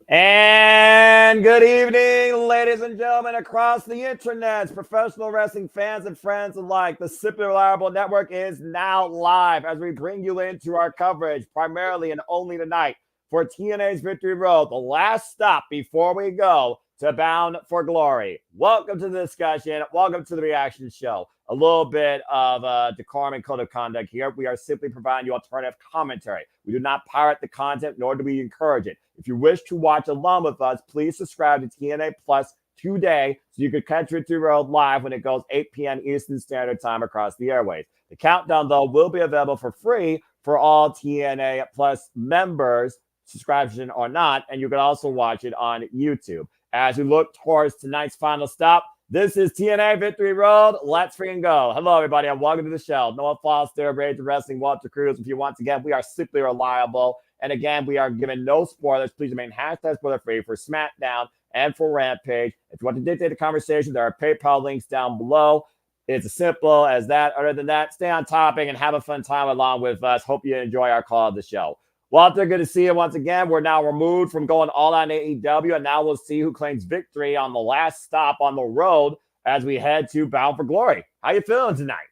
And good evening, ladies and gentlemen across the internet, professional wrestling fans and friends alike. The Simply Reliable Network is now live as we bring you into our coverage, primarily and only tonight, for TNA's Victory Road, the last stop before we go to Bound for Glory. Welcome to the discussion. Welcome to the reaction show. A little bit of decorum and code of conduct here. We are simply providing you alternative commentary. We do not pirate the content, nor do we encourage it. If you wish to watch along with us, please subscribe to TNA Plus today so you can catch Victory Road live when it goes 8 p.m. Eastern Standard Time across the airways. The countdown, though, will be available for free for all TNA Plus members, subscription or not, and you can also watch it on YouTube. As we look towards tonight's final stop, this is TNA Victory Road. Let's freaking go. Hello, everybody, and welcome to the show. Noah Foster, Rage Wrestling, Walter Cruz. With you once again, we are simply reliable. And again, we are giving no spoilers. Please remain hashtag spoiler free for SmackDown and for Rampage. If you want to dictate the conversation, there are PayPal links down below. It's as simple as that. Other than that, stay on topic and have a fun time along with us. Hope you enjoy our call of the show. Walter, good to see you once again. We're now removed from going all on AEW, and now we'll see who claims victory on the last stop on the road as we head to Bound for Glory. How you feeling tonight?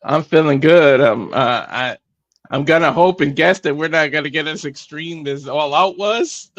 I'm feeling good. I'm gonna hope and guess that we're not gonna get as extreme as All Out was.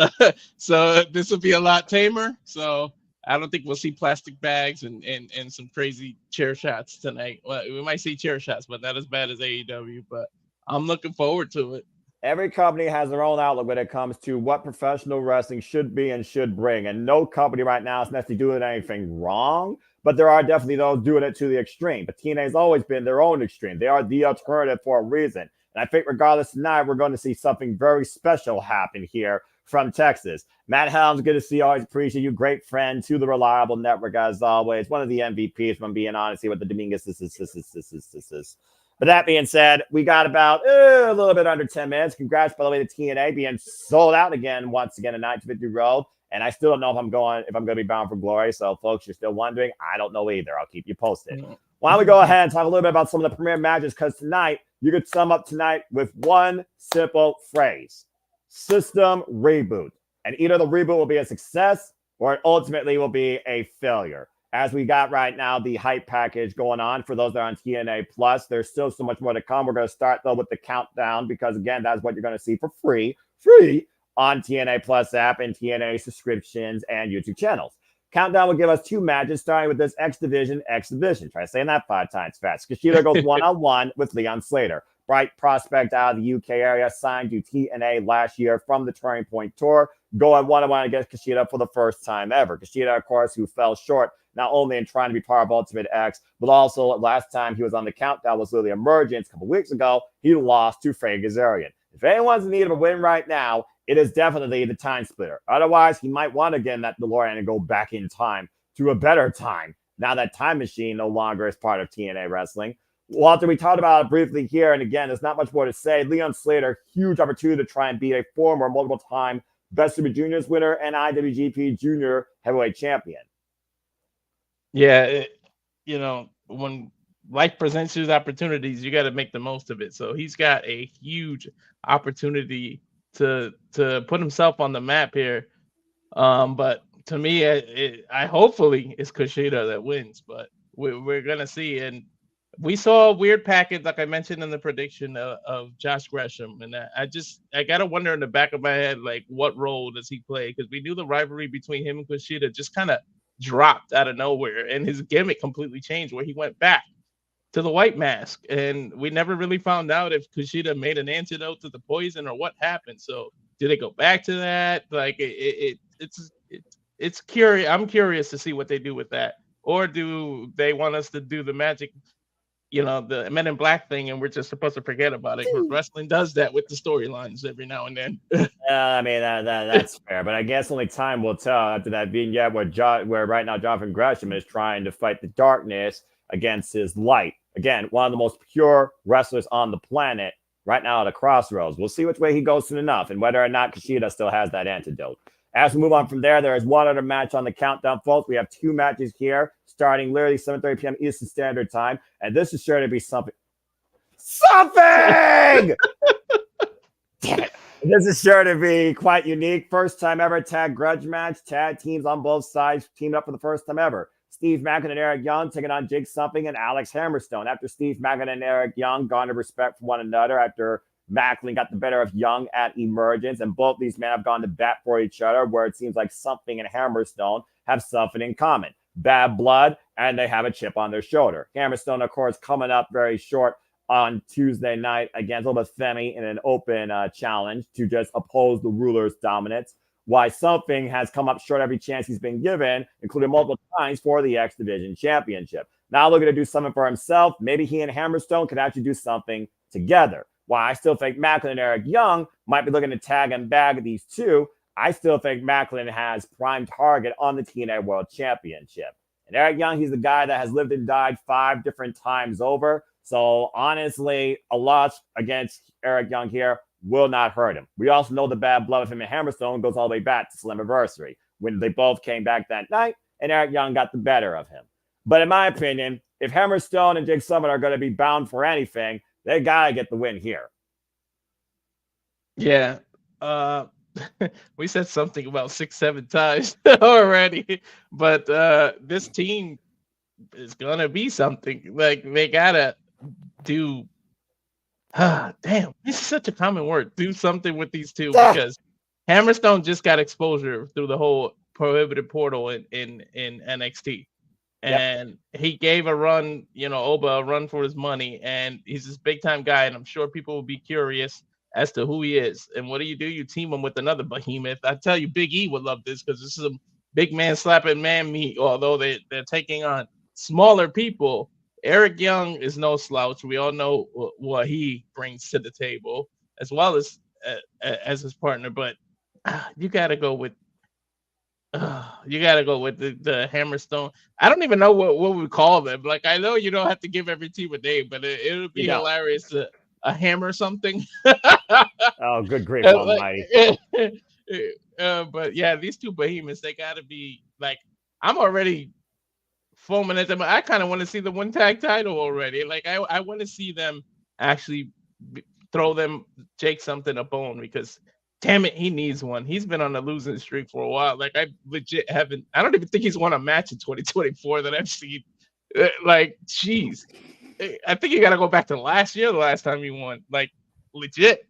So this will be a lot tamer. So I don't think we'll see plastic bags and some crazy chair shots tonight. Well, we might see chair shots, but not as bad as AEW. But I'm looking forward to it. Every company has their own outlook when it comes to what professional wrestling should be and should bring. And no company right now is necessarily doing anything wrong, but there are definitely those doing it to the extreme. But TNA has always been their own extreme. They are the alternative for a reason. And I think regardless tonight, we're going to see something very special happen here from Texas. Matt Helms, good to see you. Always appreciate you. Great friend to the Reliable Network, as always. One of the MVPs, if I'm being honest, see what the Dominguez this is. But that being said, we got about a little bit under 10 minutes. Congrats, by the way, to TNA being sold out again, once again, tonight to Victory Road. And I still don't know if I'm going to be Bound for Glory. So, folks, you're still wondering. I don't know either. I'll keep you posted. Why don't we go ahead and talk a little bit about some of the premier matches? Because tonight, you could sum up tonight with one simple phrase: system reboot. And either the reboot will be a success or it ultimately will be a failure. As we got right now the hype package going on for those that are on TNA Plus. There's still so much more to come. We're going to start, though, with the countdown because, again, that's what you're going to see for free on TNA Plus app and TNA subscriptions and YouTube channels. Countdown will give us two matches, starting with this X Division exhibition. Try saying that 5 times fast. Kushida goes one-on-one with Leon Slater. Bright prospect out of the UK area, signed to TNA last year from the Turning Point Tour, going one-on-one against Kushida for the first time ever. Kushida, of course, who fell short not only in trying to be part of Ultimate X, but also last time he was on the countdown was literally Emergence a couple weeks ago. He lost to Frank Kazarian. If anyone's in need of a win right now, it is definitely the Time Splitter. Otherwise, he might want to get in that DeLorean and go back in time to a better time. Now that Time Machine no longer is part of TNA Wrestling. Walter, we talked about it briefly here, and again, there's not much more to say. Leon Slater, huge opportunity to try and be a former multiple-time Best Super Juniors winner and IWGP Junior Heavyweight Champion. Yeah, when life presents you opportunities, you got to make the most of it. So he's got a huge opportunity to put himself on the map here. But to me, I hopefully it's Kushida that wins, but we're gonna see. And we saw a weird package, like I mentioned in the prediction of Josh Gresham, and I gotta wonder in the back of my head, like, what role does he play? Because we knew the rivalry between him and Kushida just kind of dropped out of nowhere, and his gimmick completely changed, where he went back to the white mask, and we never really found out if Kushida made an antidote to the poison or what happened. So did it go back to that? Like it's curious. I'm curious to see what they do with that, or do they want us to do the magic, the Men in Black thing, and we're just supposed to forget about it? Because wrestling does that with the storylines every now and then. I mean, that's fair, but I guess only time will tell after that vignette where right now Jonathan Gresham is trying to fight the darkness against his light. Again, one of the most pure wrestlers on the planet right now at a crossroads. We'll see which way he goes soon enough and whether or not Kushida still has that antidote. As we move on from there is one other match on the countdown, folks. We have two matches here starting literally 7:30 p.m. Eastern Standard Time, and this is sure to be something. Damn it. This is sure to be quite unique. First time ever tag grudge match. Tag teams on both sides teamed up for the first time ever. Steve Macklin and Eric Young taking on Jake Something and Alex Hammerstone. After Steve Macklin and Eric Young garnered respect for one another after Macklin got the better of Young at Emergence, and both these men have gone to bat for each other, where it seems like Something and Hammerstone have something in common. Bad blood, and they have a chip on their shoulder. Hammerstone, of course, coming up very short on Tuesday night against Obafemi in an open challenge to just oppose the ruler's dominance. Why Something has come up short every chance he's been given, including multiple times for the X Division Championship. Now looking to do something for himself. Maybe he and Hammerstone could actually do something together. While I still think Macklin and Eric Young might be looking to tag and bag these two, I still think Macklin has prime target on the TNA World Championship. And Eric Young, he's the guy that has lived and died 5 different times over. So honestly, a loss against Eric Young here will not hurt him. We also know the bad blood of him and Hammerstone goes all the way back to Slammiversary when they both came back that night and Eric Young got the better of him. But in my opinion, if Hammerstone and Jake Summit are going to be bound for anything, they got to get the win here. Yeah. We said something about 6-7 times already, but this team is going to be something. Like, they got to do damn, this is such a common word. Do something with these two because Hammerstone just got exposure through the whole prohibited portal in NXT. And he gave a run, Oba a run for his money, and he's this big time guy, and I'm sure people will be curious as to who he is. And what do? You team him with another behemoth. I tell you, Big E would love this because this is a big man slapping man meat, although they're taking on smaller people. Eric Young is no slouch. We all know what he brings to the table, as well as his partner. But you got to go with the Hammerstone. I don't even know what we call them. Like, I know you don't have to give every team a name, but it would be hilarious to a hammer something. Oh, good grief almighty. But yeah, these two behemoths, they got to be like, I'm already foaming at them. I kind of want to see the one tag title already. Like, I want to see them actually throw Jake Something a bone because, damn it, he needs one. He's been on a losing streak for a while. Like, I legit I don't even think he's won a match in 2024 that I've seen. Like, jeez. I think you got to go back to last year, the last time he won. Like, legit.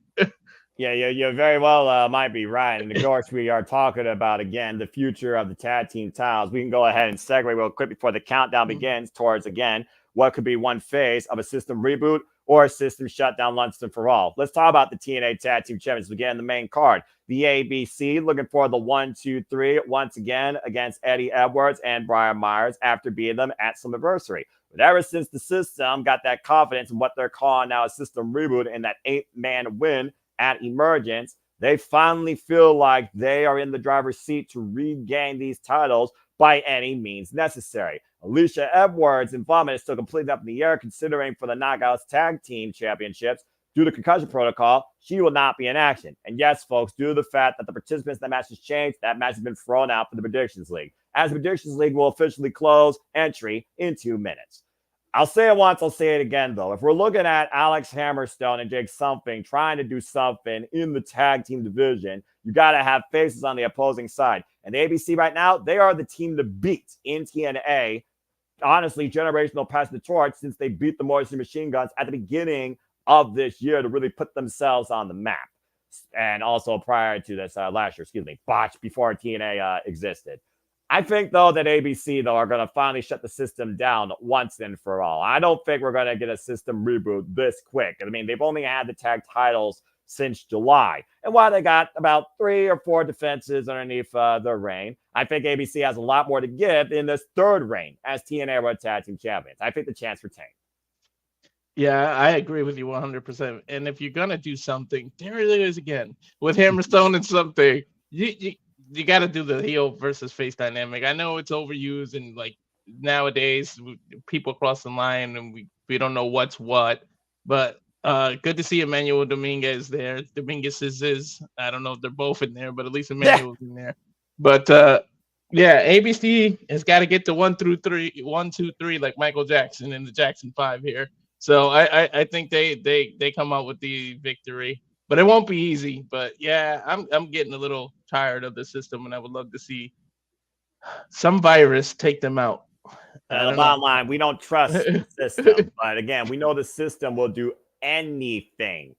Yeah, you very well might be right. And of course, we are talking about, again, the future of the tag team titles. We can go ahead and segue real quick before the countdown begins towards, again, what could be one phase of a system reboot or a system shutdown once and for all. Let's talk about the TNA Tag Team Champions. Again, the main card, the ABC, looking for the 1-2-3 once again against Eddie Edwards and Brian Myers after beating them at Slammiversary. But ever since the system got that confidence in what they're calling now a system reboot and that 8-man win at Emergence, they finally feel like they are in the driver's seat to regain these titles by any means necessary. Alicia Edwards' involvement is still completely up in the air, considering for the Knockouts Tag Team Championships, due to concussion protocol, she will not be in action. And yes, folks, due to the fact that the participants in that match has changed, that match has been thrown out for the Predictions League, as the Predictions League will officially close entry in 2 minutes. I'll say it once, I'll say it again, though. If we're looking at Alex Hammerstone and Jake Something trying to do something in the tag team division, you got to have faces on the opposing side. And the ABC right now, they are the team to beat in TNA. Honestly, generational pass the torch since they beat the Morrison Machine Guns at the beginning of this year to really put themselves on the map. And also prior to this last year, botched before TNA existed. I think, though, that ABC, though, are going to finally shut the system down once and for all. I don't think we're going to get a system reboot this quick. I mean, they've only had the tag titles since July. And while they got about 3 or 4 defenses underneath their reign, I think ABC has a lot more to give in this third reign as TNA World Tag Team Champions. I think the chance retained. Yeah, I agree with you 100%. And if you're going to do something, there it is again, with Hammerstone and Something, you got to do the heel versus face dynamic. I know it's overused and like nowadays people cross the line and we don't know what's what, but good to see Emmanuel Dominguez there. Dominguez is I don't know if they're both in there, but at least Emmanuel's in there. But yeah, ABC has got to get to 1 through 3, 1, 2, 3, like Michael Jackson in the Jackson 5 here. So I think they come out with the victory. but it won't be easy. But yeah, I'm getting a little tired of the system, and I would love to see some virus take them out. I The don't know. bottom line, we don't trust the system. But again, we know the system will do anything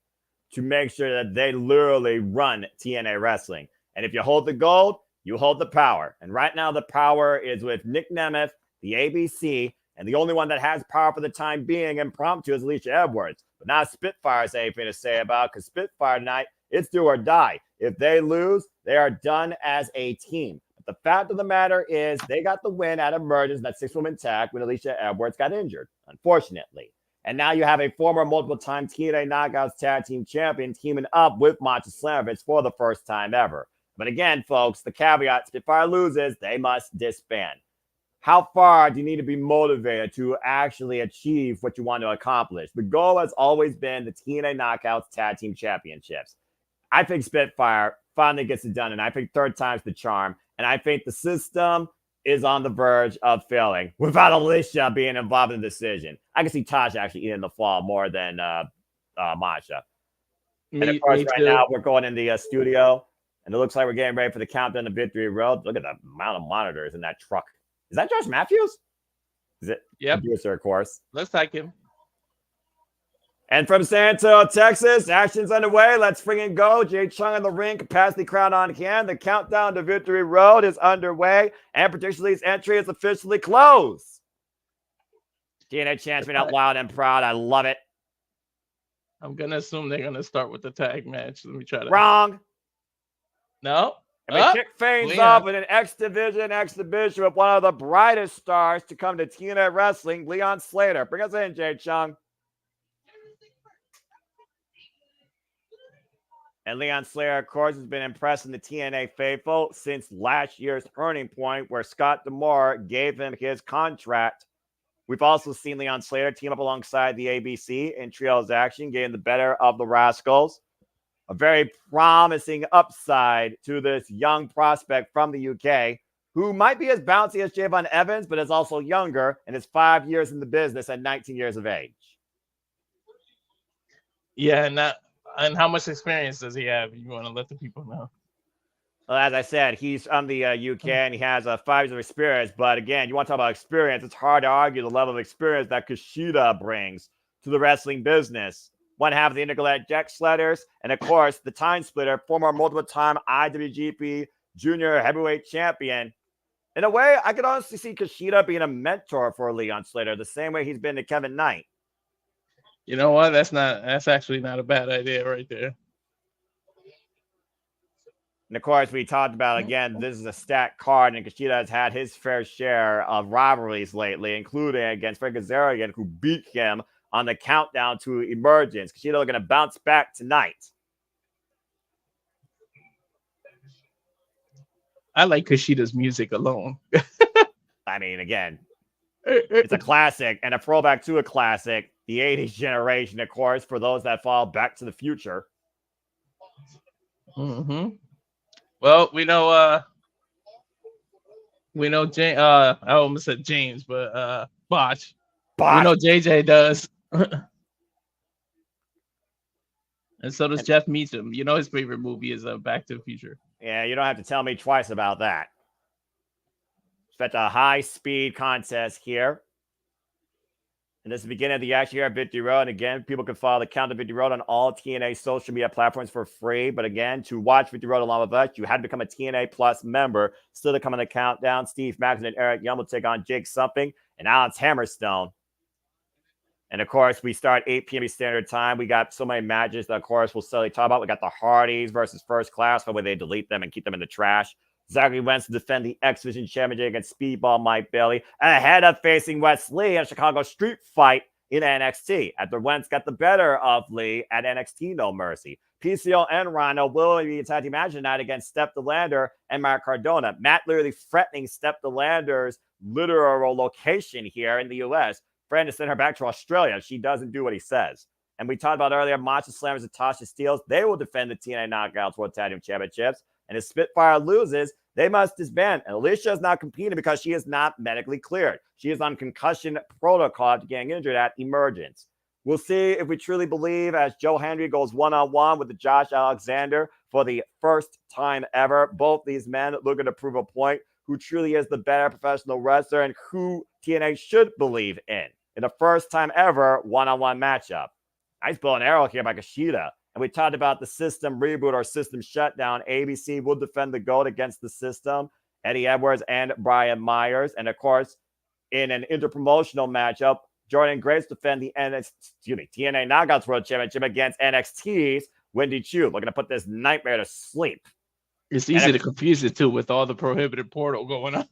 to make sure that they literally run TNA Wrestling. And if you hold the gold, you hold the power. And right now, the power is with Nick Nemeth, the ABC, and the only one that has power for the time being impromptu is Alicia Edwards. But now Spitfire's anything to say about, because Spitfire tonight, it's do or die. If they lose, they are done as a team. But the fact of the matter is they got the win at Emergence, that 6-woman tag, when Alicia Edwards got injured, unfortunately. And now you have a former multiple-time TNA Knockouts Tag Team Champion teaming up with Masha Slamovich for the first time ever. But again, folks, the caveat, Spitfire loses, they must disband. How far do you need to be motivated to actually achieve what you want to accomplish? The goal has always been the TNA Knockouts Tag Team Championships. I think Spitfire finally gets it done, and I think third time's the charm. And I think the system is on the verge of failing without Alicia being involved in the decision. I can see Tasha actually eating the fall more than Masha. And of course, right now we're going in the studio, and it looks like we're getting ready for the countdown to Victory Road. Look at the amount of monitors in that truck. Is that Josh Matthews? Is it? Yep. Producer, of course. Looks like him. And from San Antonio, Texas, action's underway. Let's freaking go. Jay Chung in the ring, capacity crowd on hand. The countdown to Victory Road is underway, and Prediction League's entry is officially closed. TNA champion out loud and proud. I love it. I'm going to assume they're going to start with the tag match. Let me try to. Wrong. No. And we kick things off with an X Division exhibition with one of the brightest stars to come to TNA Wrestling, Leon Slater. Bring us in, Jay Chung. And Leon Slater, of course, has been impressing the TNA faithful since last year's Turning Point, where Scott D'Amore gave him his contract. We've also seen Leon Slater team up alongside the ABC in trios action, getting the better of the Rascals. A very promising upside to this young prospect from the UK, who might be as bouncy as Javon Evans, but is also younger and is 5 years in the business at 19 years of age. Yeah, and how much experience does he have? You want to let the people know. Well, as I said, he's from the UK and he has 5 years of experience. But again, you want to talk about experience, it's hard to argue the level of experience that Kushida brings to the wrestling business. One half of the Intergalactic Jet Sledders, and of course, the Time Splitter, former multiple-time IWGP Junior Heavyweight Champion. In a way, I could honestly see Kushida being a mentor for Leon Slater, the same way he's been to Kevin Knight. You know what? That's actually not a bad idea right there. And of course, we talked about, again, this is a stacked card, and Kushida has had his fair share of rivalries lately, including against Frank Kazarian, who beat him on the countdown to Emergence. Kushida going to bounce back tonight. I like Kushida's music alone. I mean, again, it's a classic and a throwback to a classic. The 80s generation, of course, for those that follow Back to the Future. Mm-hmm. Well, we know James. I almost said James, but Botch. We know JJ does. And so does Jeff Meacham. You know his favorite movie is Back to the Future. Yeah, you don't have to tell me twice about that. Expect a high-speed contest here. And this is the beginning of the action here at Victory Road. And again, people can follow the Count to Victory Road on all TNA social media platforms for free. But again, to watch Victory Road along with us, you had to become a TNA Plus member. Still to come on the countdown, Steve Maxson and Eric Young will take on Jake Something and Alex Hammerstone. And of course, we start 8 p.m. Standard Time. We got so many matches that, of course, we'll slowly talk about. We got the Hardys versus First Class, the way they delete them and keep them in the trash. Zachary Wentz to defend the X Division Championship against Speedball Mike Bailey, ahead of facing Wes Lee at Chicago Street Fight in NXT. After Wentz got the better of Lee at NXT No Mercy. PCO and Rhino will be a tag team match tonight against Steph DeLander and Mark Cardona. Matt literally threatening Steph DeLander's literal location here in the U.S., threatening to send her back to Australia if she doesn't do what he says. And we talked about earlier, Masha Slammers and Tasha Steelz. They will defend the TNA Knockouts World Tag Team Championships. And if Spitfire loses, they must disband. And Alicia is not competing because she is not medically cleared. She is on concussion protocol after getting injured at Emergence. We'll see if we truly believe as Joe Hendry goes one-on-one with the Josh Alexander for the first time ever. Both these men looking to prove a point who truly is the better professional wrestler and who TNA should believe in the first time ever one-on-one matchup. Nice bow and arrow here by Kushida. And we talked about the system reboot or system shutdown. ABC will defend the GOAT against the system, Eddie Edwards and Brian Myers. And of course, in an interpromotional matchup, Jordan Grace defend the TNA Knockouts World Championship against NXT's Wendy Chu. Looking to put this nightmare to sleep. It's easy to confuse it, too, with all the prohibited portal going on.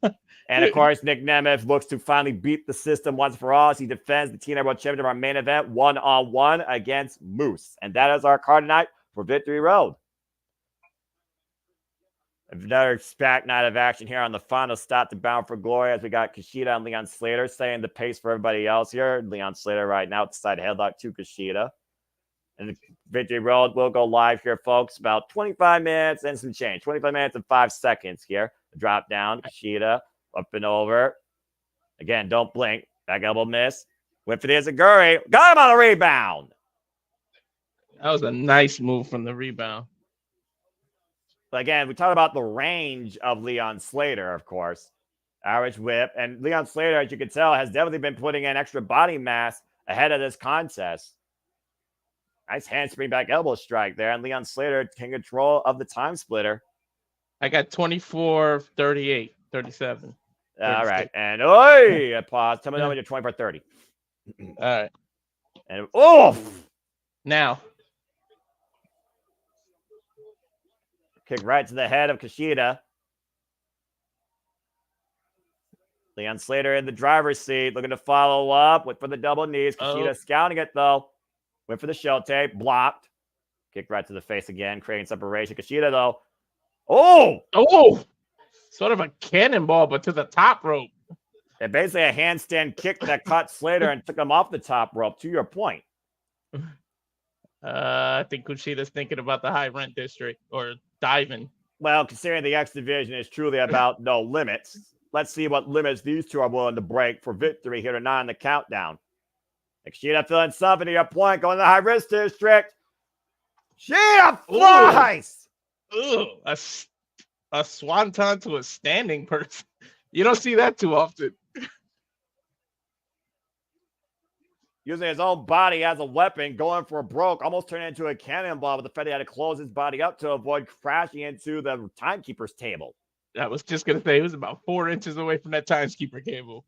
And, of course, Nick Nemeth looks to finally beat the system once for all as he defends the TNA World Championship, our main event, one-on-one against Moose. And that is our card tonight for Victory Road. Another stacked night of action here on the final stop to Bound for Glory as we got Kushida and Leon Slater setting the pace for everybody else here. Leon Slater right now at the side headlock to Kushida. And the Victory Road will go live here, folks. About 25 minutes and some change. 25 minutes and 5 seconds here. The drop down. Kushida up and over. Again, don't blink. Back elbow miss. Went for the Izaguri. Got him on a rebound. That was a nice move from the rebound. But again, we talk about the range of Leon Slater, of course. Irish whip. And Leon Slater, as you can tell, has definitely been putting in extra body mass ahead of this contest. Nice handspring back elbow strike there. And Leon Slater can control of the time splitter. I got 24, 38, 37. All right. And, oi, pause. Tell me when you're 24, 30. All right. And, oof. Now. Kick right to the head of Kushida. Leon Slater in the driver's seat, looking to follow up. Went for the double knees. Kushida scouting it, though. Went for the shell tape. Blocked. Kick right to the face again, creating separation. Kushida, though. Oh! Sort of a cannonball, but to the top rope. And basically a handstand kick that caught Slater and took him off the top rope, to your point. I think Kushida's thinking about the high rent district or diving. Well, considering the X division is truly about no limits, let's see what limits these two are willing to break for victory here tonight on the countdown. Kushida feeling something to your point, going to the high risk district. Kushida flies! Ooh, a swanton to a standing person. You don't see that too often. Using his own body as a weapon, going for a broke, almost turned into a cannonball, but the Fed had to close his body up to avoid crashing into the timekeeper's table. I was just going to say, he was about 4 inches away from that timekeeper cable.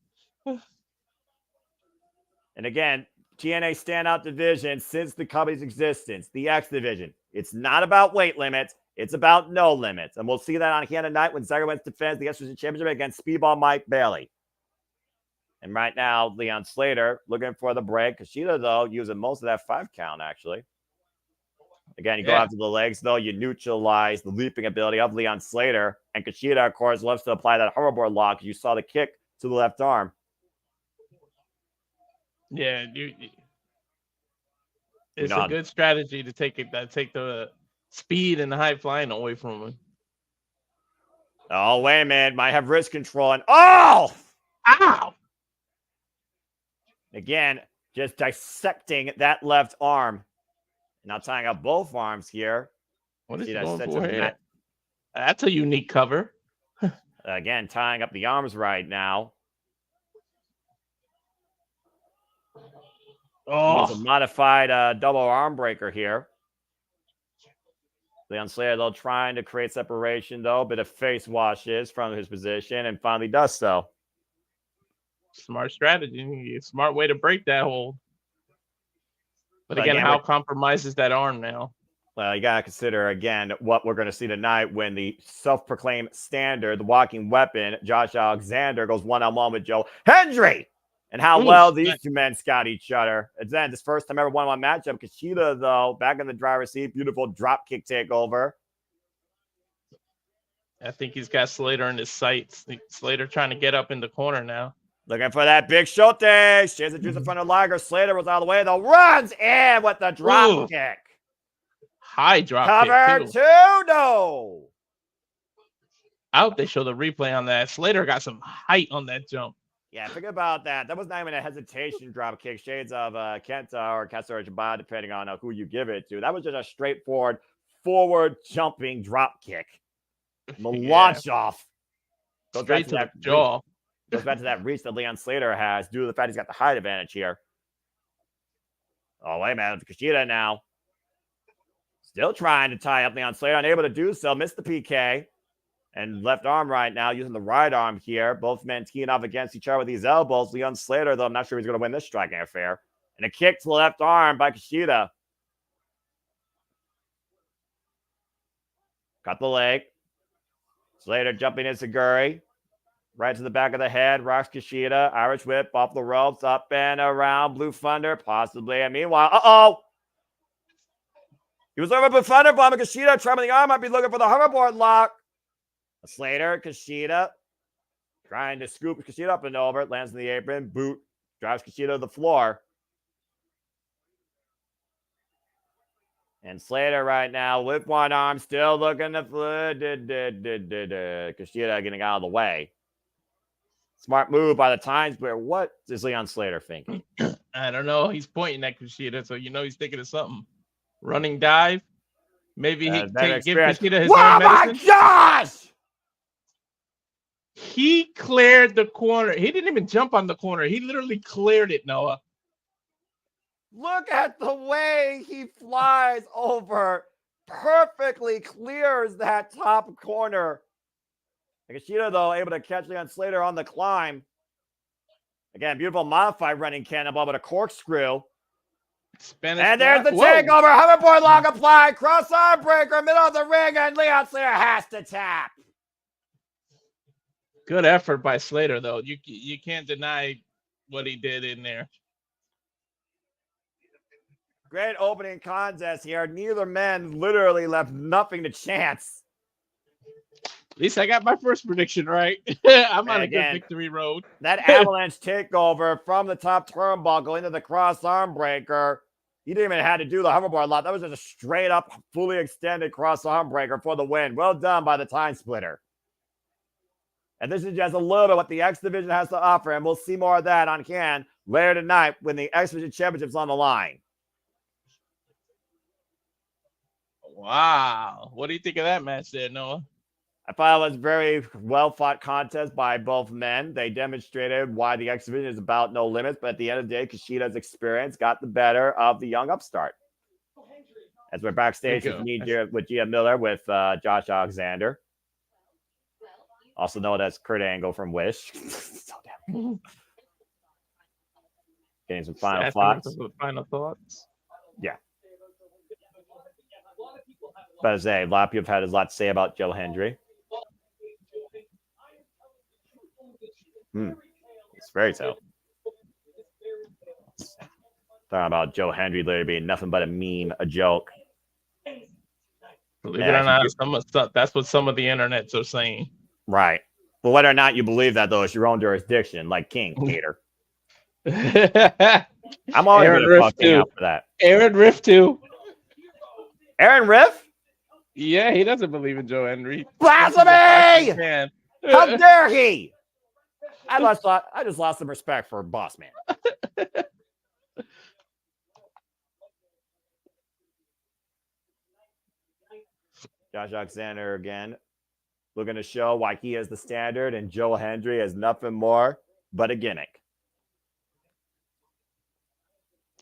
And again, TNA standout division since the company's existence, the X division. It's not about weight limits. It's about no limits. And we'll see that on here tonight when Zyger Wentz defends the X division championship against Speedball Mike Bailey. And right now, Leon Slater looking for the break. Kushida, though, using most of that 5 count, actually. Again, you go after the legs, though. You neutralize the leaping ability of Leon Slater. And Kushida, of course, loves to apply that hoverboard lock. You saw the kick to the left arm. Yeah, it's a good strategy to take the speed and the high flying away from him. Oh, wait a minute. Might have wrist control. And ow! Again, just dissecting that left arm. Now tying up both arms here. What is he going for here? That's a unique cover. Again, tying up the arms right now. It's a modified double arm breaker here. Leon Slater, though, trying to create separation, though. Bit of face washes from his position and finally does so. Smart strategy. Smart way to break that hold. But again, how compromises that arm now? Well, you got to consider, again, what we're going to see tonight when the self-proclaimed standard, the walking weapon, Josh Alexander, goes one-on-one with Joe Hendry. And how well these two men scout each other. It's then this first time ever one-on-one matchup. Kushida, though, back in the driver's seat. Beautiful drop kick takeover. I think he's got Slater in his sights. Slater trying to get up in the corner now. Looking for that big shot there. She has a juice in front of Liger. Slater was out of the way, though. Runs in with the drop kick. High drop Cover kick, too. I hope they show the replay on that. Slater got some height on that jump. Yeah, think about that. That was not even a hesitation drop kick. Shades of Kenta or Kesa or Jabba, depending on who you give it to. That was just a straightforward forward jumping drop kick. The launch off. Goes back Straight to to the that jaw. Goes back to that reach that Leon Slater has due to the fact he's got the height advantage here. Oh, wait a minute. Kushida now. Still trying to tie up Leon Slater. Unable to do so. Missed the PK. And left arm right now, using the right arm here. Both men teeing off against each other with these elbows. Leon Slater, though, I'm not sure he's going to win this striking affair. And a kick to the left arm by Kushida. Got the leg. Slater jumping in Seguri. Right to the back of the head. Rocks Kushida. Irish whip off the ropes. Up and around. Blue Thunder, possibly. And meanwhile, he was over Blue Thunder bomb. Kushida, trembling arm, might be looking for the hoverboard lock. Slater, Kushida, trying to scoop Kushida up and over. Lands in the apron. Boot. Drives Kushida to the floor. And Slater right now with one arm still looking to Kushida getting out of the way. Smart move by the Times, but what is Leon Slater thinking? I don't know. He's pointing at Kushida, so you know he's thinking of something. Running dive. Maybe he can give Kushida his own medicine. Oh my gosh! He cleared the corner. He didn't even jump on the corner. He literally cleared it, Noah. Look at the way he flies over. Perfectly clears that top corner. Kushida, though, able to catch Leon Slater on the climb. Again, beautiful modified running cannonball, but a corkscrew. And there's the takeover. Hoverboard lock applied. Cross arm breaker, middle of the ring, and Leon Slater has to tap. Good effort by Slater, though. You can't deny what he did in there. Great opening contest here. Neither man literally left nothing to chance. At least I got my first prediction right. I'm on a good victory road. That avalanche takeover from the top turnbuckle into the cross arm breaker. You didn't even have to do the hoverboard lock. That was just a straight up, fully extended cross arm breaker for the win. Well done by the Time Splitter. And this is just a little bit what the X Division has to offer. And we'll see more of that on can later tonight when the X Division Championship's on the line. Wow. What do you think of that match there, Noah? I thought it was a very well-fought contest by both men. They demonstrated why the X Division is about no limits, but at the end of the day, Kushida's experience got the better of the young upstart. As we're backstage with Gia Miller with Josh Alexander, also known as Kurt Angle from Wish. So damn. Getting some final thoughts. Yeah. But as I say, a lot of people have had a lot to say about Joe Hendry. It's fairy tale. Talking about Joe Hendry literally being nothing but a meme, a joke. Believe it or not, that's what some of the internets are saying. Right. But whether or not you believe that, though, it's your own jurisdiction, like King Gator. I'm always going to fuck King out for that. Aaron Riff, too. Aaron Riff? Yeah, he doesn't believe in Joe Hendry. Blasphemy! How dare he? I just lost some respect for Boss Man. Josh Alexander again, looking to show why he is the standard and Joe Hendry is nothing more but a gimmick.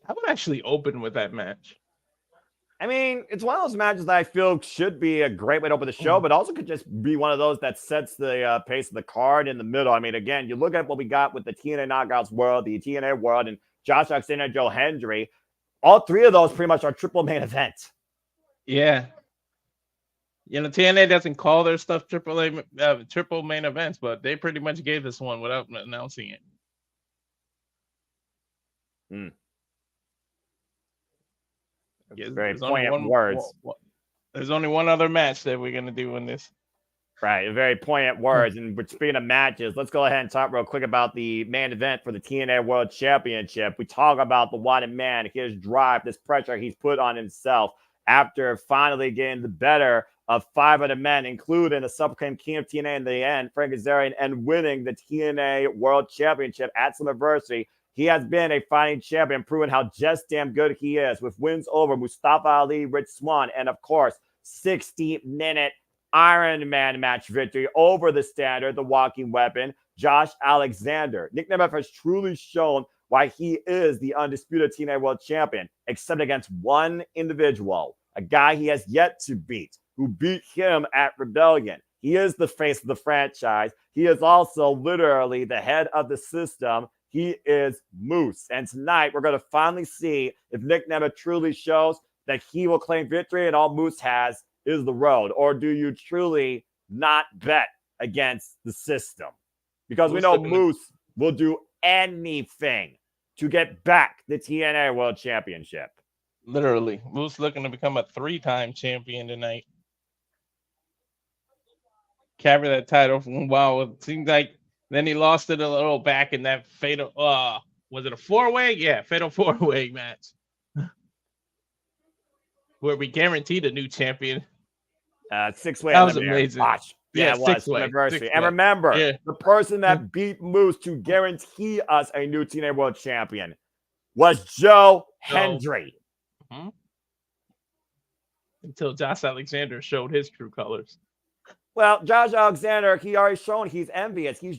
I would actually open with that match. I mean, it's one of those matches that I feel should be a great way to open the show, but also could just be one of those that sets the pace of the card in the middle. I mean, again, you look at what we got with the TNA Knockouts world, the TNA world, and Josh Alexander and Joe Hendry. All three of those pretty much are triple main event. Yeah. You know, TNA doesn't call their stuff triple main events, but they pretty much gave this one without announcing it. Very poignant words. There's only one other match that we're going to do in this. Right, very poignant words. And speaking of matches, let's go ahead and talk real quick about the main event for the TNA World Championship. We talk about the wanted man, his drive, this pressure he's put on himself after finally getting the better of 5 other men, including the self-proclaimed king of TNA in the end, Frank Kazarian, and winning the TNA World Championship at Slammiversary. He has been a fighting champion, proving how just damn good he is, with wins over Mustafa Ali, Rich Swann, and of course, 60-minute Iron Man match victory over the Standard, the Walking Weapon, Josh Alexander. Nick Nemeth has truly shown why he is the undisputed TNA World Champion, except against one individual, a guy he has yet to beat, who beat him at Rebellion. He is the face of the franchise. He is also literally the head of the system. He is Moose. And tonight, we're going to finally see if Nick Nemeth truly shows that he will claim victory and all Moose has is the road. Or do you truly not bet against the system? Because we know Moose will do anything to get back the TNA World Championship. Literally. Moose looking to become a 3-time champion tonight. Carry that title for a while. It seems like then he lost it a little back in that fatal, was it a 4-way? Yeah, fatal 4-way match. Where we guaranteed a new champion. 6-way. That was amazing. Watch. Yeah, it was. 6-way. Anniversary. And remember, the person that beat Moose to guarantee us a new TNA World Champion was Joe Hendry. Mm-hmm. Until Josh Alexander showed his true colors. Well, Josh Alexander, he already shown he's envious. He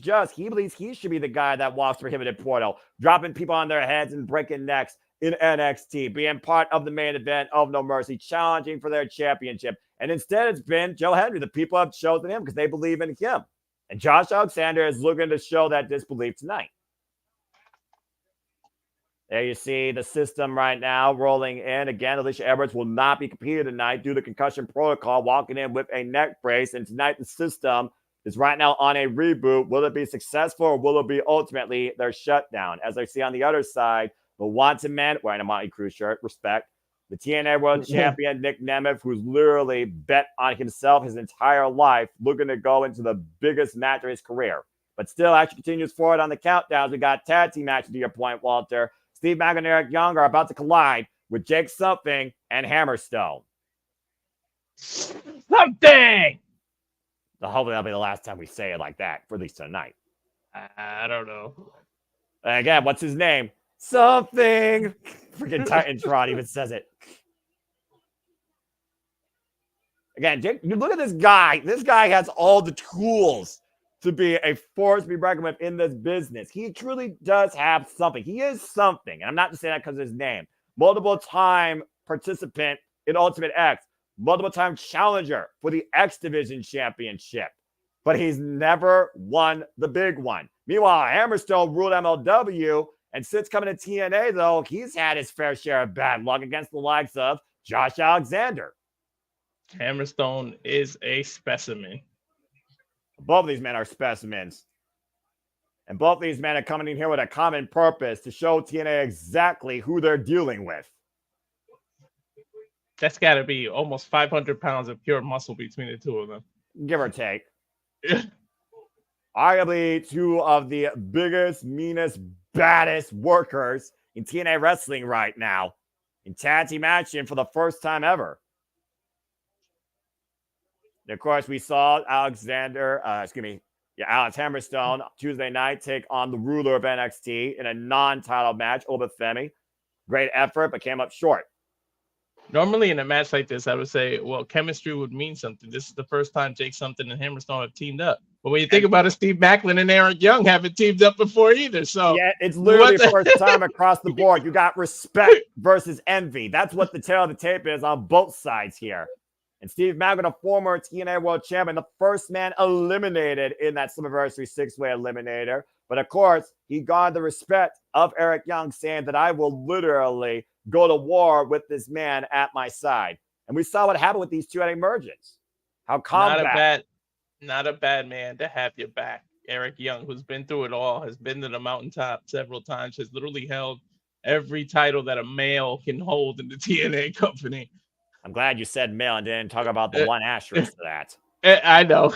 believes he should be the guy that walks prohibited portal, dropping people on their heads and breaking necks in NXT, being part of the main event of No Mercy, challenging for their championship. And instead, it's been Joe Hendry. The people have chosen him because they believe in him. And Josh Alexander is looking to show that disbelief tonight. There you see the system right now rolling in. Again, Alicia Edwards will not be competing tonight due to concussion protocol, walking in with a neck brace. And tonight, the system is right now on a reboot. Will it be successful or will it be ultimately their shutdown? As I see on the other side, the Wanted Man wearing a Motley Crue shirt, respect. The TNA World Champion, Nick Nemeth, who's literally bet on himself his entire life, looking to go into the biggest match of his career. But still, actually continues forward on the countdowns. We got tag team matches to your point, Walter. Steve Maclin and Eric Young are about to collide with Jake Something and Hammerstone. Something! So hopefully that'll be the last time we say it like that, for at least tonight. I don't know. And again, what's his name? Something. Freaking Titantron even says it. Again, Jake, you look at this guy. This guy has all the tools to be a force to be reckoned with in this business. He truly does have something. He is something. And I'm not just saying that because of his name. Multiple-time participant in Ultimate X. Multiple-time challenger for the X Division Championship. But he's never won the big one. Meanwhile, Hammerstone ruled MLW. And since coming to TNA, though, he's had his fair share of bad luck against the likes of Josh Alexander. Hammerstone is a specimen. Both of these men are specimens. And both of these men are coming in here with a common purpose to show TNA exactly who they're dealing with. That's got to be almost 500 pounds of pure muscle between the two of them. Give or take. Arguably two of the biggest, meanest, baddest workers in TNA wrestling right now. In tag team action for the first time ever. And of course, we saw Alex Hammerstone Tuesday night take on the ruler of NXT in a non-title match, Obafemi. Great effort, but came up short. Normally in a match like this, I would say, well, chemistry would mean something. This is the first time Jake Something and Hammerstone have teamed up. But when you think about it, Steve Maclin and Eric Young haven't teamed up before either. So yeah, it's literally the first time across the board. You got respect versus envy. That's what the tail of the tape is on both sides here. And Steve Maclin, a former TNA World Champion, the first man eliminated in that Slammiversary 6-way eliminator. But of course, he got the respect of Eric Young, saying that I will literally go to war with this man at my side. And we saw what happened with these two at Emergence. How combat. Not a bad man to have your back. Eric Young, who's been through it all, has been to the mountaintop several times, has literally held every title that a male can hold in the TNA company. I'm glad you said male and didn't talk about the one asterisk to that. I know.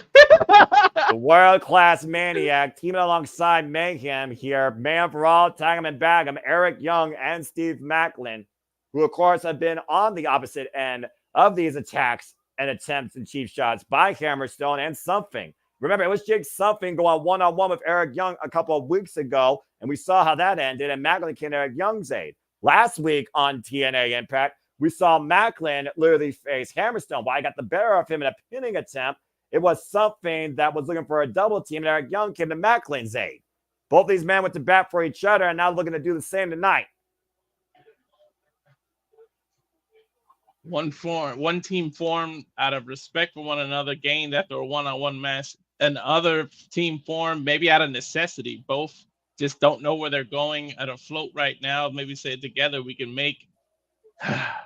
The world-class maniac teaming alongside Mayhem here. Man for all, tag him and bag him. Eric Young and Steve Maclin, who of course have been on the opposite end of these attacks and attempts and cheap shots by Hammerstone and Something. Remember, it was Jake Something going one-on-one with Eric Young a couple of weeks ago, and we saw how that ended, and Macklin came to Eric Young's aid. Last week on TNA Impact, we saw Macklin literally face Hammerstone. While I got the better of him in a pinning attempt, it was Something that was looking for a double team, and Eric Young came to Macklin's aid. Both these men went to bat for each other, and now looking to do the same tonight. One team formed out of respect for one another, gained after a one-on-one match. Another team formed maybe out of necessity. Both just don't know where they're going at a float right now. Maybe say together we can make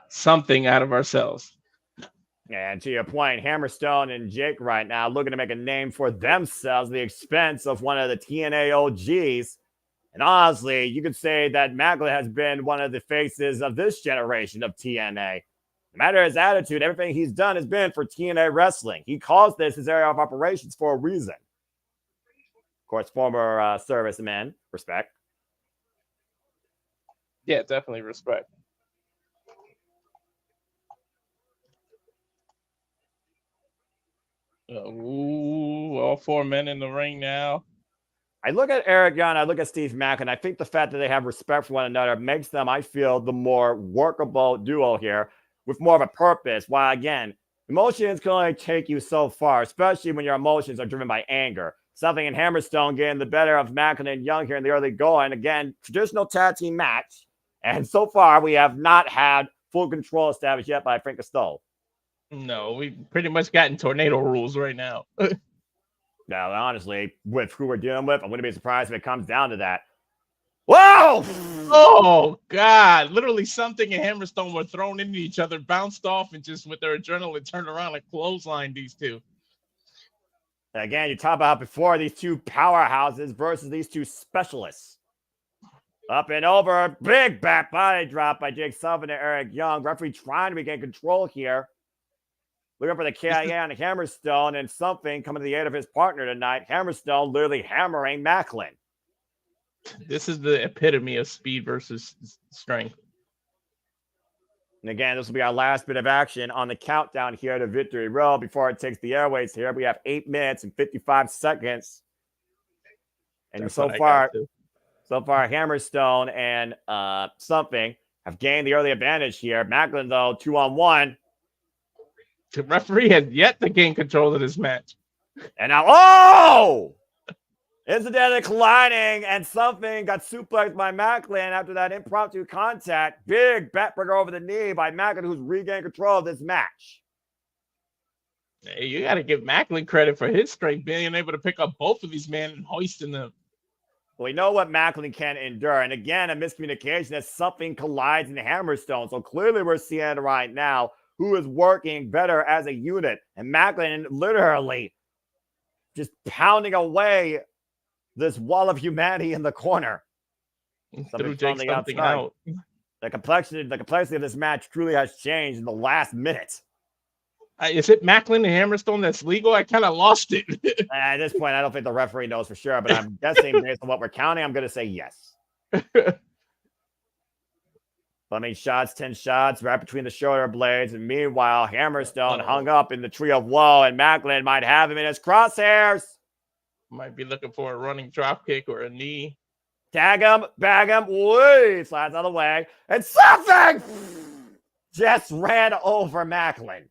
something out of ourselves. And to your point, Hammerstone and Jake right now looking to make a name for themselves at the expense of one of the TNA OGs. And honestly, you could say that Macklin has been one of the faces of this generation of TNA. No matter his attitude, everything he's done has been for TNA wrestling. He calls this his area of operations for a reason. Of course, former serviceman, respect. Yeah, definitely respect. Ooh, all four men in the ring now. I look at Eric Young, I look at Steve Macklin. I think the fact that they have respect for one another makes them, I feel, the more workable duo here with more of a purpose. While, again, emotions can only take you so far, especially when your emotions are driven by anger. Something in Hammerstone getting the better of Macklin and Young here in the early going. Again, traditional tag team match. And so far, we have not had full control established yet by Frank Costello. No, we pretty much gotten tornado rules right now. Now, honestly, with who we're dealing with, I wouldn't be surprised if it comes down to that. Whoa! Oh, God. Literally Something and Hammerstone were thrown into each other, bounced off, and just with their adrenaline turned around and clotheslined these two. Again, you talk about before these two powerhouses versus these two specialists. Up and over. Big back body drop by Jake Sullivan and Eric Young. Referee trying to regain control here. Looking for the KIA on Hammerstone, and Something coming to the aid of his partner tonight. Hammerstone literally hammering Macklin. This is the epitome of speed versus strength. And again, this will be our last bit of action on the countdown here to Victory Road before it takes the airways here. We have 8 minutes and 55 seconds. And so far, Hammerstone and Something have gained the early advantage here. Macklin, though, 2-on-1. The referee has yet to gain control of this match. And now, incidentally colliding, and Something got suplexed by Macklin after that impromptu contact. Big backbreaker over the knee by Macklin, who's regained control of this match. Hey, you got to give Macklin credit for his strength, being able to pick up both of these men and hoisting them. We know what Macklin can endure. And again, a miscommunication as Something collides in Hammerstone. So clearly we're seeing right now who is working better as a unit. And Macklin literally just pounding away this wall of humanity in the corner. Something out. The complexity of this match truly has changed in the last minute. Is it Macklin and Hammerstone that's legal? I kind of lost it. At this point, I don't think the referee knows for sure, but I'm guessing based on what we're counting, I'm going to say yes. I mean, 10 shots right between the shoulder blades. And meanwhile, Hammerstone hung up in the tree of woe, and Macklin might have him in his crosshairs. Might be looking for a running drop kick or a knee. Tag him, bag him, whee, slides out of the way. And Something just ran over Macklin.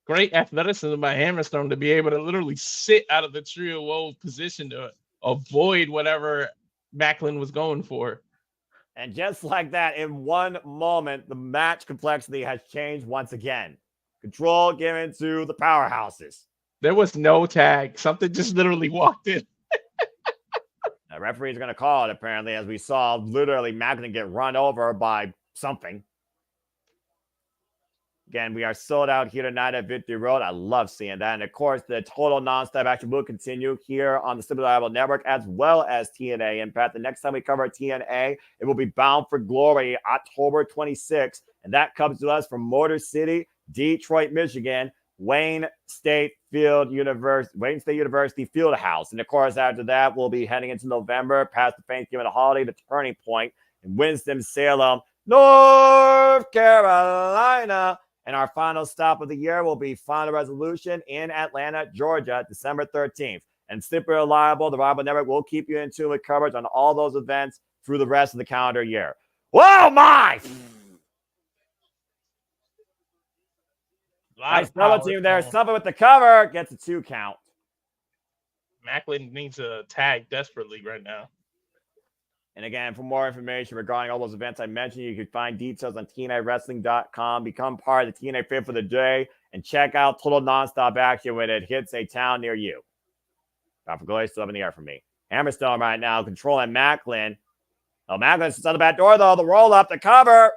Great athleticism by Hammerstone to be able to literally sit out of the tree of woe position to avoid whatever Macklin was going for. And just like that, in one moment, the match complexity has changed once again. Control given to the powerhouses. There was no tag. Something just literally walked in. The referee's going to call it, apparently, as we saw literally Macklin get run over by Something. Again, we are sold out here tonight at Victory Road. I love seeing that. And, of course, the total nonstop action will continue here on the Super Reliable Network as well as TNA Impact. The next time we cover TNA, it will be Bound for Glory, October 26th. And that comes to us from Motor City, Detroit, Michigan, Wayne State University Field House. And, of course, after that, we'll be heading into November past the Thanksgiving holiday, the turning point in Winston-Salem, North Carolina. And our final stop of the year will be Final Resolution in Atlanta, Georgia, December 13th. And Simply Reliable, the Reliable Network, will keep you in tune with coverage on all those events through the rest of the calendar year. Whoa, my! Nice double team there. Something with the cover gets a 2 count. Macklin needs a tag desperately right now. And again, for more information regarding all those events I mentioned, you can find details on TNAWrestling.com. Become part of the TNA Fit for the Day and check out Total Nonstop Action when it hits a town near you. Dr. Goy still up in the air for me. Hammerstone right now controlling Macklin. Oh, Macklin's on the back door, though. The roll up, the cover.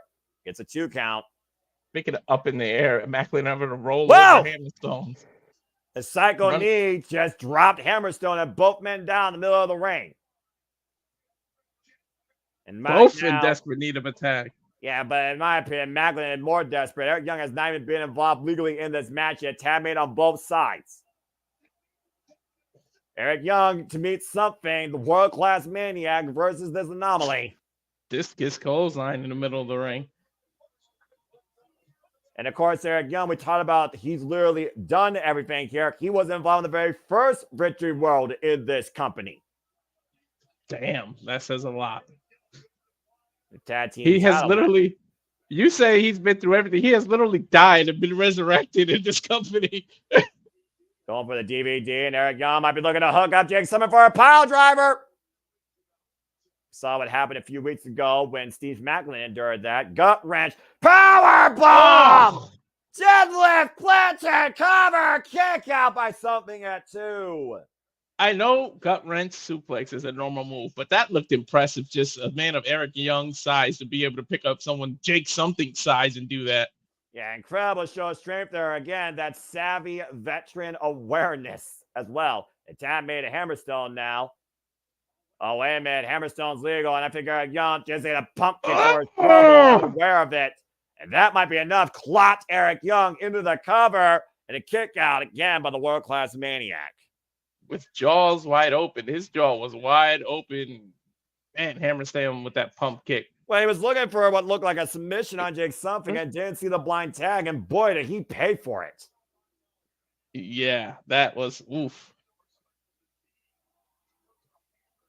Gets a 2 count. Making it up in the air. Macklin having to roll over Hammerstone. The Psycho Knee just dropped Hammerstone and both men down in the middle of the ring. And both in desperate need of a tag. Yeah, but in my opinion, Macklin is more desperate. Eric Young has not even been involved legally in this match yet. Tag made on both sides. Eric Young to meet something, the world-class maniac versus this anomaly. Discus clothesline in the middle of the ring. And of course, Eric Young, we talked about he's literally done everything here. He was involved in the very first Victory Road in this company. Damn, that says a lot. The tag team. He has literally, you say he's been through everything. He has literally died and been resurrected in this company. Going for the DVD, and Eric Young might be looking to hook up Jake Summon for a pile driver. Saw what happened a few weeks ago when Steve Macklin endured that. Gut wrench, power bomb, deadlift, planted, cover, kick out by something at 2. I know gut wrench suplex is a normal move, but that looked impressive. Just a man of Eric Young's size to be able to pick up someone Jake something size and do that. Yeah, incredible show of strength there. Again, that savvy veteran awareness as well. The tag made a Hammerstone now. Oh, wait a minute. Hammerstone's legal, and I figure Young just ate a pump kick or aware of it. And that might be enough. Clot Eric Young into the cover and a kick out again by the world-class maniac. With jaws wide open. His jaw was wide open. Man, Hammerstone with that pump kick. Well, he was looking for what looked like a submission on Jake something and didn't see the blind tag, and boy, did he pay for it. Yeah, that was oof.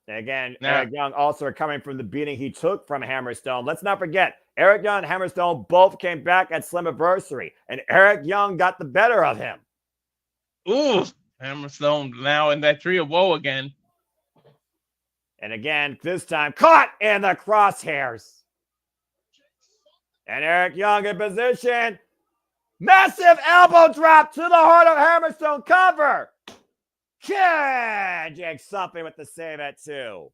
And again, Eric Young also recovering from the beating he took from Hammerstone. Let's not forget, Eric Young and Hammerstone both came back at Slammiversary, and Eric Young got the better of him. Ooh, Hammerstone now in that tree of woe again. And again, this time, caught in the crosshairs. And Eric Young in position. Massive elbow drop to the heart of Hammerstone cover. Yeah, Jake something with the save at 2.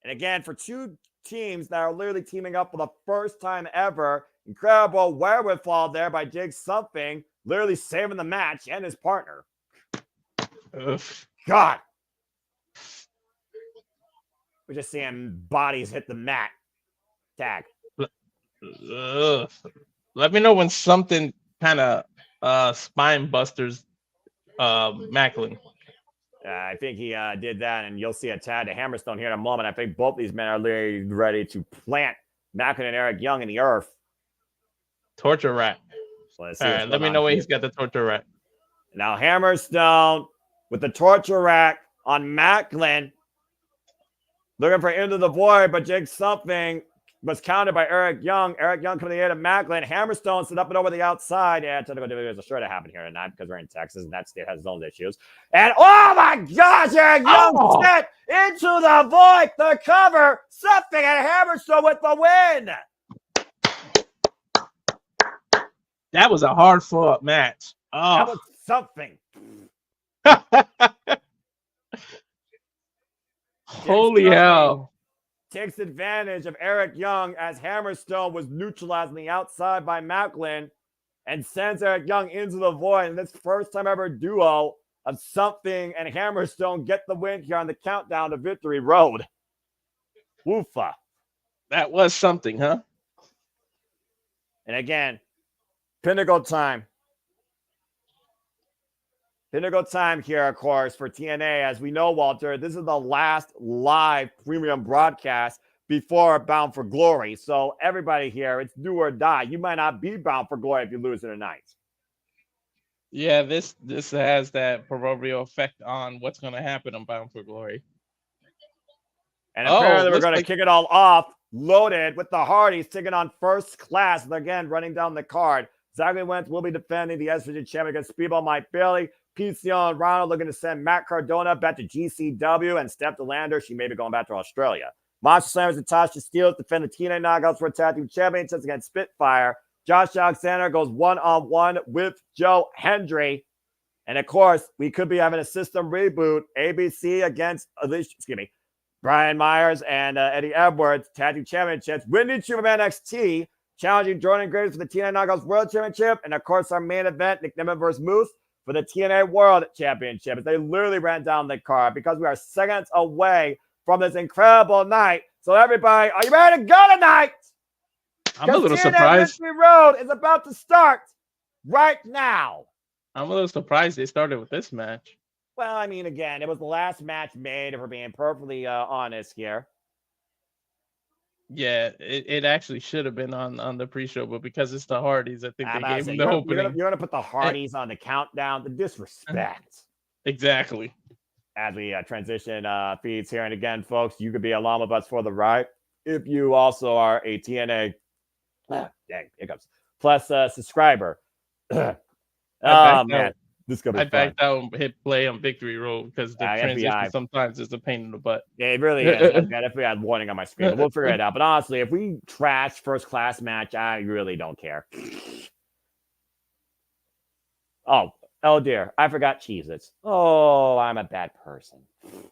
And again, for two teams that are literally teaming up for the first time ever, incredible wherewithal there by Jake something, literally saving the match and his partner. Oof. God. We're just seeing bodies hit the mat. Tag. Let me know when something kind of spine busters Macklin. I think he did that, and you'll see a tag to Hammerstone here in a moment. I think both these men are literally ready to plant Macklin and Eric Young in the earth. Torture rack. So all right, let me know when he's got the torture rack. Now Hammerstone with the torture rack on Macklin. Looking for Into the Void, but Jake something was countered by Eric Young. Eric Young coming to the aid of Macklin. Hammerstone set up and over the outside. Yeah, technical difficulties are sure to happen here tonight because we're in Texas and that state has its own issues. And oh my gosh, Eric Young set into the void, the cover, something, and Hammerstone with the win. That was a hard fought match. Oh. That was something. Holy hell. Takes advantage of Eric Young as Hammerstone was neutralized on the outside by Macklin and sends Eric Young into the void. And this first time ever duo of something and Hammerstone get the win here on the countdown to Victory Road. Woofa. That was something, huh? And again, pinnacle time. Pinnacle time here, of course, for TNA. As we know, Walter, this is the last live premium broadcast before Bound for Glory. So everybody here, it's do or die. You might not be Bound for Glory if you lose tonight. Yeah, this has that proverbial effect on what's going to happen on Bound for Glory. And apparently we're going to kick it all off, loaded with the Hardys taking on First Class. Again, running down the card. Zachary Wentz will be defending the SVG champion against Speedball Mike Bailey. PCO and Ronald looking to send Matt Cardona back to GCW, and Steph DeLander, she may be going back to Australia. Monster Slammers and Tasha Steelz defend the TNA Knockouts for Tag Team Championships against Spitfire. Josh Alexander goes one-on-one with Joe Hendry. And of course, we could be having a system reboot. ABC against Brian Myers and Eddie Edwards, Tag Team Championships. Wendy Chu from NXT challenging Jordan Graves for the TNA Knockouts World Championship. And of course, our main event, Nick Nemeth versus Moose for the TNA World Championship. They literally ran down the card because we are seconds away from this incredible night. So everybody, are you ready to go tonight? I'm a little TNA surprised. Victory Road is about to start right now. I'm a little surprised they started with this match. Well, I mean, again, it was the last match made, if we're being perfectly honest here. Yeah, it actually should have been on the pre-show, but because it's the Hardys, I think they gave them the opening. You're gonna put the Hardys on the countdown. The disrespect. Exactly. As we transition feeds here, and again, folks, you could be along with us for the ride if you also are a TNA plus subscriber. Man, this is gonna be fun. backed out and hit play on Victory Road because the transition FBI. Sometimes is a pain in the butt. Yeah, it really is. I've got FBI warning on my screen. We'll figure it out. But honestly, if we trash First Class match, I really don't care. Oh dear, I forgot Cheez-Its. Oh, I'm a bad person.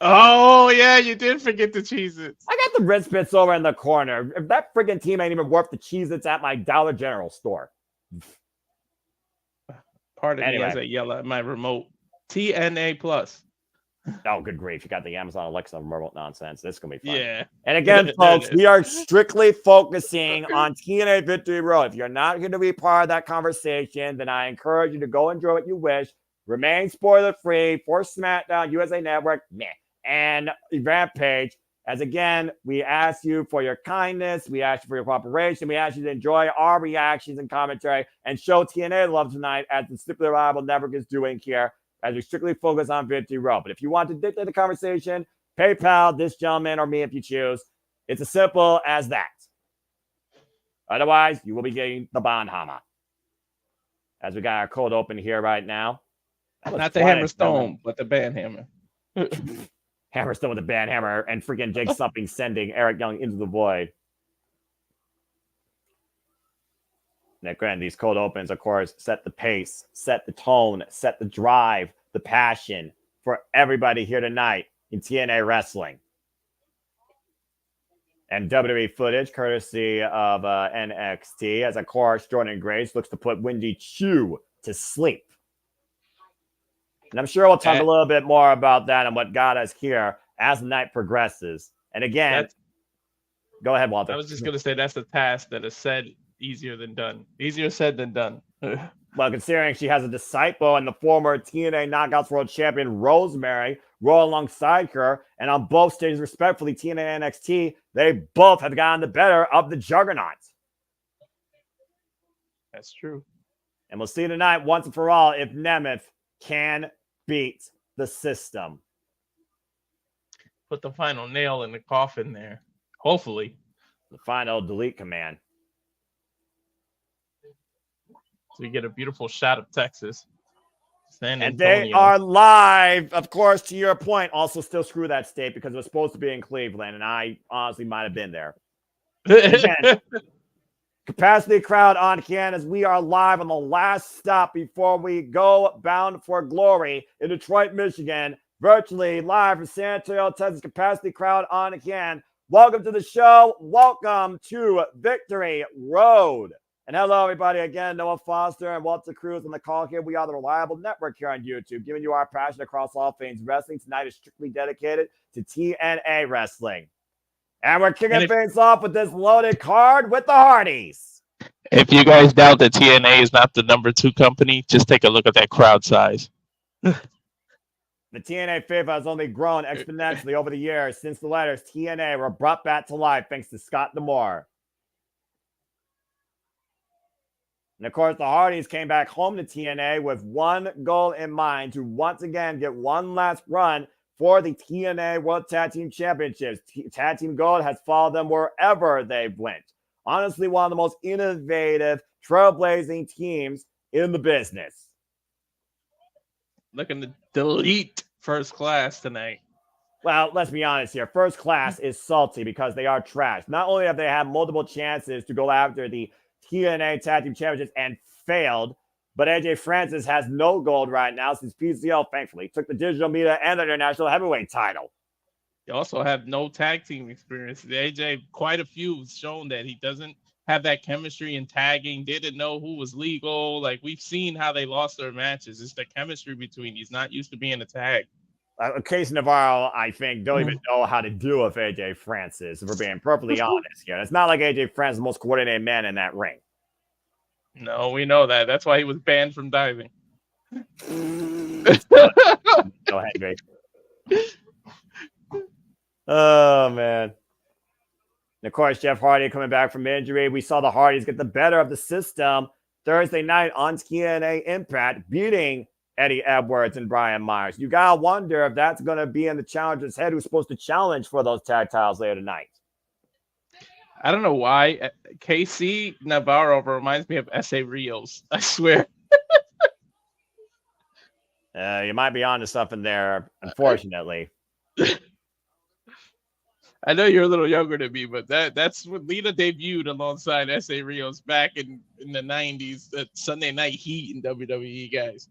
Oh yeah, you did forget the Cheez-Its. I got the Ritz Bits over in the corner. If that friggin' team ain't even worth the Cheez-Its at my Dollar General store. Pardon me as I yell at my remote. TNA Plus. Oh, good grief. You got the Amazon Alexa remote nonsense. This is going to be fun. Yeah. And again, folks, we are strictly focusing on TNA Victory Road. If you're not going to be part of that conversation, then I encourage you to go enjoy what you wish. Remain spoiler-free for SmackDown, USA Network, and Rampage. As again, we ask you for your kindness. We ask you for your cooperation. We ask you to enjoy our reactions and commentary and show TNA love tonight as the Strictly Reliable Network is doing here, as we strictly focus on Victory Road. But if you want to dictate the conversation, PayPal this gentleman or me if you choose. It's as simple as that. Otherwise, you will be getting the Bond Hammer. As we got our cold open here right now. Not the Hammerstone, but the Band Hammer. Hammerstone with the Band Hammer and freaking Jake Something sending Eric Young into the void. And granted, these cold opens, of course, set the pace, set the tone, set the drive, the passion for everybody here tonight in TNA Wrestling. And WWE footage, courtesy of NXT, as of course, Jordan Grace looks to put Wendy Chu to sleep. And I'm sure we'll talk a little bit more about that and what got us here as the night progresses. And again, go ahead, Walter. I was just going to say that's a task that is said easier than done. Easier said than done. Well, considering she has a disciple and the former TNA Knockouts World Champion Rosemary roll alongside her, and on both stages, respectfully, TNA and NXT, they both have gotten the better of the Juggernaut. That's true. And we'll see tonight, once and for all, if Nemeth can beat the system. Put the final nail in the coffin there. Hopefully. The final delete command. So you get a beautiful shot of Texas. San Antonio. And they are live, of course, to your point. Also, still screw that state because it was supposed to be in Cleveland, and I honestly might have been there. Again, capacity crowd on Canvas. We are live on the last stop before we go bound for glory in Detroit, Michigan. Virtually live from San Antonio, Texas. Capacity crowd on Canvas. Welcome to the show. Welcome to Victory Road. And hello, everybody. Again, Noah Foster and Walter Cruz on the call here. We are the Reliable Network here on YouTube, giving you our passion across all things wrestling. Tonight is strictly dedicated to TNA Wrestling. And we're kicking things off with this loaded card with the Hardys. If you guys doubt that TNA is not the number 2 company, just take a look at that crowd size. The TNA FIFA has only grown exponentially over the years since the letters TNA were brought back to life thanks to Scott D'Amore. And of course, the Hardys came back home to TNA with one goal in mind, to once again get one last run for the TNA World Tag Team Championships. Tag Team Gold has followed them wherever they've went. Honestly, one of the most innovative, trailblazing teams in the business. Looking to delete First Class tonight. Well, let's be honest here. First Class is salty because they are trash. Not only have they had multiple chances to go after the TNA Tag Team Championships and failed, but AJ Francis has no gold right now since PCL, thankfully, took the digital media and the international heavyweight title. He also have no tag team experience. AJ, quite a few shown that he doesn't have that chemistry in tagging, didn't know who was legal. Like, we've seen how they lost their matches. It's the chemistry between. He's not used to being a tag. Case Navarro, I think, don't even know how to deal with AJ Francis, if we're being perfectly honest here. It's not like AJ Francis is the most coordinated man in that ring. No, we know that. That's why he was banned from diving. Go ahead, Grace. Oh, man. And of course, Jeff Hardy coming back from injury. We saw the Hardys get the better of the system Thursday night on TNA Impact, beating Eddie Edwards and Brian Myers. You got to wonder if that's going to be in the challenger's head, who's supposed to challenge for those tag titles later tonight. I don't know why. KC Navarro reminds me of S.A. Rios. I swear. You might be onto something there, unfortunately. I know you're a little younger than me, but that's when Lita debuted alongside S.A. Rios back in the 90s, the Sunday Night Heat in WWE, guys.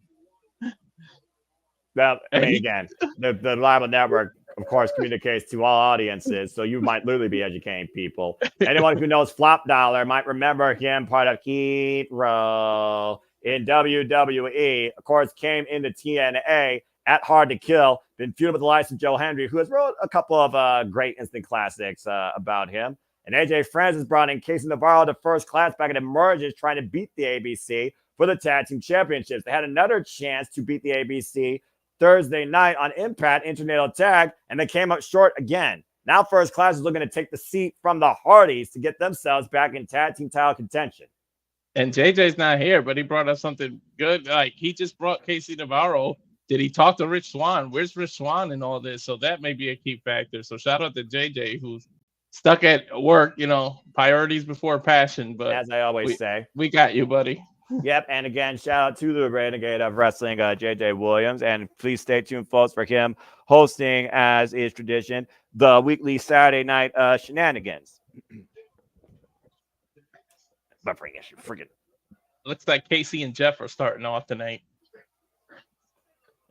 Well, I mean, again, the Live Network, of course, communicates to all audiences, so you might literally be educating people. Anyone who knows Flop Dollar might remember him, part of Heat Row in WWE. Of course, came into TNA at Hard to Kill, been feuding with the likes of Joe Hendry, who has wrote a couple of great instant classics about him. And AJ Francis brought in Casey Navarro to First Class back at Emergence, trying to beat the ABC for the Tag Team Championships. They had another chance to beat the ABC Thursday night on Impact International Tag, and they came up short again. Now First Class is looking to take the seat from the Hardys to get themselves back in tag team title contention. And JJ's not here, but he brought us something good. Like, he just brought Casey Navarro. Did he talk to Rich Swann? Where's Rich Swann in all this? So that may be a key factor. So shout out to JJ, who's stuck at work, priorities before passion. But as I always say, we got you, buddy. Yep, and again, shout out to the Renegade of Wrestling, JJ Williams, and please stay tuned, folks, for him hosting, as is tradition, the weekly Saturday night shenanigans. But forget. Looks like Casey and Jeff are starting off tonight.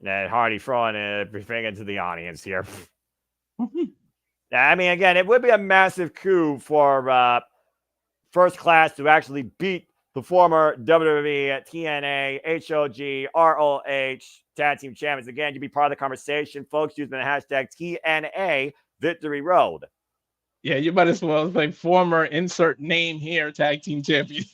And Hardy throwing everything into the audience here. I mean, again, it would be a massive coup for First Class to actually beat the former WWE, TNA, HOG, ROH Tag Team Champions. Again, you'd be part of the conversation, folks, using the hashtag TNA Victory Road. Yeah, you might as well say former insert name here, Tag Team Champion.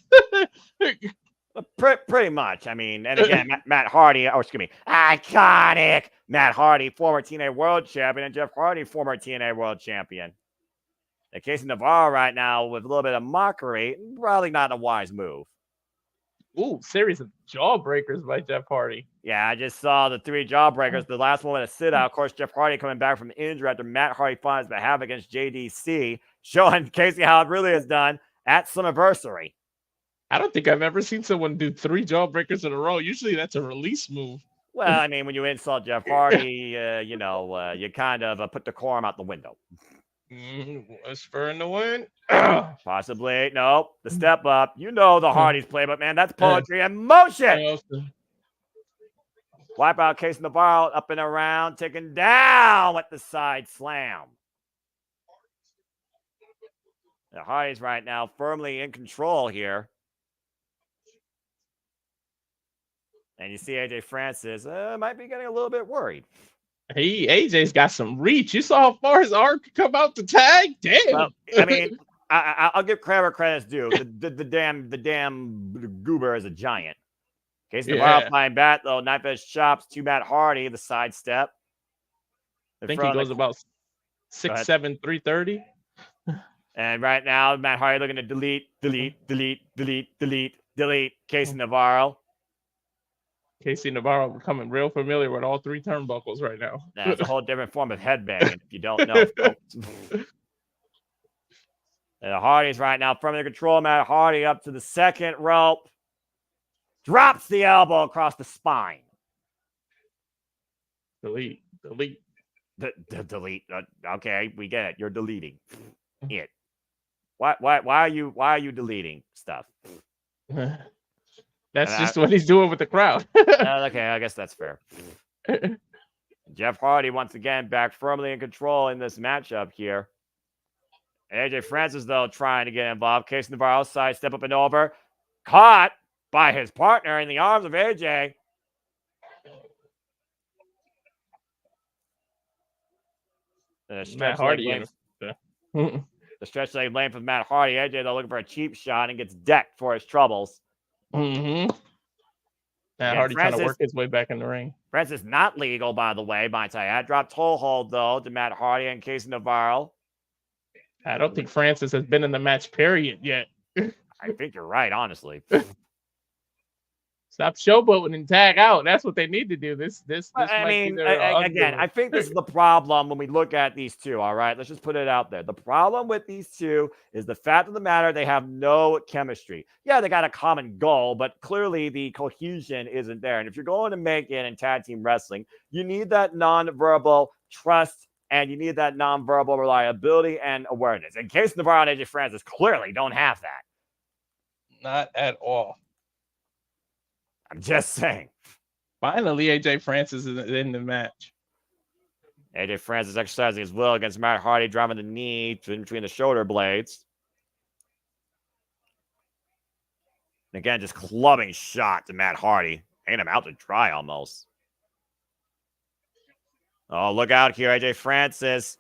Pretty much. I mean, and again, Matt Hardy, iconic Matt Hardy, former TNA World Champion, and Jeff Hardy, former TNA World Champion. In case of Navarro right now with a little bit of mockery, probably not a wise move. Ooh, series of jawbreakers by Jeff Hardy. Yeah, I just saw the 3 jawbreakers. The last one with a sit out. Of course, Jeff Hardy coming back from injury after Matt Hardy finds behalf against JDC, showing Casey how it really is done at Slammiversary. I don't think I've ever seen someone do 3 jawbreakers in a row. Usually that's a release move. Well, I mean, when you insult Jeff Hardy, you kind of put the quorum out the window. Whisper in the wind. Possibly. No, the step up. You know the Hardys play, but man, that's poetry in motion. Wipe out Case Navarro up and around, taken down with the side slam. The Hardys right now firmly in control here. And you see AJ Francis might be getting a little bit worried. Hey, AJ's got some reach. You saw how far his arm could come out the tag? Damn. Well, I mean, I'll give credit credit's due. The damn goober is a giant. Case Navarro flying back, though. Knife edge chops to Matt Hardy, the sidestep. I think he goes about 6'7", 330. And right now, Matt Hardy looking to delete Casey Navarro. Casey Navarro becoming real familiar with all three turnbuckles right now. That's a whole different form of headbanging, if you don't know, folks. And the Hardys right now from the control. Matt Hardy up to the second rope. Drops the elbow across the spine. Delete. Delete. Okay, we get it. You're deleting it. Why are you deleting stuff? That's just what he's doing with the crowd. Okay, I guess that's fair. Jeff Hardy once again back firmly in control in this matchup here. AJ Francis, though, trying to get involved. Casey Navarro side step up and over. Caught by his partner in the arms of AJ. Matt Hardy. The stretch leg lane from Matt Hardy. AJ, though, looking for a cheap shot and gets decked for his troubles. Matt Hardy trying to work his way back in the ring. Francis not legal, by the way, might I add. Dropped toe hold, though, to Matt Hardy and Casey Navarro. I don't think Francis has been in the match, period, yet. I think you're right, honestly. Stop showboating and tag out. That's what they need to do. This I mean, again, I think this is the problem when we look at these two, all right? Let's just put it out there. The problem with these two is the fact of the matter, they have no chemistry. Yeah, they got a common goal, but clearly the cohesion isn't there. And if you're going to make it in tag team wrestling, you need that nonverbal trust, and you need that nonverbal reliability and awareness. In case Navarro and AJ Francis clearly don't have that. Not at all. I'm just saying. Finally, AJ Francis is in the match. AJ Francis exercising his will against Matt Hardy, driving the knee in between the shoulder blades. And again, just clubbing shot to Matt Hardy. Hanging him out to dry almost. Oh, look out here, AJ Francis.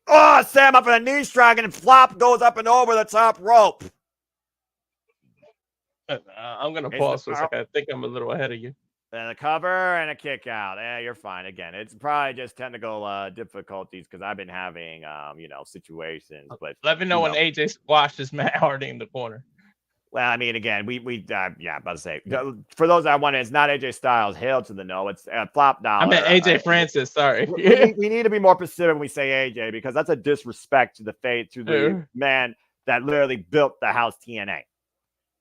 Oh, Sam up for the knee strike, and flop goes up and over the top rope. I'm going to pause for a second. I think I'm a little ahead of you. And a cover and a kick out. You're fine. Again, it's probably just technical difficulties because I've been having, situations. But let me know when AJ squashes Matt Hardy in the corner. Well, I mean, again, about to say, for those that want it, it's not AJ Styles. Hail to the no. It's flop down. I meant AJ Francis. Sorry. we need to be more specific when we say AJ because that's a disrespect to the man that literally built the house TNA.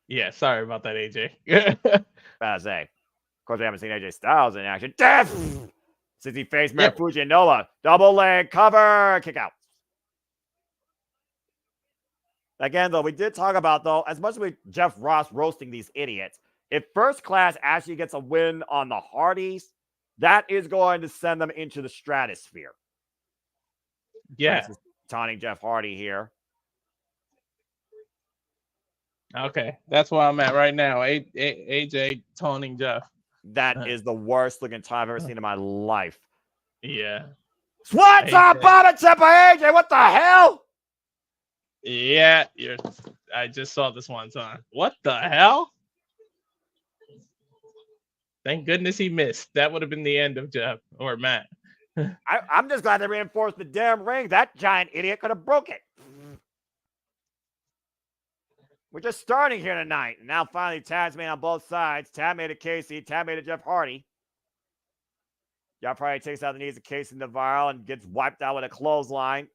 Yeah, sorry about that, AJ. About to say, of course, we haven't seen AJ Styles in action. Death! Since he faced Marifuji and Nola. Double leg cover. Kick out. Again, though, we did talk about, though, as much as Jeff Ross roasting these idiots, if First Class actually gets a win on the Hardys, that is going to send them into the stratosphere. Yeah. Taunting Jeff Hardy here. Okay, that's where I'm at right now. AJ taunting Jeff. That is the worst looking time I've ever seen in my life. Yeah. What's up, Bob Tip by AJ? What the hell? Yeah, I just saw this one time. What the hell? Thank goodness he missed. That would have been the end of Jeff or Matt. I'm just glad they reinforced the damn ring. That giant idiot could have broke it. We're just starting here tonight. And now finally Tad's made on both sides. Tad made it Casey. Tad made it Jeff Hardy. Jeff Hardy takes out the knees of Casey Navarro and gets wiped out with a clothesline.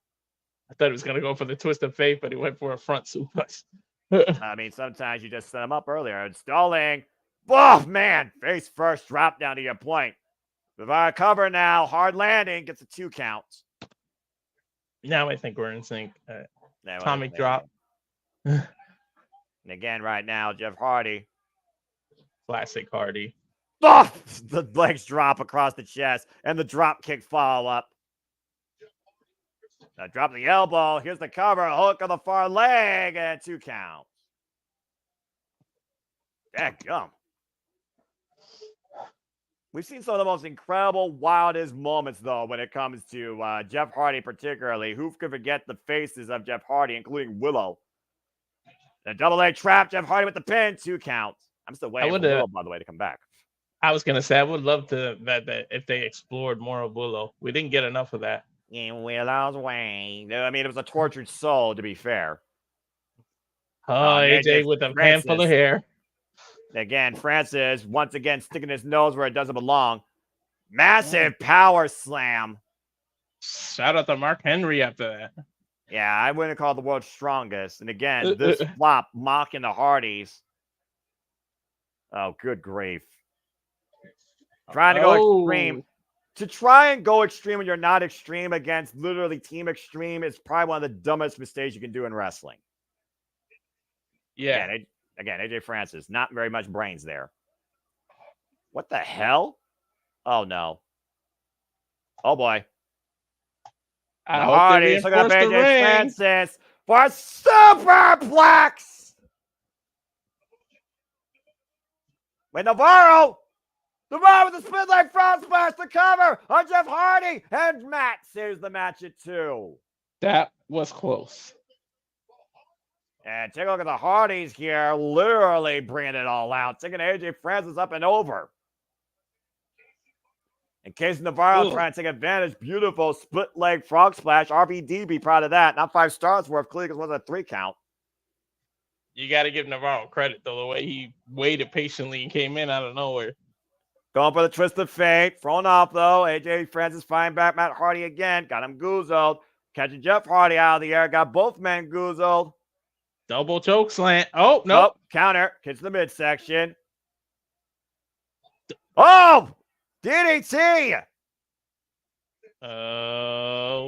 I thought he was going to go for the twist of fate, but he went for a front suplex. I mean, sometimes you just set him up earlier. Stalling. Oh, man. Face first. Drop down to your point. Navarro cover now. Hard landing. Gets a 2 count. Now I think we're in sync. Atomic drop. And again, right now, Jeff Hardy. Classic Hardy. Oh, the legs drop across the chest and the drop kick follow up. Now drop the elbow. Here's the cover. Hook on the far leg and 2 counts. Dadgum. We've seen some of the most incredible, wildest moments, though, when it comes to Jeff Hardy particularly. Who could forget the faces of Jeff Hardy, including Willow? The double leg trap, Jeff Hardy with the pin, 2 counts. I'm still waiting for Willow, by the way, to come back. I was gonna say I would love to that if they explored more of Willow. We didn't get enough of that. In Willow's way. I mean, it was a tortured soul, to be fair. Oh, And AJ AJ with a handful Francis. of hair. Again, Francis, once again, sticking his nose where it doesn't belong. Massive power slam. Shout out to Mark Henry after that. Yeah, I wouldn't call it the world's strongest. And again, this flop mocking the Hardys. Oh, good grief. Trying to go extreme. To try and go extreme when you're not extreme against literally Team Extreme is probably one of the dumbest mistakes you can do in wrestling. Yeah. Again, AJ Francis, not very much brains there. What the hell? Oh, no. Oh, boy. I the hope Hardys they looking up reinforce the AJ ring. Francis for a superplex. With Navarro with the spin leg front splash to cover on Jeff Hardy. And Matt saves the match at 2. That was close. And take a look at the Hardys here, literally bringing it all out, taking AJ Francis up and over. In case Navarro trying to take advantage, beautiful split leg frog splash. RVD be proud of that. Not 5 stars worth. Cleveland was a 3 count. You got to give Navarro credit, though, the way he waited patiently and came in out of nowhere. Going for the twist of fate. Thrown off, though. AJ Francis fighting back Matt Hardy again. Got him goozled. Catching Jeff Hardy out of the air. Got both men goozled. Double choke slant. Oh, no. Nope. Counter. Gets the midsection. Oh! DDT!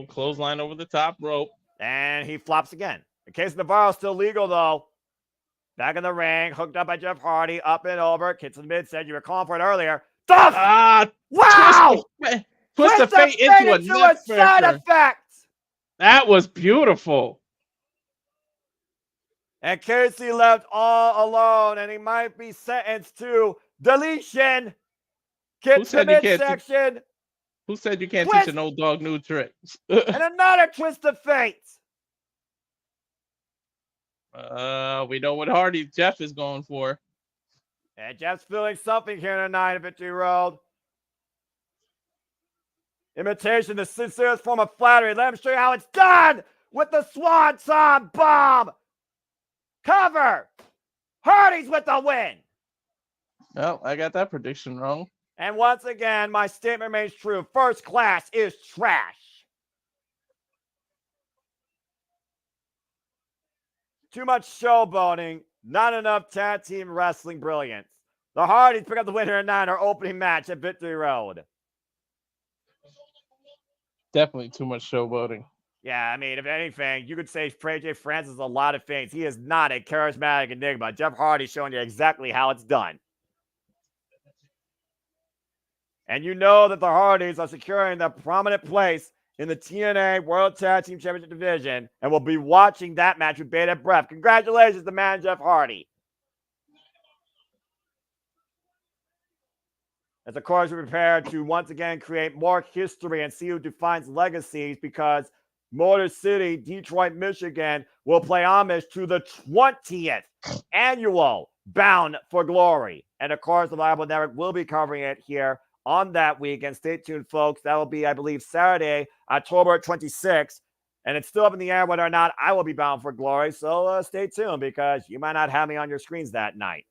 Clothesline over the top rope. And he flops again. In case Navarro's still legal, though. Back in the ring. Hooked up by Jeff Hardy. Up and over. Kicks in the midset. You were calling for it earlier. Wow! Twist the fate into a side effect. That was beautiful. And Casey left all alone, and he might be sentenced to deletion. Get to midsection. Who said you can't teach an old dog new tricks? And another twist of fate. We know what Hardy Jeff is going for. And Jeff's feeling something here tonight at Victory Road. Imitation, the sincerest form of flattery. Let him show you how it's done with the Swanton Bomb. Cover. Hardy's with the win. No, I got that prediction wrong. And once again, my statement remains true. First class is trash. Too much showboating, not enough tag team wrestling brilliance. The Hardys pick up the winner in 9, our opening match at Victory Road. Definitely too much showboating. Yeah, I mean, if anything, you could say AJ Francis has a lot of things. He is not a charismatic enigma. Jeff Hardy's showing you exactly how it's done. And you know that the Hardys are securing the prominent place in the TNA World Tag Team Championship division, and we'll be watching that match with bated breath. Congratulations to man Jeff Hardy. As, of course, we prepare to once again create more history and see who defines legacies, because Motor City, Detroit, Michigan will play homage to the 20th annual Bound for Glory. And, of course, the Bible Network will be covering it here on that weekend. Stay tuned, folks. That will be, I believe, Saturday, October 26th. And it's still up in the air whether or not I will be bound for glory. So stay tuned, because you might not have me on your screens that night.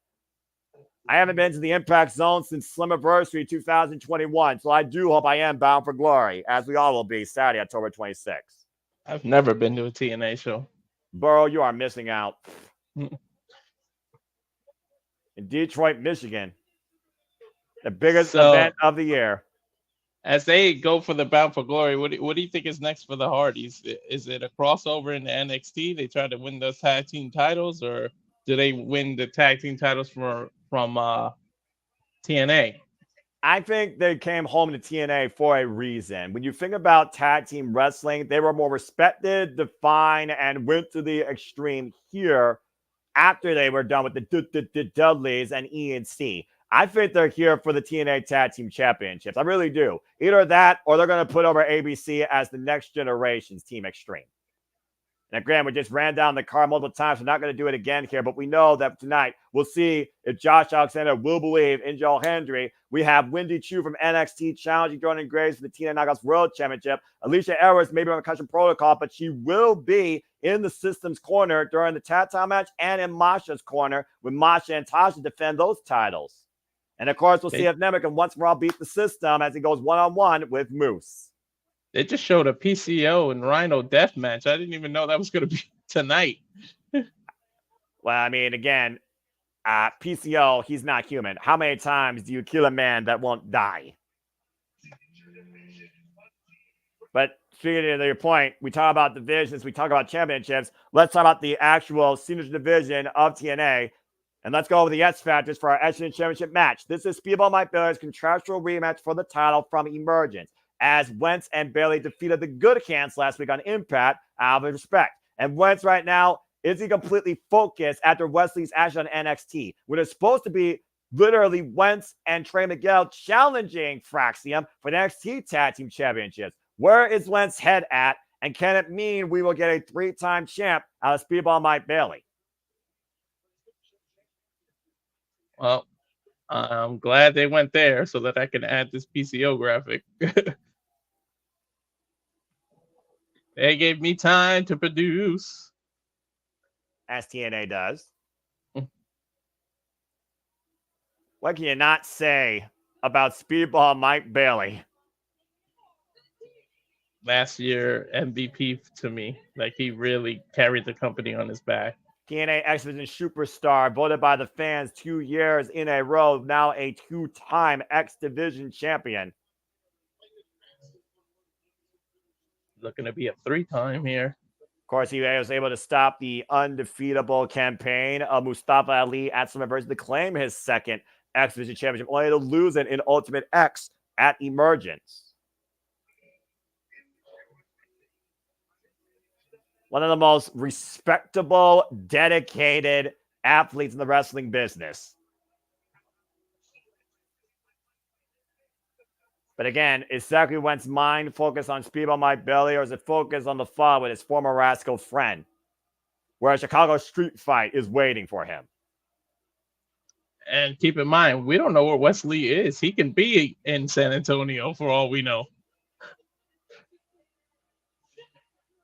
I haven't been to the Impact Zone since Slammiversary 2021. So I do hope I am bound for glory, as we all will be Saturday, October 26th. I've never been to a TNA show. Burrow, you are missing out. In Detroit, Michigan. The biggest event of the year. As they go for the Bound for Glory, what do you think is next for the Hardys? Is it a crossover in the NXT? They try to win those tag team titles, or do they win the tag team titles from TNA? I think they came home to TNA for a reason. When you think about tag team wrestling, they were more respected, defined, and went to the extreme here after they were done with the Dudleys and E&C. I think they're here for the TNA Tag Team Championships. I really do. Either that, or they're going to put over ABC as the next generation's Team Extreme. And again, we just ran down the card multiple times. We're not going to do it again here, but we know that tonight we'll see if Josh Alexander will believe in Joe Hendry. We have Wendy Chu from NXT challenging Jordan Graves for the TNA Knockouts World Championship. Alicia Edwards maybe on concussion protocol, but she will be in the system's corner during the tag time match and in Masha's corner when Masha and Tasha defend those titles. And of course, we'll see if Nemec can once more all beat the system as he goes one-on-one with Moose. They just showed a PCO and Rhino death match. I didn't even know that was going to be tonight. Well, I mean, again, PCO, he's not human. How many times do you kill a man that won't die? But speaking of your point, we talk about divisions, we talk about championships. Let's talk about the actual senior division of TNA. And let's go over the X Factors for our X Championship match. This is Speedball Mike Bailey's contractual rematch for the title from Emergence, as Wentz and Bailey defeated the Good Hands last week on Impact out of respect. And Wentz right now, is he completely focused after Wesley's action on NXT? When it's supposed to be literally Wentz and Trey Miguel challenging Fraxium for the NXT Tag Team Championships. Where is Wentz's head at? And can it mean we will get a 3-time champ out of Speedball Mike Bailey? Well, I'm glad they went there so that I can add this PCO graphic. They gave me time to produce. As TNA does. What can you not say about Speedball Mike Bailey? Last year, MVP to me. Like, he really carried the company on his back. TNA X Division Superstar, voted by the fans 2 years in a row, now a 2-time X Division champion. Looking to be a 3-time here. Of course, he was able to stop the undefeatable campaign of Mustafa Ali at Slammiversary to claim his second X Division championship, only to lose it in Ultimate X at Emergence. One of the most respectable, dedicated athletes in the wrestling business. But again, is Zachary Wentz's mind focused on Speedball Mike Bailey, or is it focused on the fun with his former Rascal friend, where a Chicago street fight is waiting for him? And keep in mind, we don't know where Wesley is. He can be in San Antonio for all we know.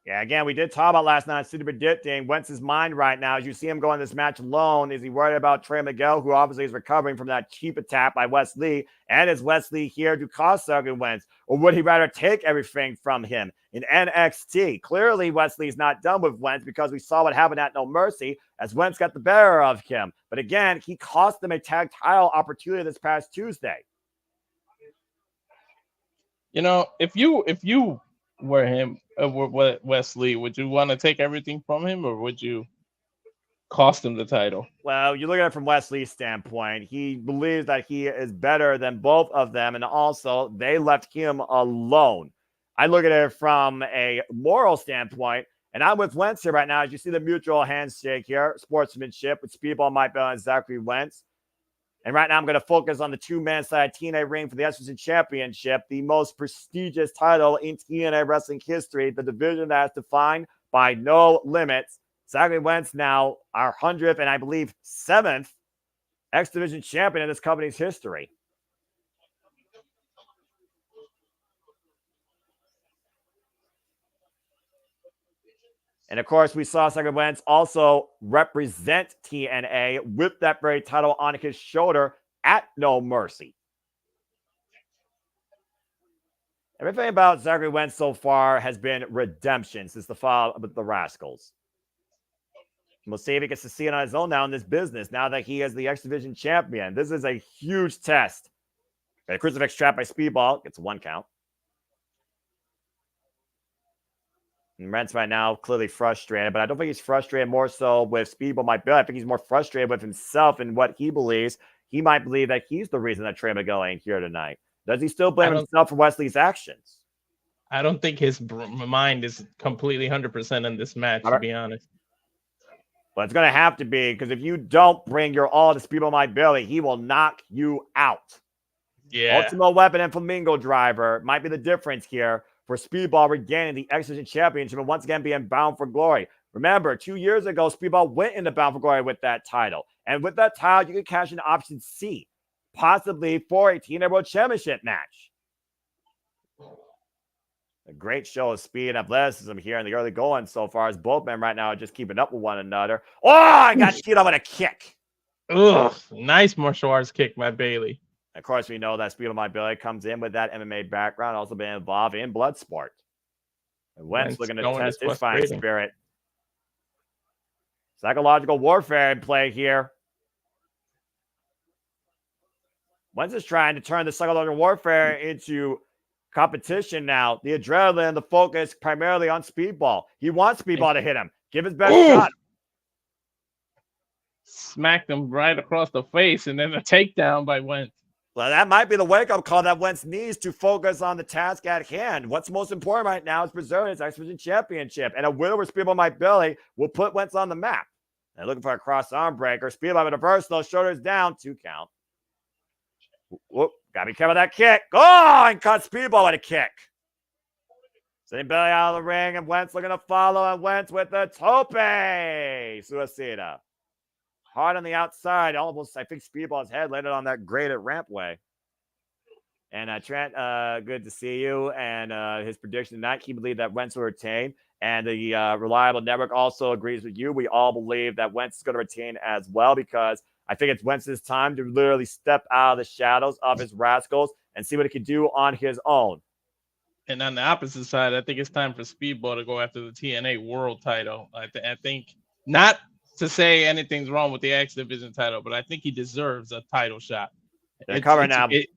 Yeah, again, we did talk about last night, City predicting Wentz's mind right now. As you see him go in this match alone, is he worried about Trey Miguel, who obviously is recovering from that cheap attack by Wes Lee? And is Wesley here to cost Zachary Wentz? Or would he rather take everything from him in NXT? Clearly, Wesley's not done with Wentz because we saw what happened at No Mercy as Wentz got the better of him. But again, he cost them a tag title opportunity this past Tuesday. You know, if you were him, Wesley, would you want to take everything from him, or would you cost him the title? Well, you look at it from Wesley's standpoint. He believes that he is better than both of them, and also they left him alone. I look at it from a moral standpoint, and I'm with Wentz here right now. As you see the mutual handshake here, sportsmanship with Speedball Mike Bailey and Zachary Wentz. And right now, I'm going to focus on the two-man side TNA ring for the SWC Championship, the most prestigious title in TNA wrestling history, the division that is defined by no limits. Zachary Wentz now our 100th and I believe 7th X Division champion in this company's history. And of course, we saw Zachary Wentz also represent TNA with that very title on his shoulder at No Mercy. Everything about Zachary Wentz so far has been redemption since the fall with the Rascals. We'll see if he gets to see it on his own now in this business, now that he is the X Division champion. This is a huge test. A crucifix trap by Speedball gets a 1 count. And Wentz right now clearly frustrated, but I don't think he's frustrated more so with Speedball Mike Bailey. I think he's more frustrated with himself and what he believes. He might believe that he's the reason that Trey Miguel ain't here tonight. Does he still blame himself for Wesley's actions? I don't think his mind is completely 100% in this match, to be honest. But it's going to have to be, because if you don't bring your all to Speedball Mike Bailey, he will knock you out. Yeah. Ultimo Weapon and Flamingo Driver might be the difference here for Speedball regaining the X Division Championship and once again being bound for glory. Remember, 2 years ago, Speedball went into Bound for Glory with that title. And with that title, you can cash in option C, possibly for a TNA World Championship match. A great show of speed and athleticism here in the early going so far, as both men right now are just keeping up with one another. Oh, I got teed up with a kick. Ugh, nice martial arts kick by Bailey. Of course, we know that Speed of My Billy comes in with that MMA background, also been involved in Bloodsport. And Wentz looking to test his fighting spirit. Psychological warfare in play here. Wentz is trying to turn the psychological warfare into competition now. The adrenaline, the focus primarily on Speedball. He wants Speedball to hit him. Give his best shot. Smacked him right across the face, and then a takedown by Wentz. Well, that might be the wake-up call that Wentz needs to focus on the task at hand. What's most important right now is preserving his X Division Championship, and a win over Speedball Mike Billy will put Wentz on the map. And looking for a cross arm breaker. Speedball with a reversal, shoulders down, 2 count. Whoop, gotta be careful with that kick. Oh, and caught Speedball with a kick. Sending Billy out of the ring, and Wentz looking to follow, and Wentz with the tope. Suicida. Hard on the outside. Almost, I think Speedball's head landed on that graded rampway. And Trent, good to see you. And his prediction tonight, he believed that Wentz will retain. And the Reliable Network also agrees with you. We all believe that Wentz is going to retain as well, because I think it's Wentz's time to literally step out of the shadows of his rascals and see what he can do on his own. And on the opposite side, I think it's time for Speedball to go after the TNA World title. I think not to say anything's wrong with the X Division title, but I think he deserves a title shot. They're covering now. It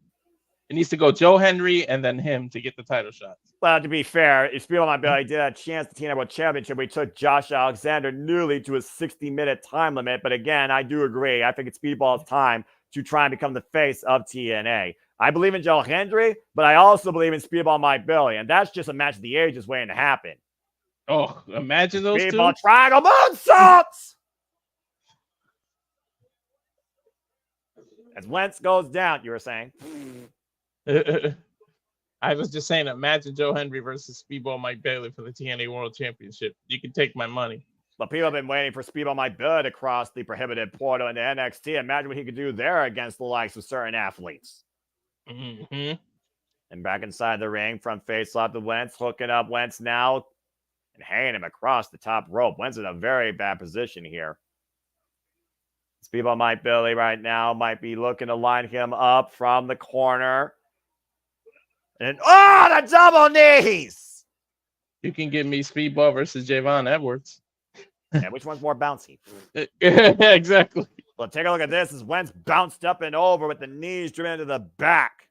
needs to go Joe Henry and then him to get the title shots. Well, to be fair, if Speedball My Billy did have a chance to TNA World Championship, we took Josh Alexander nearly to a 60-minute time limit. But again, I do agree. I think it's Speedball's time to try and become the face of TNA. I believe in Joe Hendry, but I also believe in Speedball My Billy, and that's just a match of the ages waiting to happen. Oh, imagine those Speedball two. triangle moonsaults! As Wentz goes down, you were saying. I was just saying, imagine Joe Henry versus Speedball Mike Bailey for the TNA World Championship. You can take my money. But people have been waiting for Speedball Mike Bailey to cross the prohibited portal into NXT. Imagine what he could do there against the likes of certain athletes. Mm-hmm. And back inside the ring from face-off to Wentz, hooking up Wentz now and hanging him across the top rope. Wentz in a very bad position here. Speedball Mike Billy right now might be looking to line him up from the corner. And the double knees! You can give me Speedball versus Javon Edwards. Yeah, which one's more bouncy? Exactly. Well, take a look at this as Wentz bounced up and over with the knees driven into the back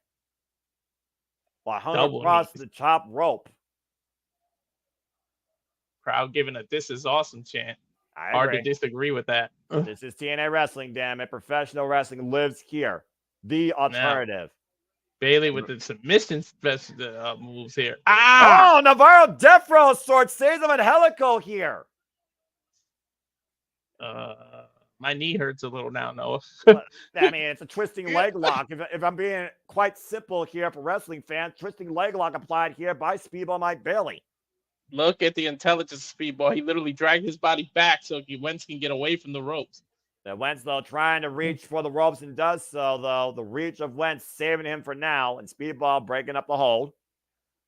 while hung across the top rope. Crowd giving a "This is awesome" chant. Hard to disagree with that. This is TNA wrestling, damn it. Professional wrestling lives here. The alternative. Now, Bailey with the submission moves here. Oh, Navarro Death Row sword saves him in helico here. My knee hurts a little now, Noah. I mean, it's a twisting leg lock. If I'm being quite simple here for wrestling fans, twisting leg lock applied here by Speedball Mike Bailey. Look at the intelligence of Speedball. He literally dragged his body back so Wentz can get away from the ropes. Wentz, though, trying to reach for the ropes and does so, though. The reach of Wentz saving him for now, and Speedball breaking up the hold.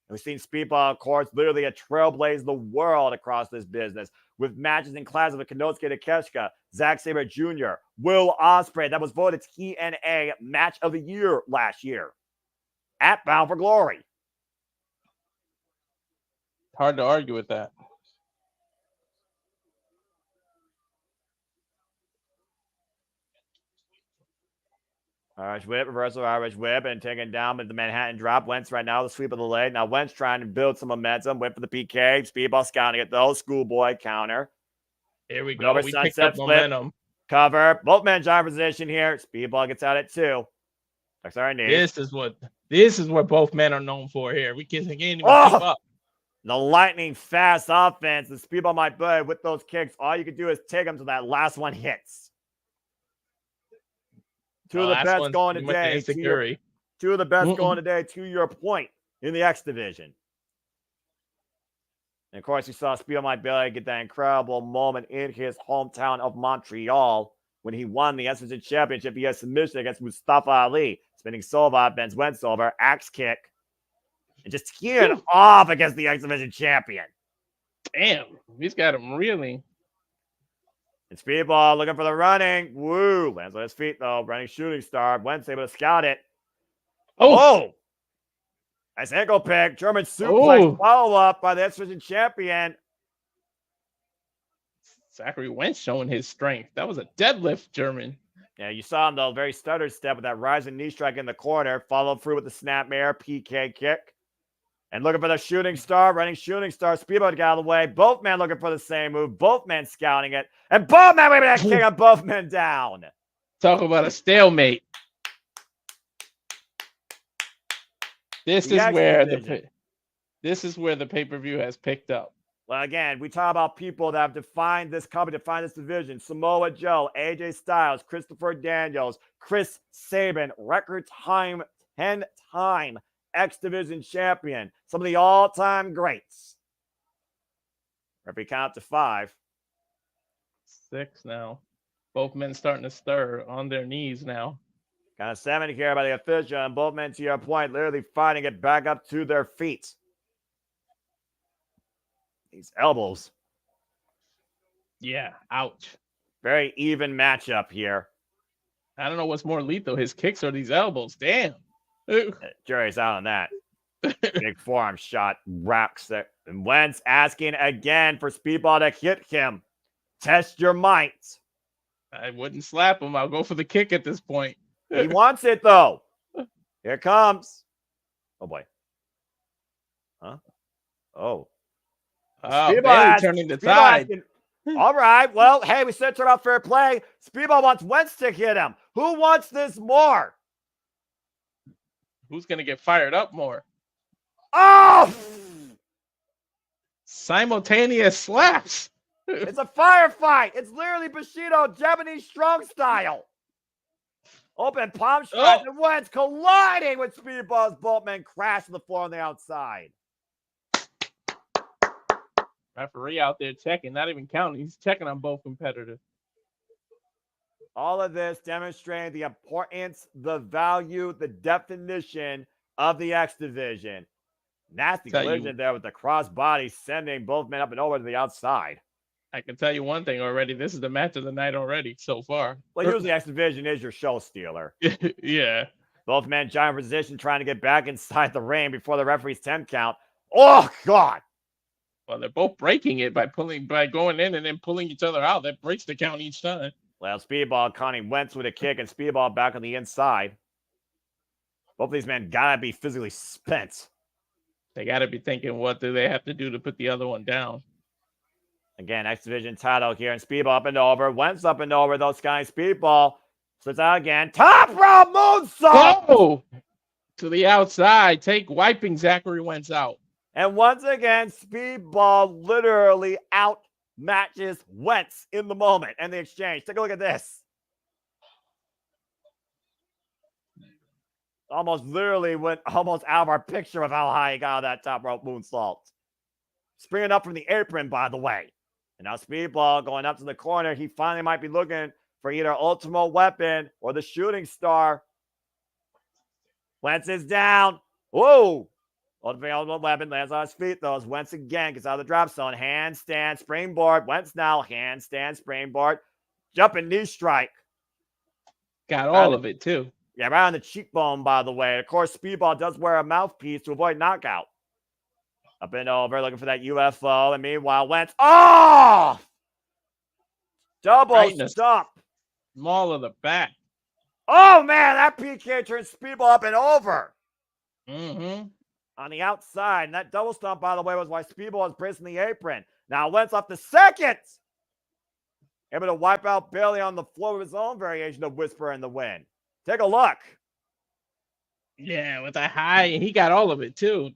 And we've seen Speedball, of course, literally a trailblaze the world across this business with matches in classes with Konosuke Takeshita, Zack Sabre Jr., Will Ospreay. That was voted TNA Match of the Year last year at Bound for Glory. Hard to argue with that. Irish whip, reversal Irish whip, and taken down with the Manhattan drop. Wentz right now, the sweep of the leg. Now Wentz trying to build some momentum. Went for the PK. Speedball scouting it though. Schoolboy counter. Here we go. We picked up momentum. Cover. Both men giant position here. Speedball gets out at 2. This is what both men are known for here. We can't even keep up. The lightning fast offense. The Speedball Mike Billy with those kicks. All you can do is take them till that last one hits. Two of the best going today. Two of the best going today, to your point, in the X Division. And of course, you saw Speedo might be able to get that incredible moment in his hometown of Montreal when he won the X-Division Championship via submission against Mustafa Ali. Spinning Silva, bends Wentz over, axe kick, and just teeing off against the X-Division champion. Damn, he's got him reeling. And Speedball looking for the running. Woo! Lands on his feet, though. Running shooting star. Wentz able to scout it. Oh! Nice ankle pick. German suplex. Follow up by the X-Division champion. Zachary Wentz showing his strength. That was a deadlift, German. Yeah, you saw him, though. Very stuttered step with that rising knee strike in the corner. Followed through with the snapmare PK kick. And looking for the shooting star. Running shooting star. Speedboat got out of the way. Both men looking for the same move. Both men scouting it. And both men waving that kick on both men down. Talk about a stalemate. This is where the pay-per-view has picked up. Well, again, we talk about people that have defined this company, defined this division. Samoa Joe, AJ Styles, Christopher Daniels, Chris Sabin, record time, 10-time X-Division champion. Some of the all-time greats. If we count to 5. 6 now. Both men starting to stir on their knees now. Kind of 7 here by the official, and both men, to your point, literally fighting it back up to their feet. These elbows. Yeah, ouch. Very even matchup here. I don't know what's more lethal, his kicks or these elbows. Damn. Jury's out on that. Big forearm shot racks it. And Wentz asking again for Speedball to hit him. Test your might. I wouldn't slap him. I'll go for the kick at this point. He wants it, though. Here it comes. Oh, boy. Huh? Oh. Bailey turning the tide. All right. Well, hey, we said turn out fair play. Speedball wants Wentz to hit him. Who wants this more? Who's going to get fired up more? Oh! Simultaneous slaps. It's a firefight. It's literally Bushido Japanese strong style. Open palm strike and Wentz colliding with Speedball's Boltman crash to the floor on the outside. Referee out there checking, not even counting. He's checking on both competitors. All of this demonstrating the importance, the value, the definition of the X division. Nasty collision there with the crossbody sending both men up and over to the outside. I can tell you one thing already. This is the match of the night already so far. Well, usually X division is your show stealer. Yeah. Both men giant position trying to get back inside the ring before the referee's 10 count. Oh, God. Well, they're both breaking it by going in and then pulling each other out. That breaks the count each time. Well, Speedball conning Wentz with a kick and Speedball back on the inside. Both of these men gotta be physically spent. They gotta be thinking, what do they have to do to put the other one down? Again, X Division title here, and Speedball up and over. Wentz up and over, those guys. Speedball slips out again. Top rope moonsault! Oh! To the outside, wiping Zachary Wentz out. And once again, Speedball literally outmatches Wentz in the moment and the exchange. Take a look at this. Almost literally went almost out of our picture of how high he got that top rope moonsault. Springing up from the apron, by the way. And now Speedball going up to the corner. He finally might be looking for either Ultimate Weapon or the Shooting Star. Wentz is down. Whoa. Ultimate Weapon lands on his feet, though, as Wentz again gets out of the drop zone. Handstand, springboard. Wentz now, handstand, springboard. Jumping knee strike. Got all of it, too. Yeah, right on the cheekbone, by the way. Of course, Speedball does wear a mouthpiece to avoid knockout. Up and over, looking for that UFO. And meanwhile, Wentz. Oh! Double stomp. Small of the back. Oh, man, that PK turns Speedball up and over. Mm-hmm. On the outside. And that double stomp, by the way, was why Speedball was bracing the apron. Now Wentz off the second. Able to wipe out Bailey on the floor with his own variation of Whisper in the Wind. Take a look. Yeah, with a high, he got all of it, too.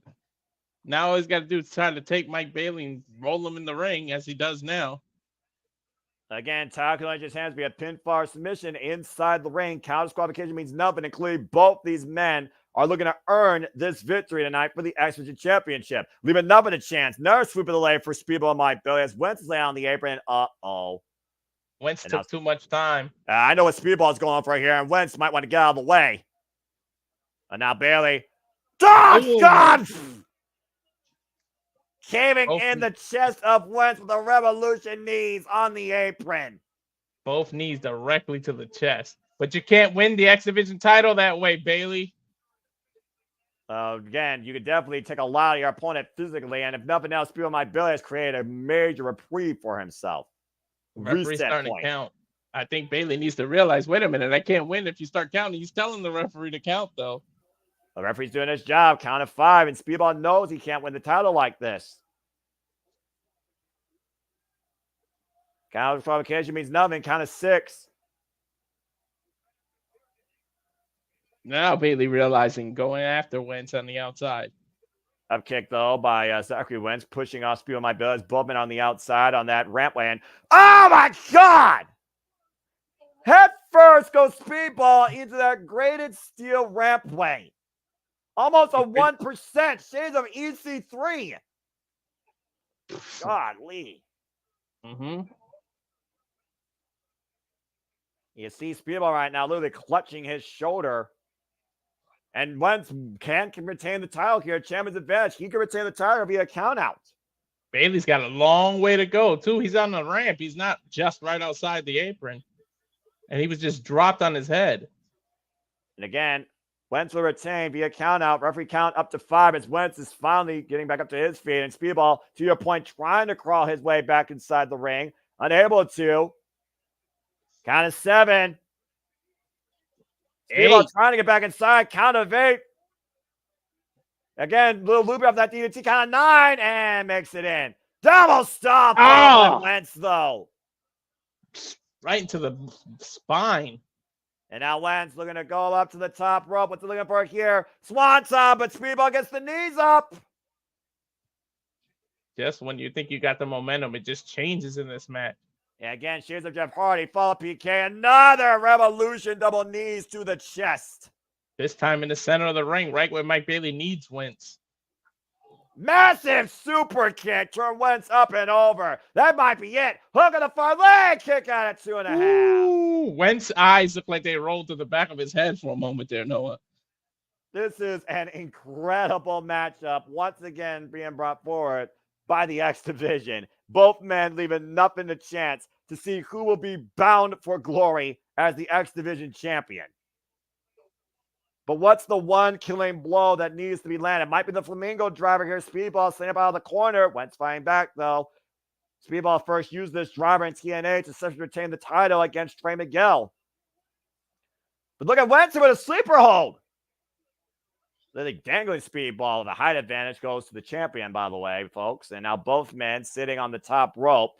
Now all he's got to do is try to take Mike Bailey and roll him in the ring, as he does now. Again, title changes hands via pinfall submission inside the ring. Counter disqualification means nothing, and clearly both these men are looking to earn this victory tonight for the X Division Championship. Leaving nothing a chance. Another swoop of the leg for Speedball Mike Billy as Wentz is laying on the apron. Wentz took too much time. I know what Speedball is going on for right here, and Wentz might want to get out of the way. And now Bailey. Oh, God! Caving in the chest of Wentz with the Revolution knees on the apron. Both knees directly to the chest. But you can't win the X Division title that way, Bailey. Again, you could definitely take a lot of your opponent physically, and if nothing else, Speedball Mike Billy has created a major reprieve for himself. Referee's starting to count. I think Bailey needs to realize, wait a minute, I can't win if you start counting. He's telling the referee to count, though. The referee's doing his job. Count of 5, and Speedball knows he can't win the title like this. Count of disqualification means nothing. Count of 6. Now Bailey realizing going after Wentz on the outside. Up kick, though, by Zachary Wentz, pushing off Speedball Mike Billy. Bowman on the outside on that rampway. And oh, my God! Head first goes Speedball into that grated steel rampway. Almost a 1%. Shades of EC3. Godly. You see Speedball right now literally clutching his shoulder. And Wentz can retain the title here. Champion's advantage. He can retain the title via countout. Bailey's got a long way to go, too. He's on the ramp. He's not just right outside the apron. And he was just dropped on his head. And again, Wentz will retain via countout. Referee count up to 5 as Wentz is finally getting back up to his feet. And Speedball, to your point, trying to crawl his way back inside the ring. Unable to. Count of 7. Speedball trying to get back inside. Count of 8. Again, little loopy off that DDT. Count of 9 and makes it in. Double stop on Wentz, though. Right into the spine. And now Wentz looking to go up to the top rope. What's he looking for here? Swanton, but Speedball gets the knees up. Just when you think you got the momentum, it just changes in this match. And again, shares of Jeff Hardy, follow PK, another Revolution double knees to the chest. This time in the center of the ring, right where Mike Bailey needs Wentz. Massive super kick, turn Wentz up and over. That might be it. Hook of the far leg, kick out at 2.5. Ooh, Wentz's eyes look like they rolled to the back of his head for a moment there, Noah. This is an incredible matchup, once again being brought forward by the X Division. Both men leaving nothing to chance to see who will be bound for glory as the X Division champion. But what's the one killing blow that needs to be landed? Might be the Flamingo driver here. Speedball staying up out of the corner. Wentz fighting back, though. Speedball first used this driver in TNA to successfully retain the title against Trey Miguel. But look at Wentz with a sleeper hold. The dangling Speedball, the height advantage goes to the champion, by the way, folks. And now both men sitting on the top rope.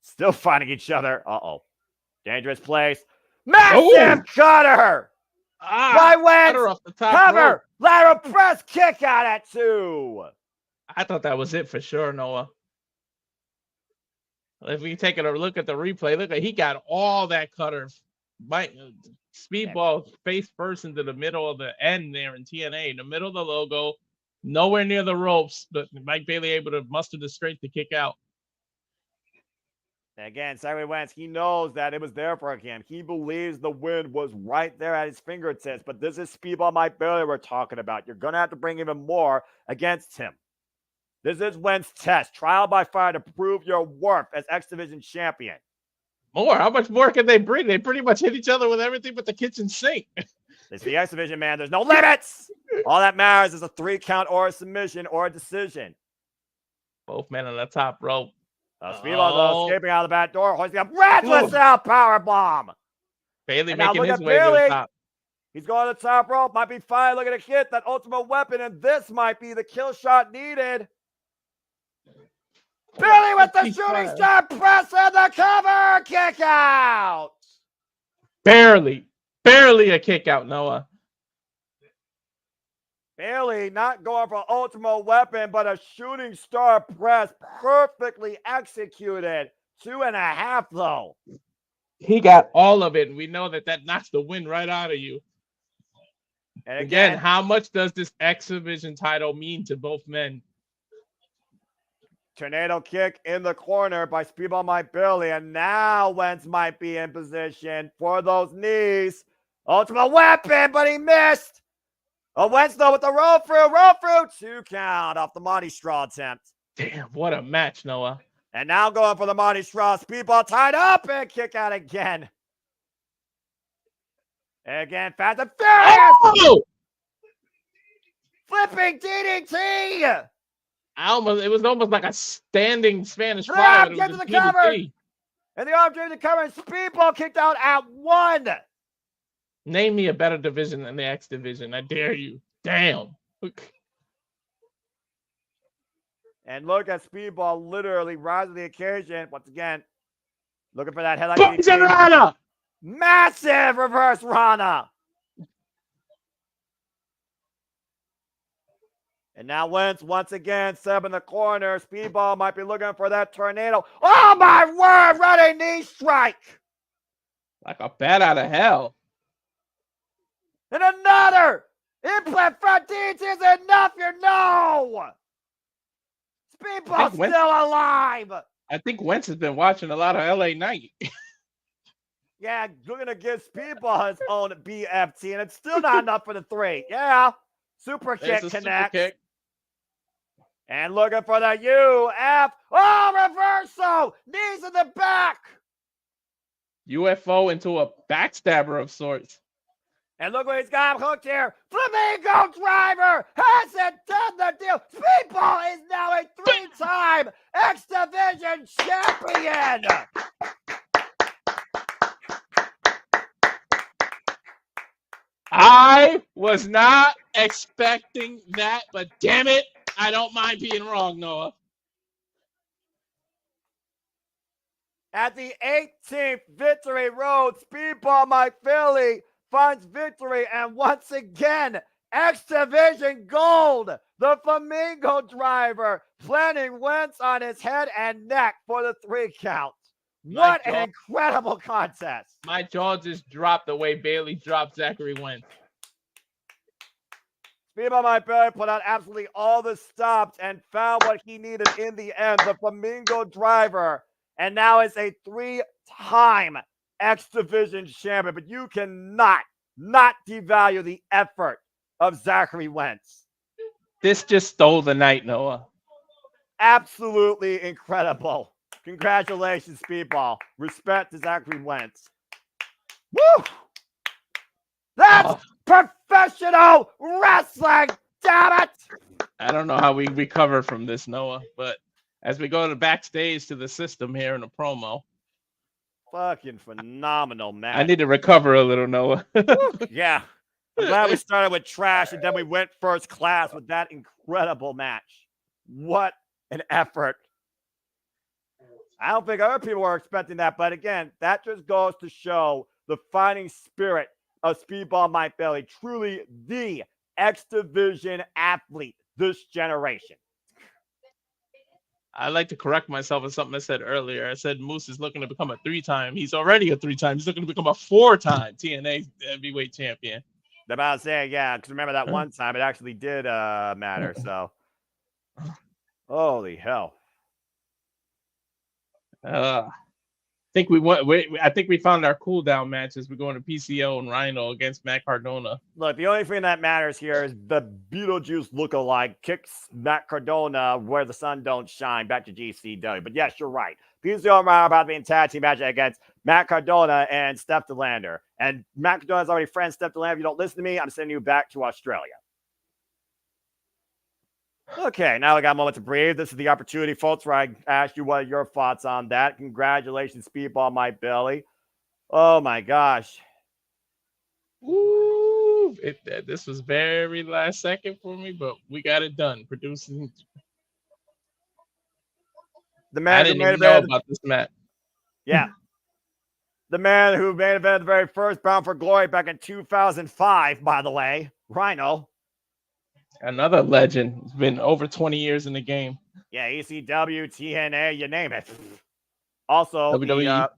Still fighting each other. Uh-oh. Dangerous place. Massive cutter! By Wentz. Off the top cover! rope. Lateral press kick out at 2. I thought that was it for sure, Noah. If we take a look at the replay, look at he got all that cutter. Speedball face first into the middle of the end there in TNA, in the middle of the logo, nowhere near the ropes, but Mike Bailey able to muster the strength to kick out. Again, Zachary Wentz, he knows that it was there for him. He believes the win was right there at his fingertips, but this is Speedball Mike Bailey we're talking about. You're going to have to bring even more against him. This is Wentz's test. Trial by fire to prove your worth as X Division champion. More? How much more can they bring? They pretty much hit each other with everything but the kitchen sink. It's the X Division, man. There's no limits. All that matters is a 3 count or a submission or a decision. Both men on the top rope. Speedball escaping out of the back door. Hoisting up. Reckless out power bomb. Bailey making his way to the top. He's going to the top rope. Might be fine. Looking to hit that ultimate weapon, and this might be the kill shot needed. Bailey with the shooting star press and the cover kick out. Barely a kick out, Noah. Bailey not going for ultimate weapon, but a shooting star press perfectly executed 2.5 though. He got all of it, and we know that knocks the wind right out of you. And Again, how much does this X Division title mean to both men? Tornado kick in the corner by Speedball Mike Billy, and now Wentz might be in position for those knees. Ultimate weapon, but he missed. Wentz though with the roll through, 2 count off the Monty Straw attempt. Damn, what a match, Noah. And now going for the Monty Straw, Speedball tied up and kick out again. And again, Fast and Furious! Oh! Flipping DDT! It was almost like a standing Spanish fly. Get to the cover! And the arm drew the cover, and Speedball kicked out at 1. Name me a better division than the X Division. I dare you. Damn. And look at Speedball literally rise to the occasion. Once again, looking for that headlight. Rana! Massive reverse Rana. And now Wentz once again set up in the corner. Speedball might be looking for that tornado. Oh my word! Running knee strike. Like a bat out of hell. And another implant front DT is enough. You know. Speedball's still alive. I think Wentz has been watching a lot of LA Knight. Yeah, we're going to give Speedball his own BFT, and it's still not enough for the 3. Yeah, super kick connects. Super kick. And looking for the UF. Oh, reversal. Knees in the back. UFO into a backstabber of sorts. And look what he's got hooked here. Flamingo Driver hasn't done the deal. Speedball is now a 3-time X Division champion. I was not expecting that, but damn it, I don't mind being wrong, Noah. At the 18th Victory Road, Speedball Mike Philly finds victory, and once again, X Division Gold, the Flamingo Driver, planting Wentz on his head and neck for the 3 count. What an incredible contest. My jaw just dropped the way Bailey dropped Zachary Wentz. Speedball Mike Billy put out absolutely all the stops and found what he needed in the end, the Flamingo Driver, and now is a 3-time X Division champion. But you cannot not devalue the effort of Zachary Wentz. This just stole the night, Noah. Absolutely incredible. Congratulations, Speedball. Respect to Zachary Wentz. Woo! That's professional wrestling, damn it! I don't know how we recover from this, Noah, but as we go to backstage to the system here in the promo. Fucking phenomenal match. I need to recover a little, Noah. Yeah. I'm glad we started with trash and then we went first class with that incredible match. What an effort. I don't think other people were expecting that, but again, that just goes to show the fighting spirit of Speedball Mike Bailey, truly the X Division athlete this generation. I like to correct myself on something I said earlier. I said Moose is looking to become a 3-time. He's already a 3-time. He's looking to become a 4-time TNA heavyweight champion. I'm about to say, yeah, because remember that one time it actually did matter. So, holy hell. I think we found our cool down matches. We're going to PCO and Rhino against Matt Cardona. Look, the only thing that matters here is the Beetlejuice lookalike kicks Matt Cardona where the sun don't shine back to GCW. But yes, you're right. PCO and Rhino are about to be in tag team match against Matt Cardona and Steph DeLander. And Matt Cardona's already friends Steph DeLander. If you don't listen to me, I'm sending you back to Australia. Okay, now we got a moment to breathe. This is the opportunity, folks, where I ask you what are your thoughts on that. Congratulations, Speedball Mike Bailey. Oh, my gosh. Ooh, this was very last second for me, but we got it done. Producing. The man I didn't even know about this match. Yeah. The man who made event the very first Bound for Glory back in 2005, by the way, Rhino. Another legend. It's been over 20 years in the game. Yeah, ECW, TNA, you name it. Also, WWE. the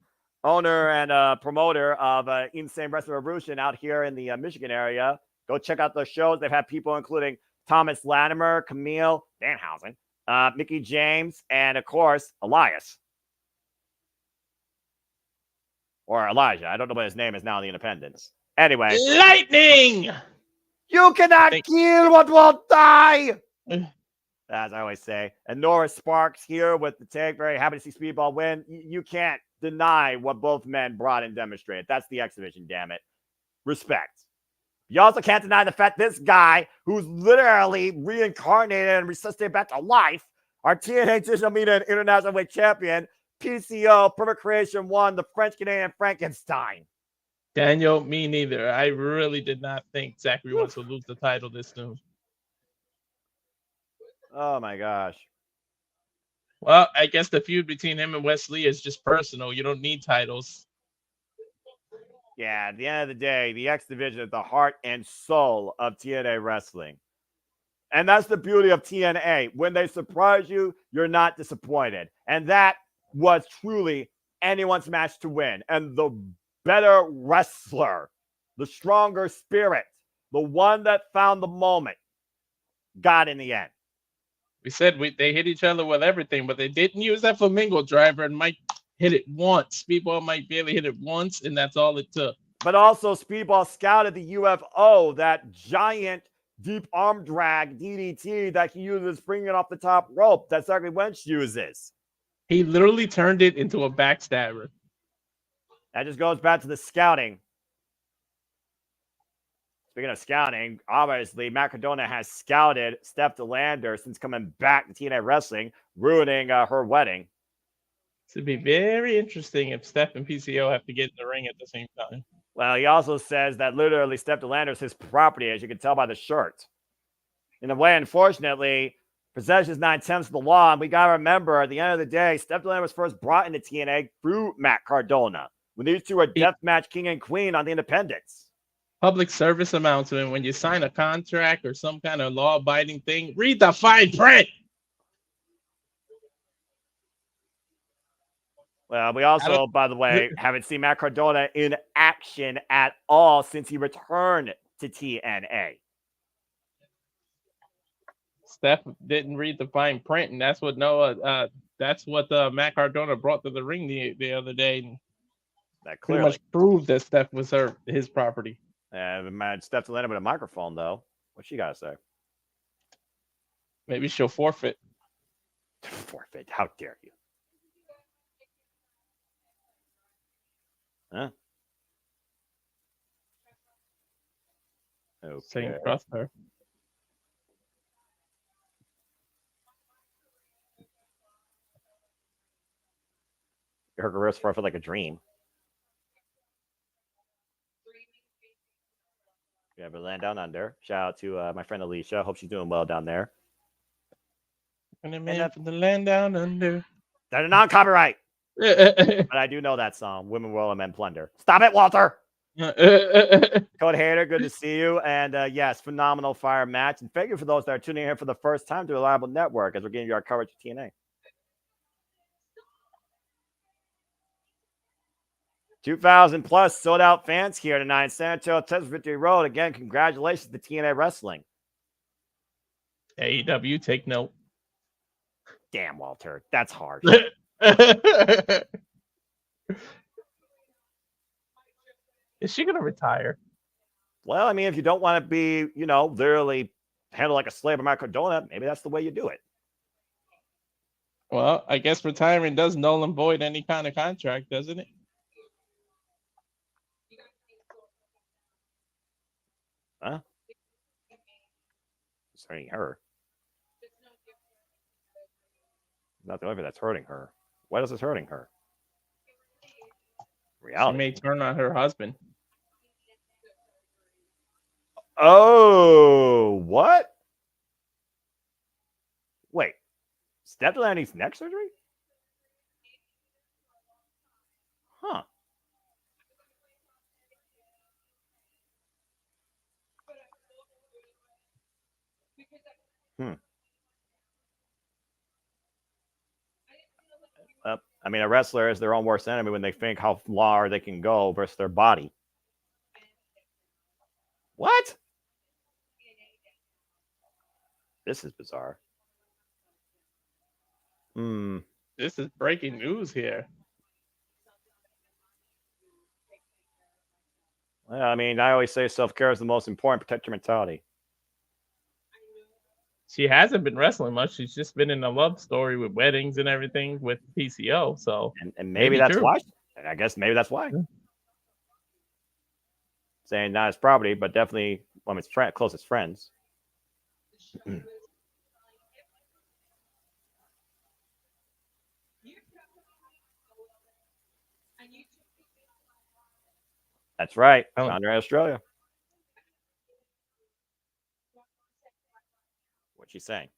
owner and promoter of Insane Wrestling Revolution out here in the Michigan area. Go check out those shows. They've had people including Thomas Latimer, Camille Danhausen, Mickey James, and of course, Elias. Or Elijah. I don't know what his name is now in the Independents. Anyway. Lightning! You cannot kill what won't die! As I always say. And Norris Sparks here with the take. Very happy to see Speedball win. You can't deny what both men brought and demonstrated. That's the exhibition, damn it. Respect. You also can't deny the fact this guy, who's literally reincarnated and resuscitated back to life, our TNA Digital Media and International Weight Champion, PCO, Perfect Creation 1, the French-Canadian Frankenstein. Daniel, me neither. I really did not think Zachary wants to lose the title this soon. Oh, my gosh. Well, I guess the feud between him and Wesley is just personal. You don't need titles. Yeah, at the end of the day, the X Division is the heart and soul of TNA wrestling. And that's the beauty of TNA. When they surprise you, you're not disappointed. And that was truly anyone's match to win. And the better wrestler, the stronger spirit, the one that found the moment, got in the end. We said they hit each other with everything, but they didn't use that flamingo driver, and Mike hit it once. Speedball might barely hit it once, and that's all it took. But also, Speedball scouted the UFO, that giant deep arm drag DDT that he uses springing it off the top rope that Zachary Wentz uses. He literally turned it into a backstabber. That just goes back to the scouting. Speaking of scouting, obviously, Matt Cardona has scouted Steph DeLander since coming back to TNA Wrestling, ruining her wedding. This would be very interesting if Steph and PCO have to get in the ring at the same time. Well, he also says that literally Steph DeLander is his property, as you can tell by the shirt. In a way, unfortunately, possession is 9/10 of the law, and we got to remember, at the end of the day, Steph DeLander was first brought into TNA through Matt Cardona, when these two were deathmatch king and queen on the independents. Public service announcement: when you sign a contract or some kind of law-abiding thing, read the fine print. Well, we also, by the way, haven't seen Matt Cardona in action at all since he returned to TNA. Steph didn't read the fine print, and that's what Matt Cardona brought to the ring the other day. That pretty much proved that Steph was his property. Steph landed with a microphone, though. What's she got to say? Maybe she'll forfeit. Forfeit? How dare you? Huh? Okay. Saying trust her. Her career's far like a dream. Yeah, but land down under. Shout out to my friend Alicia. Hope she's doing well down there. And the man from the land down under. That's a non-copyright. But I do know that song, Women Roll and Men Plunder. Stop it, Walter. Code Hater, good to see you. And yes, phenomenal fire match. And thank you for those that are tuning in for the first time to Reliable Network as we're getting you our coverage of TNA. 2,000 plus sold out fans here tonight in San Antonio, Texas Victory Road. Again, congratulations to TNA Wrestling. AEW, take note. Damn, Walter. That's harsh. Is she going to retire? Well, I mean, if you don't want to be, literally handled like a slave by Matt Cardona, maybe that's the way you do it. Well, I guess retiring does null and void any kind of contract, doesn't it? Huh? It's hurting her. Not the only thing that's hurting her. What else is hurting her? Reality. She may turn on her husband. Oh, what? Wait. Steph needs neck surgery? Huh. I mean, a wrestler is their own worst enemy when they think how far they can go versus their body. What? This is bizarre. This is breaking news here. Well, I mean, I always say self-care is the most important. Protect your mentality. She hasn't been wrestling much. She's just been in a love story with weddings and everything with PCO. So And maybe that's true. why. I guess maybe that's why. Yeah. Saying not his property, but definitely one of his closest friends. That's right. Found her in Australia. What's she saying?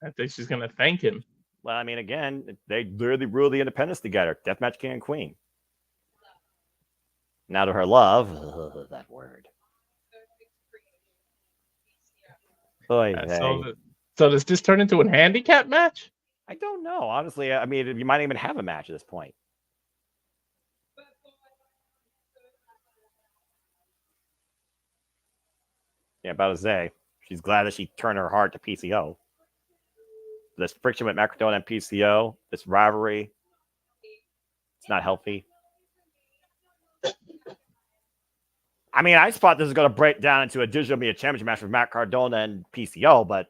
I think she's gonna thank him. Well, I mean, again, they literally rule the independence together. Deathmatch king and queen. Now to her love, that word. So does this turn into a handicap match? I don't know. Honestly, I mean, you might even have a match at this point. Yeah, about to say. She's glad that she turned her heart to PCO. This friction with Matt Cardona and PCO, this rivalry, it's not healthy. I mean, I thought this was going to break down into a digital media championship match with Matt Cardona and PCO, but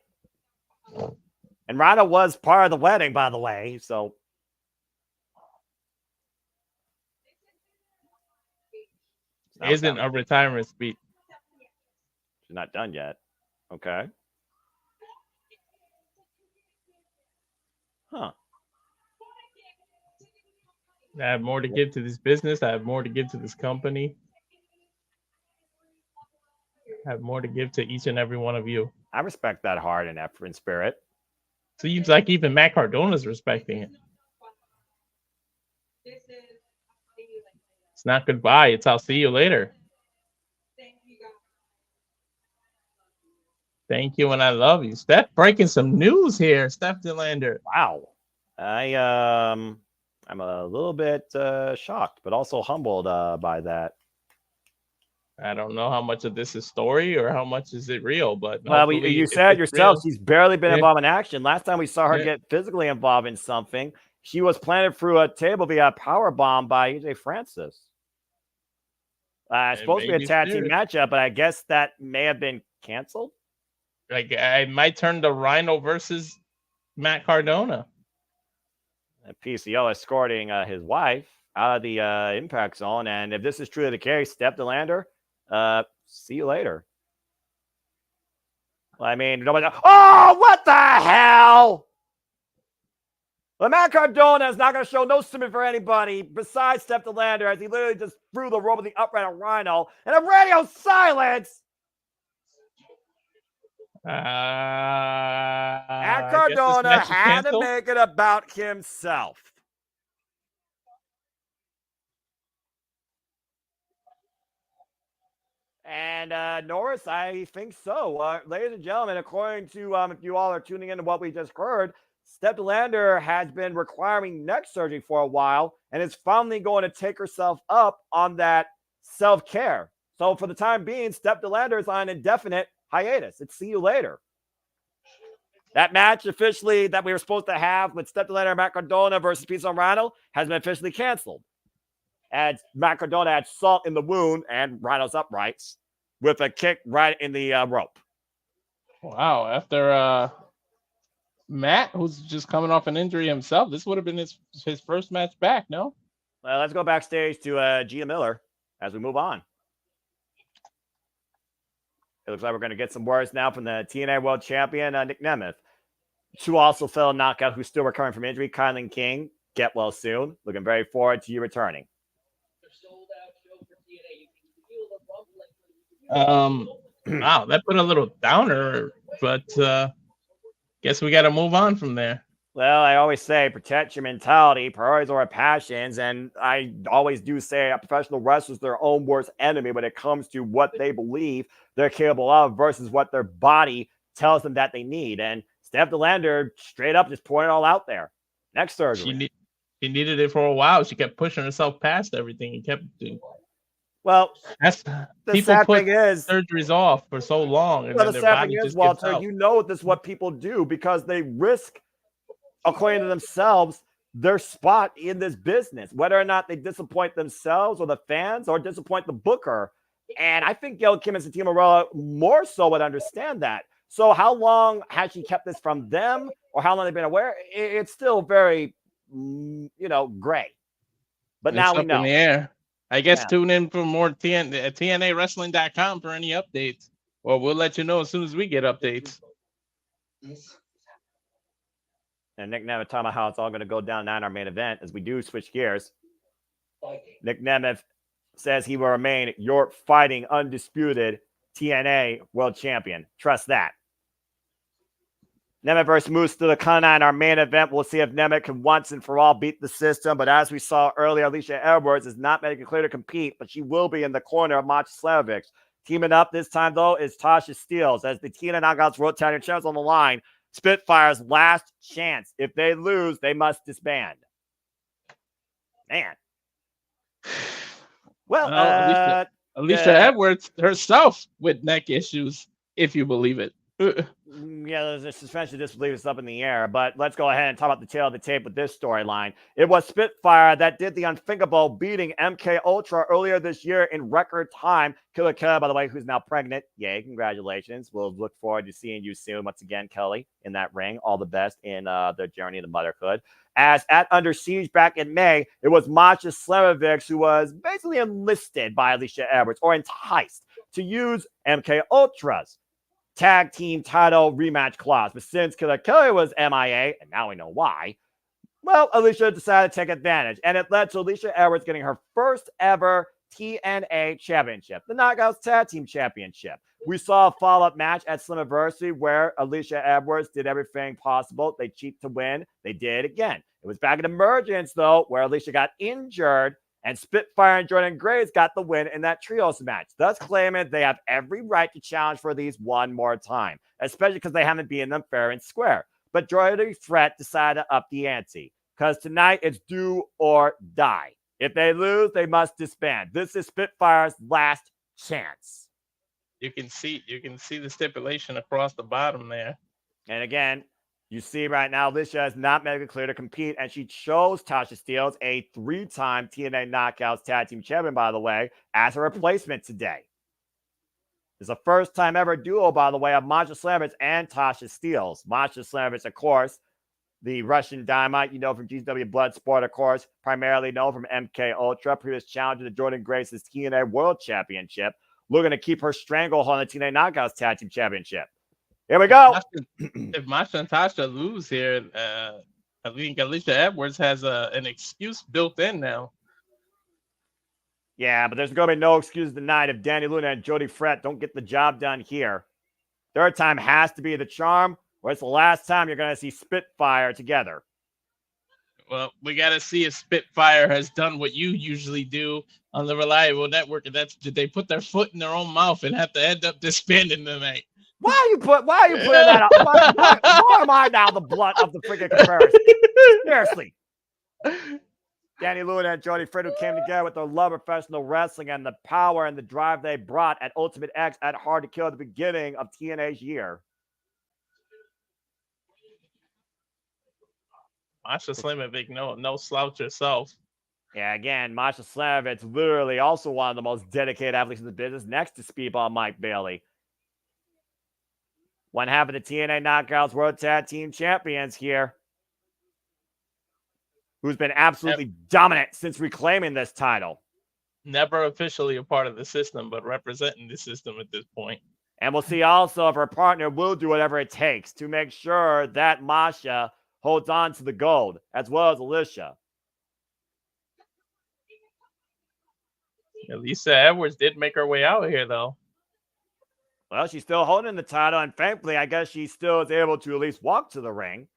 and Rhino was part of the wedding, by the way, so Isn't a retirement speech. She's not done yet. Okay. Huh. I have more to give to this business. I have more to give to this company. I have more to give to each and every one of you. I respect that heart and effort and spirit. Seems like even Matt Cardona's respecting it. It's not goodbye. It's I'll see you later. Thank you and I love you. Steph breaking some news here. Steph DeLander. Wow. I'm a little bit shocked, but also humbled by that. I don't know how much of this is story or how much is it real, but well, you said yourself real, she's barely been involved in action. Last time we saw her get physically involved in something, she was planted through a table via power bomb by EJ Francis. It's supposed to be a tag team matchup, but I guess that may have been canceled. Like I might turn to Rhino versus Matt Cardona. And PCO escorting his wife out of the impact zone, and if this is truly the case, Steph DeLander, see you later. Well, I mean, nobody. Oh, what the hell! Well, Matt Cardona is not going to show no sympathy for anybody besides Steph DeLander, as he literally just threw the rope of the upright on Rhino, and a radio silence. Matt Cardona had to make it about himself. And Norris, I think so. Ladies and gentlemen, according to if you all are tuning into what we just heard, Steph DeLander has been requiring neck surgery for a while and is finally going to take herself up on that self-care. So for the time being, Steph DeLander is on an indefinite hiatus. It's see you later. That match officially that we were supposed to have with Steph DeLander and Matt Cardona versus PCO Rhino has been officially canceled. As Matt Cardona had salt in the wound and Rhino's uprights with a kick right in the rope. Wow. After Matt, who's just coming off an injury himself, this would have been his first match back, no? Well, let's go backstage to Gia Miller as we move on. It looks like we're going to get some words now from the TNA World Champion, Nick Nemeth. Two also fell knockout who's still recovering from injury, Kylan King. Get well soon. Looking very forward to you returning. Wow, that put a little downer, but guess we got to move on from there. Well, I always say protect your mentality, priorities over passions, and I always do say a professional wrestler is their own worst enemy when it comes to what they believe they're capable of versus what their body tells them that they need. And Steph DeLander straight up just pouring it all out there. Next surgery. She needed it for a while. She kept pushing herself past everything and kept doing. Well, That's the people sad put thing is, surgeries off for so long, and well, then the their sad thing body is, just gives Walter, out. you know this is what people do because they risk, according to themselves, their spot in this business, whether or not they disappoint themselves or the fans or disappoint the booker. And I think Gail Kim and Satima Morella more so would understand that. So how long has she kept this from them or how long they've been aware? It's still very, gray. But now It's we up in know. the air. I guess Yeah. tune in for more TNAWrestling.com for any updates. Or we'll let you know as soon as we get updates. And Nick Nemeth talking about how it's all going to go down now in our main event as we do switch gears. Nick Nemeth says he will remain your fighting undisputed TNA world champion. Trust that. Nemeth versus Moose to the Kana in our main event. We'll see if Nemeth can once and for all beat the system. But as we saw earlier, Alicia Edwards is not making clear to compete, but she will be in the corner of Macha Slavic. Teaming up this time, though, is Tasha Steelz. As the TNA Knockouts World Title Champions on the line, Spitfire's last chance. If they lose, they must disband. Man. Well, Alicia Edwards herself with neck issues, if you believe it. Yeah, there's a suspension of disbelief is up in the air, but let's go ahead and talk about the tail of the tape with this storyline. It was Spitfire that did the unthinkable, beating MK Ultra earlier this year in record time. Killer Kelly, by the way, who's now pregnant. Yay, congratulations. We'll look forward to seeing you soon once again, Kelly, in that ring. All the best in their journey to motherhood. As at Under Siege back in May, it was Macha Slamovic who was basically enlisted by Alicia Edwards or enticed to use MK Ultra's tag team title rematch clause. But since Killer Kelly was MIA, and now we know why, well, Alicia decided to take advantage. And it led to Alicia Edwards getting her first ever TNA championship, the Knockouts Tag Team Championship. We saw a follow-up match at Slammiversary where Alicia Edwards did everything possible. They cheat to win. They did again. It was back at Emergence, though, where Alicia got injured and Spitfire and Jordan Graves got the win in that trios match, thus claiming they have every right to challenge for these one more time, especially because they haven't beaten them fair and square. But Jordan Fret decided to up the ante because tonight it's do or die. If they lose, they must disband. This is Spitfire's last chance. You can see the stipulation across the bottom there. And again, you see right now, Alicia is not making it clear to compete, and she chose Tasha Steelz, a 3-time TNA Knockouts Tag Team Champion, by the way, as a replacement today. It's the first time ever duo, by the way, of Macha Slamovic and Tasha Steelz. Macha Slamovic, of course, the Russian Dynamite, you know, from GCW Bloodsport, of course, primarily known from MK Ultra, previous challenger to Jordan Grace's TNA World Championship, looking to keep her stranglehold on the TNA Knockouts Tag Team Championship. Here we go. If Macha and Tasha lose here, I think Alicia Edwards has an excuse built in now. Yeah, but there's going to be no excuse tonight if Danny Luna and Jody Fret don't get the job done here. Third time has to be the charm, or it's the last time you're going to see Spitfire together. Well, we got to see if Spitfire has done what you usually do on the Reliable Network, and that's did they put their foot in their own mouth and have to end up disbanding tonight. Why are you putting that up? Why am I now the blunt of the freaking comparison? Seriously. Danny Luna and Jody Fred, who came together with their love of professional wrestling and the power and the drive they brought at Ultimate X at Hard to Kill at the beginning of TNA's year. Macha Slamovic, no slouch herself. Yeah, again, Macha Slamovic's literally also one of the most dedicated athletes in the business, next to Speedball Mike Bailey. One half of the TNA Knockouts World Tag Team Champions here, who's been absolutely dominant since reclaiming this title. Never officially a part of the system, but representing the system at this point. And we'll see also if her partner will do whatever it takes to make sure that Macha holds on to the gold, as well as Alicia. Lisa Edwards did make her way out here, though. Well, she's still holding the title, and thankfully, I guess she still is able to at least walk to the ring.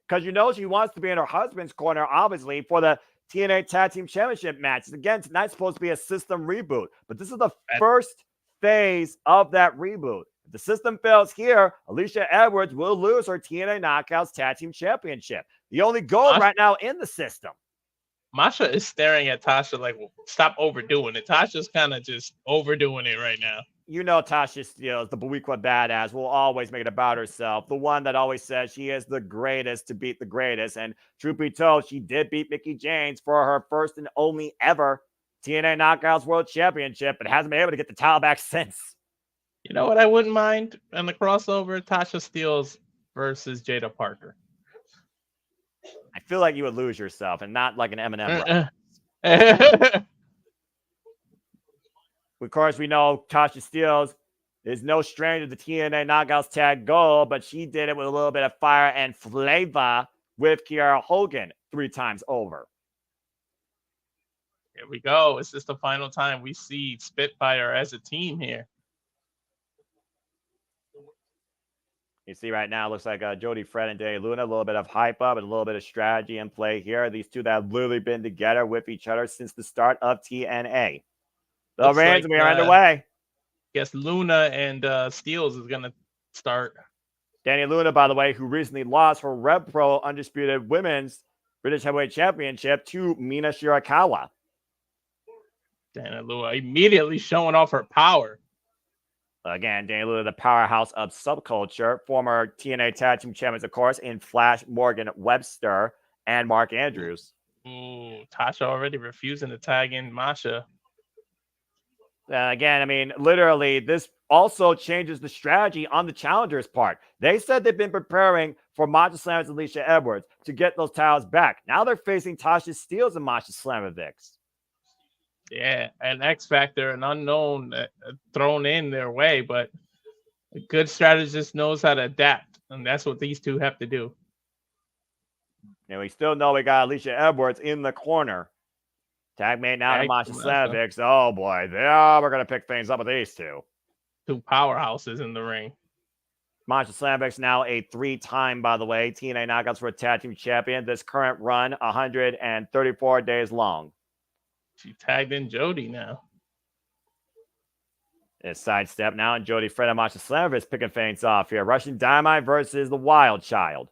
Because you know she wants to be in her husband's corner, obviously, for the TNA Tag Team Championship match. Again, tonight's supposed to be a system reboot, but this is the first phase of that reboot. If the system fails here, Alicia Edwards will lose her TNA Knockouts Tag Team Championship. The only gold right now in the system. Masha is staring at Tasha like, stop overdoing it. Tasha's kind of just overdoing it right now. You know, Tasha Steelz, the Boricua badass, will always make it about herself. The one that always says she is the greatest to beat the greatest. And truth be told, she did beat Mickie James for her first and only ever TNA Knockouts World Championship, but hasn't been able to get the title back since. You know what I wouldn't mind on the crossover? Tasha Steelz versus Jada Parker. I feel like you would lose yourself and not like an Eminem. Of course, we know Tasha Steelz is no stranger to the TNA Knockouts Tag Gold, but she did it with a little bit of fire and flavor with Kiara Hogan 3 times over. Here we go. Is this the final time we see Spitfire as a team here? You see right now, it looks like Jody Fred and Danny Luna, a little bit of hype up and a little bit of strategy in play here. These two that have literally been together with each other since the start of TNA. The reigns are underway. Guess Luna and Steelz is going to start. Danny Luna, by the way, who recently lost her Rev Pro Undisputed Women's British Heavyweight Championship to Mina Shirakawa. Danny Luna immediately showing off her power. Again, Danny Luna, the powerhouse of subculture, former TNA Tag Team Champions, of course, in Flash Morgan Webster and Mark Andrews. Ooh, Tasha already refusing to tag in Masha. Again, I mean, literally, this also changes the strategy on the challengers' part. They said they've been preparing for Masha Slamovich and Alicia Edwards to get those titles back. Now they're facing Tasha Steelz and Masha Slamovich. Yeah, an X Factor, an unknown thrown in their way, but a good strategist knows how to adapt, and that's what these two have to do. And we still know we got Alicia Edwards in the corner. Tag mate now to Masha Slamovich. Oh boy, yeah, we're gonna pick things up with these two. Two powerhouses in the ring. Masha Slamovich now a 3-time, by the way, TNA Knockouts World Tag Team Champion. This current run, 134 days long. She tagged in Jody now. It's sidestep now, and Jody Fred and Masha Slamovich picking things off here. Russian Dynamite versus the Wild Child.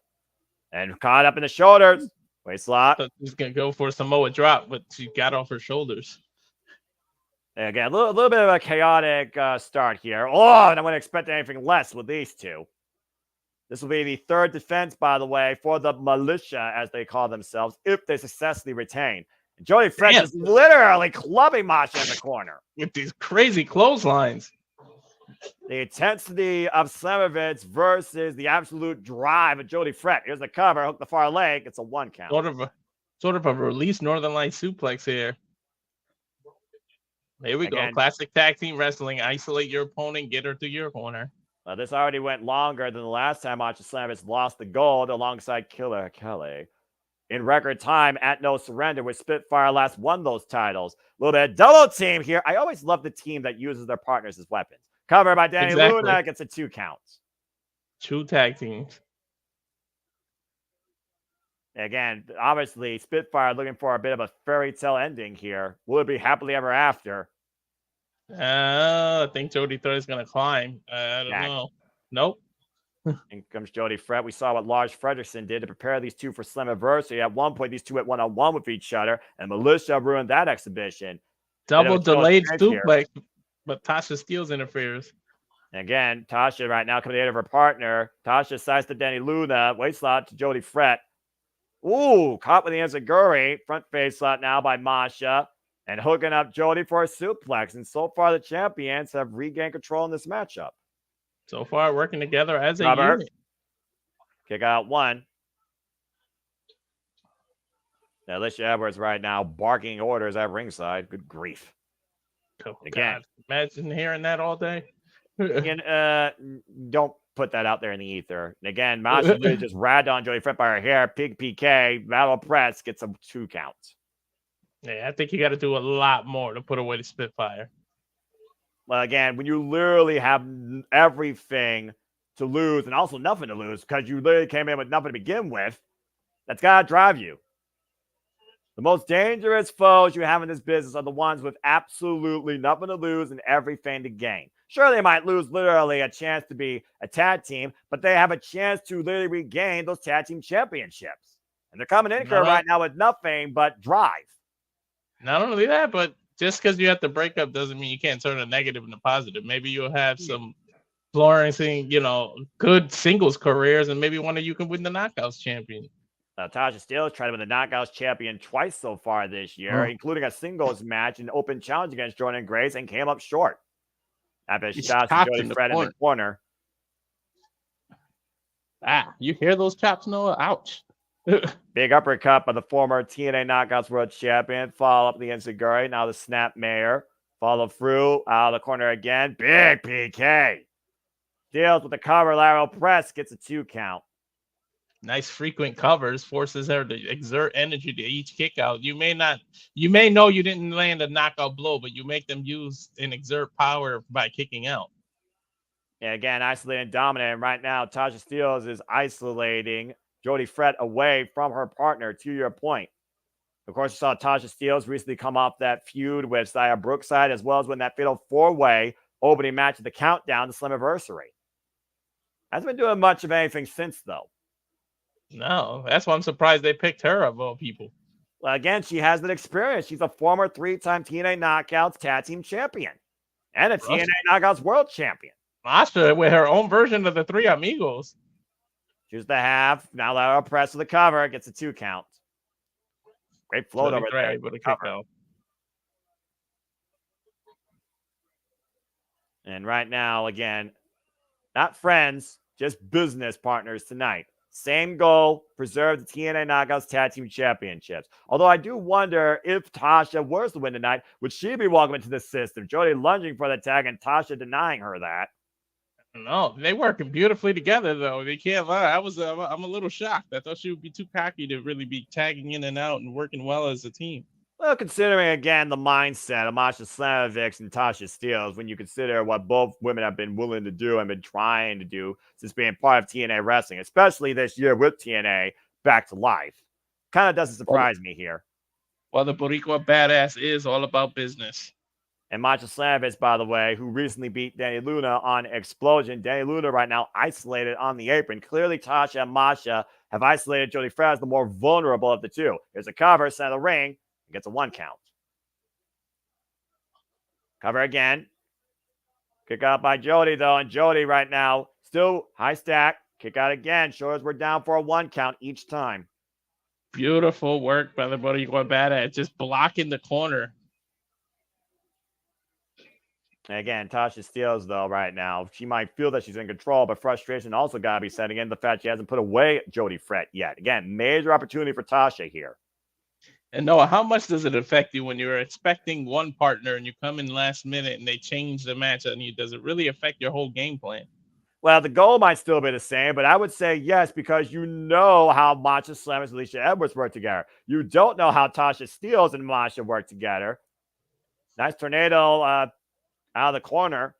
And caught up in the shoulders. Wait, slot. She's going to go for a Samoa drop, but she got off her shoulders. And again, a little bit of a chaotic start here. Oh, and I wouldn't expect anything less with these two. This will be the 3rd defense, by the way, for the militia, as they call themselves, if they successfully retain. Jody Fred is literally clubbing Masha in the corner. With these crazy clotheslines. The intensity of Slamovich versus the absolute drive of Jody Fred. Here's the cover, hook the far leg. It's a 1 count. Sort of a release Northern Light suplex here. There we go. Classic tag team wrestling. Isolate your opponent, get her to your corner. This already went longer than the last time Masha Slamovich lost the gold alongside Killer Kelly. In record time at No Surrender, where Spitfire last won those titles. A little bit of double team here. I always love the team that uses their partners as weapons. Covered by Danny Luna, gets a 2 count. 2 tag teams. Again, obviously, Spitfire looking for a bit of a fairy tale ending here. Will it be happily ever after? I think Jody Fred is going to climb. I don't know. Nope. In comes Jody Fred. We saw what Lars Fredrickson did to prepare these two for Slammiversary. At one point, these two went 1-on-1 with each other, and Militia ruined that exhibition. Double delayed suplex, but Tasha Steelz interferes. And again, Tasha right now coming to the aid of her partner. Tasha sides to Danny Luna. Waist slot to Jody Fred. Ooh, caught with the enziguri. Front face slot now by Masha. And hooking up Jody for a suplex. And so far, the champions have regained control in this matchup. So far, working together as a unit. Kick out 1. Now, Alicia Edwards right now barking orders at ringside. Good grief. Oh, again, God. Imagine hearing that all day. Don't put that out there in the ether. And again, Masha really just ragged on Jody Fred by her hair. Pig PK, battle press, gets a 2 count. Yeah, I think you got to do a lot more to put away the Spitfire. Well, again, when you literally have everything to lose and also nothing to lose because you literally came in with nothing to begin with, that's got to drive you. The most dangerous foes you have in this business are the ones with absolutely nothing to lose and everything to gain. Sure, they might lose literally a chance to be a tag team, but they have a chance to literally regain those tag team championships. And they're coming in here right now with nothing but drive. Not only that, but just because you have to break up doesn't mean you can't turn a negative into positive. Maybe you'll have some flourishing, good singles careers, and maybe one of you can win the Knockouts champion. Tasha Steelz tried to win the Knockouts champion twice so far this year, including a singles match and open challenge against Jordan Grace, and came up short. After shots to Jody Fred in the corner. You hear those chops, Noah? Ouch. Big uppercut by the former TNA Knockouts World Champion. Follow up the Enziguri. Now the Snap Mayor. Follow through. Out of the corner again. Big PK. Deals with the cover. Lateral press. Gets a 2 count. Nice frequent covers. Forces her to exert energy to each kick out. You may know you didn't land a knockout blow, but you make them use and exert power by kicking out. Yeah, again, isolating and dominating. Right now, Tasha Steelz is isolating Jody Fred away from her partner, to your point. Of course, you saw Tasha Steelz recently come off that feud with Xia Brookside, as well as win that fatal 4-way opening match at the Countdown to Slammiversary. Hasn't been doing much of anything since, though. No, that's why I'm surprised they picked her of all people. Well, again, she has that experience. She's a former 3-time TNA Knockouts Tag Team Champion and a TNA Knockouts World Champion. Masha with her own version of the Three Amigos. Choose the half. Now let her press to the cover. Gets a 2 count. Great float over there. Able to kick out. And right now, again, not friends, just business partners tonight. Same goal, preserve the TNA Knockouts Tag Team Championships. Although I do wonder if Tasha were to win tonight, would she be welcome into the system? Jody lunging for the tag and Tasha denying her that. No, they working beautifully together, though. They can't lie. I'm a little shocked. I thought she would be too cocky to really be tagging in and out and working well as a team. Well, considering, again, the mindset of Masha Slamovich and Tasha Steelz, when you consider what both women have been willing to do and been trying to do since being part of TNA wrestling, especially this year with TNA back to life, kind of doesn't surprise me here. Well, the Boricua Badass is all about business. And Masha Slamovich, by the way, who recently beat Danny Luna on Explosion. Danny Luna right now isolated on the apron. Clearly, Tasha and Masha have isolated Jody Fred as the more vulnerable of the two. Here's a cover, center of the ring. Gets a 1 count. Cover again. Kick out by Jody, though. And Jody right now, still high stack. Kick out again. Shows we're down for a 1 count each time. Beautiful work by the Boricua Badass. Just blocking the corner. And again, Tasha Steelz, though, right now, she might feel that she's in control, but frustration also got to be setting in. The fact she hasn't put away Jody Fred yet. Again, major opportunity for Tasha here. And Noah, how much does it affect you when you're expecting one partner and you come in last minute and they change the match on you? Does it really affect your whole game plan? Well, the goal might still be the same, but I would say yes, because you know how Masha Slamovich and Alicia Edwards work together. You don't know how Tasha Steelz and Masha work together. Nice tornado out of the corner,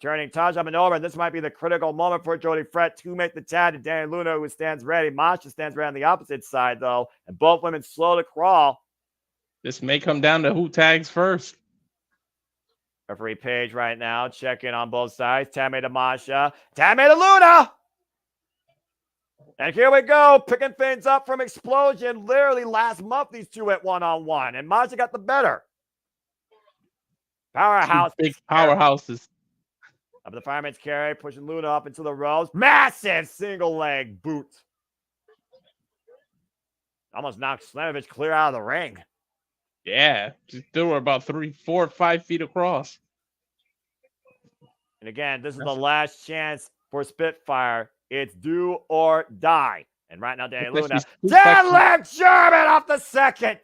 turning Tasha up and over. And this might be the critical moment for Jody Fred to make the tag to Danny Luna, who stands ready. Masha stands ready on the opposite side, though, and both women slow to crawl. This may come down to who tags first. Referee Page right now checking on both sides. Tammy to Masha. Tammy to Luna. And here we go. Picking things up from Explosion. Literally last month, these two went one-on-one. And Masha got the better. Powerhouse. Big powerhouses. Up the fireman's carry. Pushing Luna up into the ropes. Massive single leg boot. Almost knocked Slamovich clear out of the ring. Yeah, just threw her about 3, 4, 5 feet across. And again, this is the last chance for Spitfire. It's do or die. And right now, Danny Luna. Dead leg German off the second.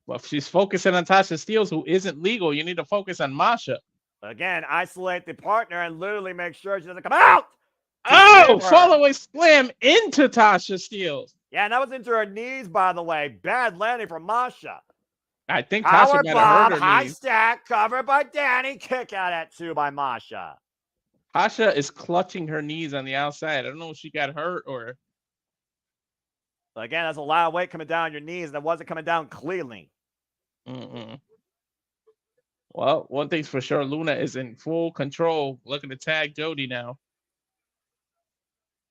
Well, if she's focusing on Tasha Steelz, who isn't legal, you need to focus on Masha. Again, isolate the partner and literally make sure she doesn't come out. Oh, follow-away slam into Tasha Steelz. Yeah, and that was into her knees, by the way. Bad landing from Masha. I think Tasha might have hurt her high knees. Stack, covered by Danny. Kick out at 2 by Masha. Tasha is clutching her knees on the outside. I don't know if she got hurt or... Again, that's a lot of weight coming down your knees, and it wasn't coming down cleanly. Well, one thing's for sure, Luna is in full control, looking to tag Jody now.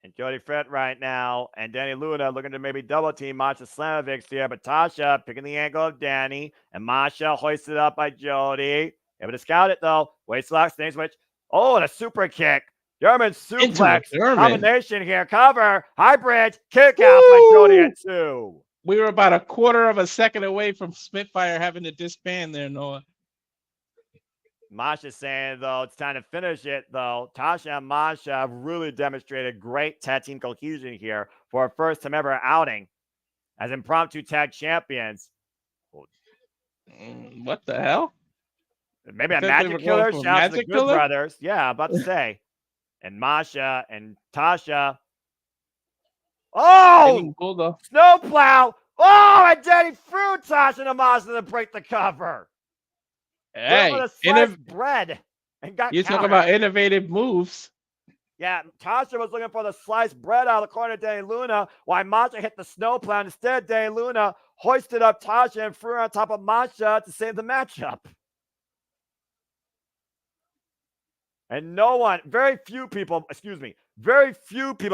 And Jody Fett right now, and Danny Luna looking to maybe double team Masha Slamovich here, but Tasha picking the angle of Danny, and Masha hoisted up by Jody. Able to scout it though. Waist lock, stain switch. Oh, and a super kick. German suplex combination here. Cover, high bridge, kick out by Jody at 2. We were about a quarter of a second away from Spitfire having to disband there, Noah. Masha saying, though, it's time to finish it, though. Tasha and Masha have really demonstrated great tag team cohesion here for a first time ever outing as impromptu tag champions. What the hell? Maybe a magic killer? Shout out to the Good Brothers. Yeah, about to say. And Masha and Tasha. Oh! Snowplow! Oh, and Danny threw Tasha and Masha to break the cover. Hey, bread and got you talk about innovative moves. Yeah, Tasha was looking for the sliced bread out of the corner of Danny Luna, while Masha hit the snowplow. Instead, Danny Luna hoisted up Tasha and threw her on top of Masha to save the matchup. And very few people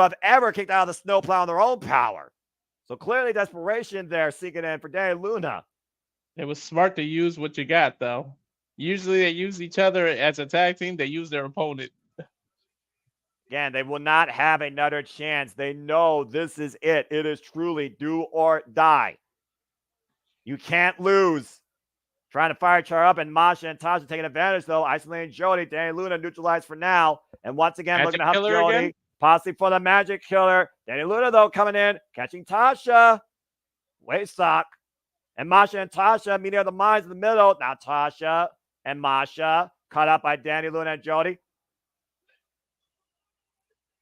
have ever kicked out of the snowplow on their own power. So clearly desperation there seeking in for Danny Luna. It was smart to use what you got, though. Usually they use each other as a tag team. They use their opponent. Again, they will not have another chance. They know this is it. It is truly do or die. You can't lose. Trying to fire Char up, and Masha and Tasha taking advantage, though. Isolating Jody. Danny Luna neutralized for now. And once again, looking to help Jody. Again? Possibly for the Magic Killer. Danny Luna, though, coming in. Catching Tasha. Waist sock. And Masha and Tasha meeting at the minds in the middle. Now Tasha and Masha caught up by Danny Luna and Jody.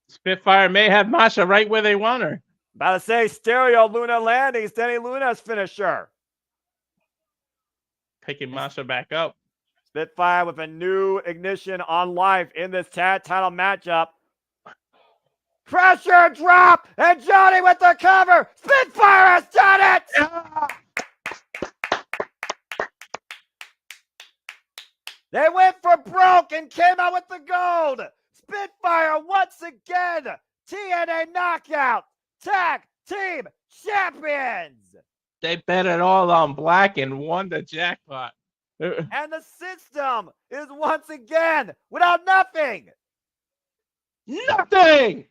Spitfire may have Masha right where they want her. About to say stereo Luna landings. Danny Luna's finisher. Picking Masha back up. Spitfire with a new ignition on life in this tag title matchup. Pressure drop, and Jody with the cover. Spitfire has done it. They went for broke and came out with the gold. Spitfire once again. TNA Knockout Tag Team Champions. They bet it all on black and won the jackpot. And the system is once again without nothing. Nothing.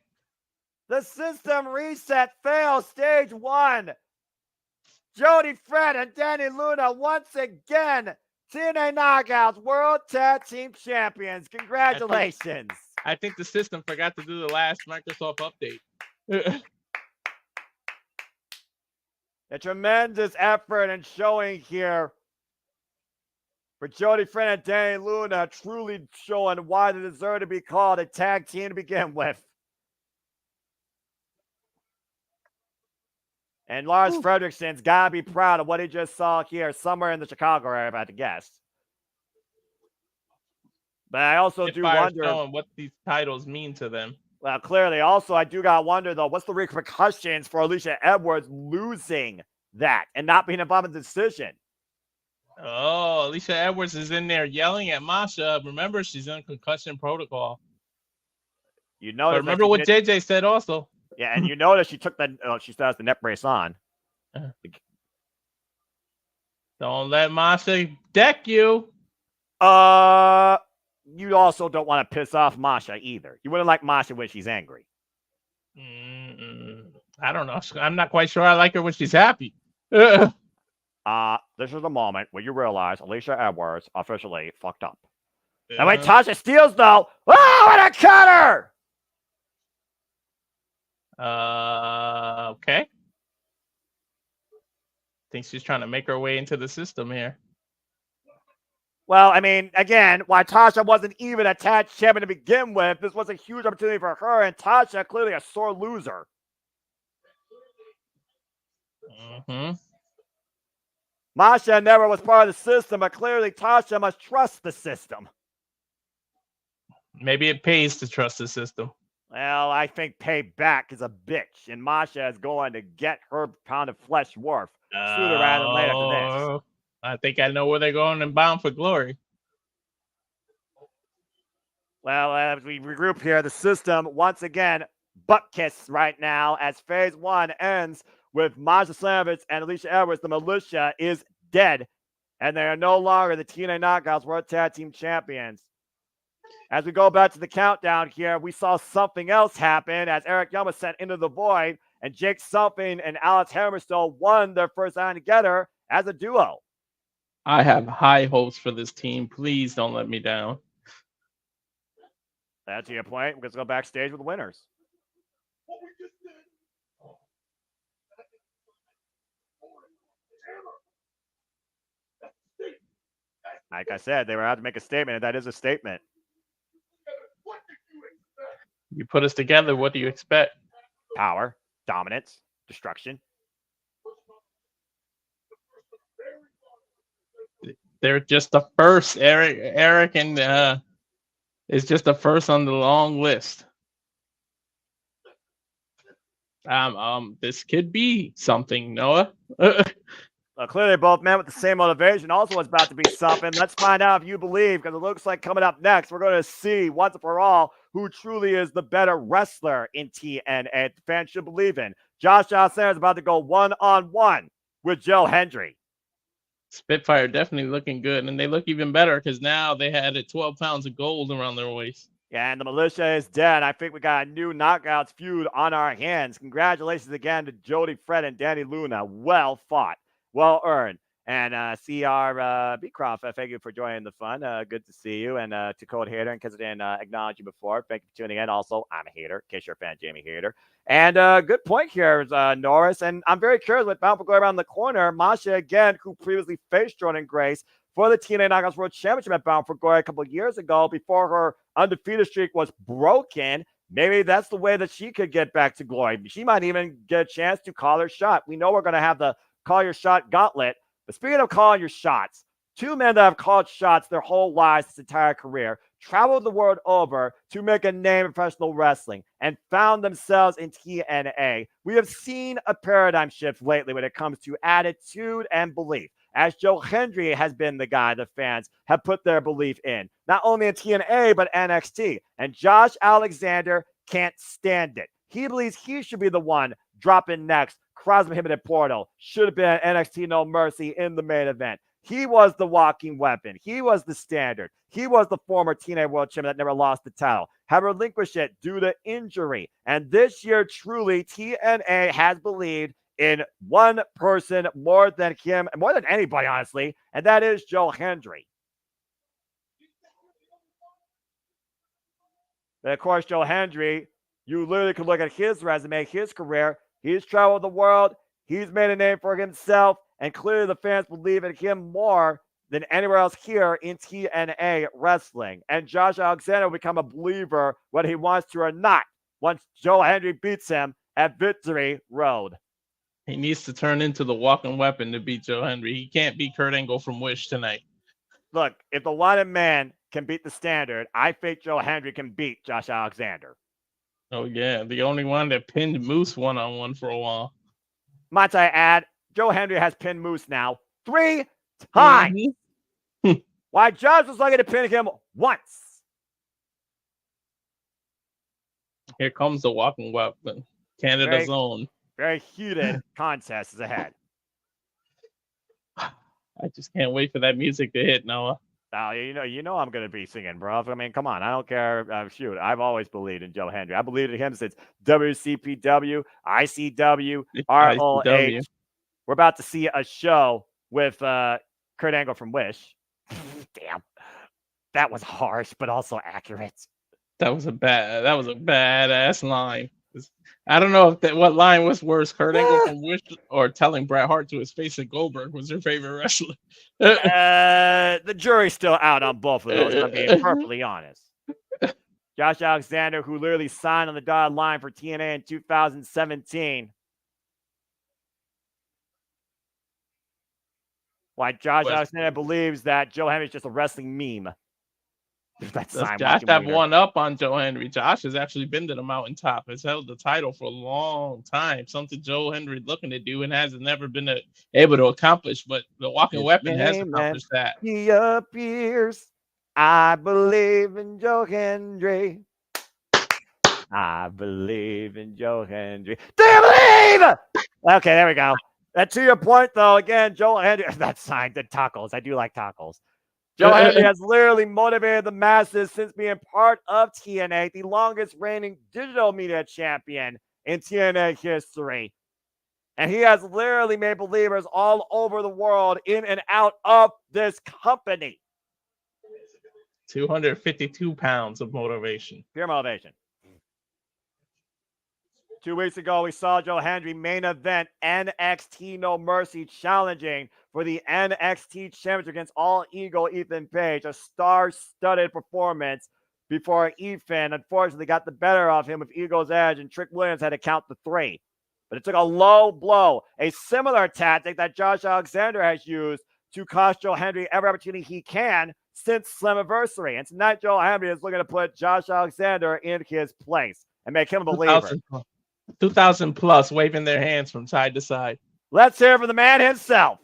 The system reset fails stage 1. Jody Fred and Danny Luna once again. TNA Knockouts World Tag Team Champions. Congratulations. I think the system forgot to do the last Microsoft update. A tremendous effort and showing here for Jody Fred and Danny Luna, truly showing why they deserve to be called a tag team to begin with. And Lars Fredrickson's got to be proud of what he just saw here somewhere in the Chicago area, if I had to guess. But I also do wonder what these titles mean to them. Well, clearly, also, I do got to wonder, though, what's the repercussions for Alicia Edwards losing that and not being involved in the decision? Oh, Alicia Edwards is in there yelling at Masha. Remember, she's in concussion protocol. You know, remember what JJ said also. Yeah, and you notice she took she still has the neck brace on. Don't let Masha deck you. You also don't want to piss off Masha either. You wouldn't like Masha when she's angry. I don't know. I'm not quite sure I like her when she's happy. This is the moment where you realize Alicia Edwards officially fucked up. And when Tasha steals, though, what a cutter! Okay. Think she's trying to make her way into the system here. Well, I mean, again, why Tasha wasn't even a tag champion to begin with, this was a huge opportunity for her, and Tasha clearly a sore loser. Masha never was part of the system, but clearly Tasha must trust the system. Maybe it pays to trust the system. Well, I think payback is a bitch, and Masha is going to get her pound of flesh worth sooner rather than later for this. I think I know where they're going and Bound for Glory. Well, as we regroup here, the system, once again, butt kiss right now as phase 1 ends with Masha Slamovich and Alicia Edwards. The Militia is dead, and they are no longer the TNA Knockouts World Tag Team Champions. As we go back to the countdown here, we saw something else happen as Eric Young was sent into the void, and Jake Something and Alex Hammerstone won their first time together as a duo. I have high hopes for this team. Please don't let me down. That's your point. Let's go backstage with the winners. Like I said, they were out to make a statement, and that is a statement. You put us together. What do you expect? Power, dominance, destruction. They're just the first. Eric and is just the first on the long list. This could be something, Noah. Clearly, both men with the same motivation. Also, it's about to be something. Let's find out if you believe, because it looks like coming up next, we're going to see once and for all who truly is the better wrestler in TNA. The fans should believe in. Josh Alexander is about to go one-on-one with Joe Hendry. Spitfire definitely looking good, and they look even better because now they had 12 pounds of gold around their waist. Yeah, and the Militia is dead. I think we got a new Knockouts feud on our hands. Congratulations again to Jody, Fred, and Danny Luna. Well fought. Well earned. And CR Beecroft, thank you for joining the fun. Good to see you. And to Code Hater, in case I didn't acknowledge you before, thank you for tuning in. Also, I'm a hater, in case you're a fan, Jamie Hater. And good point here, Norris. And I'm very curious with Bound for Glory around the corner. Masha, again, who previously faced Jordan Grace for the TNA Knockouts World Championship at Bound for Glory a couple of years ago before her undefeated streak was broken. Maybe that's the way that she could get back to glory. She might even get a chance to call her shot. We know we're going to have the call your shot gauntlet. But speaking of calling your shots, two men that have called shots their whole lives, this entire career, traveled the world over to make a name in professional wrestling and found themselves in TNA. We have seen a paradigm shift lately when it comes to attitude and belief, as Joe Hendry has been the guy the fans have put their belief in, not only in TNA, but NXT. And Josh Alexander can't stand it. He believes he should be the one dropping next. Cross inhibited portal should have been NXT No Mercy in the main event. He was the walking weapon. He was the standard. He was the former TNA World Champion that never lost the title. Had relinquished it due to injury. And this year, truly, TNA has believed in one person more than him, more than anybody, honestly, and that is Joe Hendry. And of course, Joe Hendry, you literally could look at his resume, his career. He's traveled the world. He's made a name for himself. And clearly the fans believe in him more than anywhere else here in TNA wrestling. And Josh Alexander will become a believer whether he wants to or not once Joe Hendry beats him at Victory Road. He needs to turn into the walking weapon to beat Joe Hendry. He can't beat Kurt Angle from Wish tonight. Look, if the Wanted Man can beat the standard, I think Joe Hendry can beat Josh Alexander. Oh, yeah. The only one that pinned Moose one-on-one for a while. Might I add, Joe Hendry has pinned Moose now 3 times. Mm-hmm. Why Josh was lucky to pin him once. Here comes the walking weapon. Canada's own. Very heated contest is ahead. I just can't wait for that music to hit, Noah. Oh, you know I'm going to be singing, bro. I mean, come on. I don't care. Shoot, I've always believed in Joe Hendry. I believed in him since WCPW, ICW, ROH. We're about to see a show with Kurt Angle from Wish. Damn. That was harsh, but also accurate. That was a badass line. I don't know if what line was worse, Kurt Angle from Wish or telling Bret Hart to his face that Goldberg was their favorite wrestler. The jury's still out on both of those, if I'm being perfectly honest. Josh Alexander, who literally signed on the dotted line for TNA in 2017. Why Josh Alexander believes that Joe Hendry is just a wrestling meme. Does Josh have one up on Joe Hendry? Josh has actually been to the mountaintop, has held the title for a long time, something Joe Hendry looking to do and has never been able to accomplish, but the walking weapon has accomplished that. He appears. I believe in Joe Hendry. I believe in Joe Hendry. Do you believe? Okay, there we go. To your point, though, again, Joe Hendry, that's signed the tacos. I do like tacos. Joe Hendry has literally motivated the masses since being part of TNA, the longest reigning digital media champion in TNA history. And he has literally made believers all over the world in and out of this company. 252 pounds of motivation. Pure motivation. 2 weeks ago, we saw Joe Hendry main event NXT No Mercy challenging for the NXT Championship against All Ego Ethan Page, a star-studded performance before Ethan unfortunately got the better of him with Ego's edge and Trick Williams had to count to 3. But it took a low blow, a similar tactic that Josh Alexander has used to cost Joe Hendry every opportunity he can since Slammiversary. And tonight, Joe Hendry is looking to put Josh Alexander in his place and make him a believer. 2,000 plus waving their hands from side to side. Let's hear from the man himself.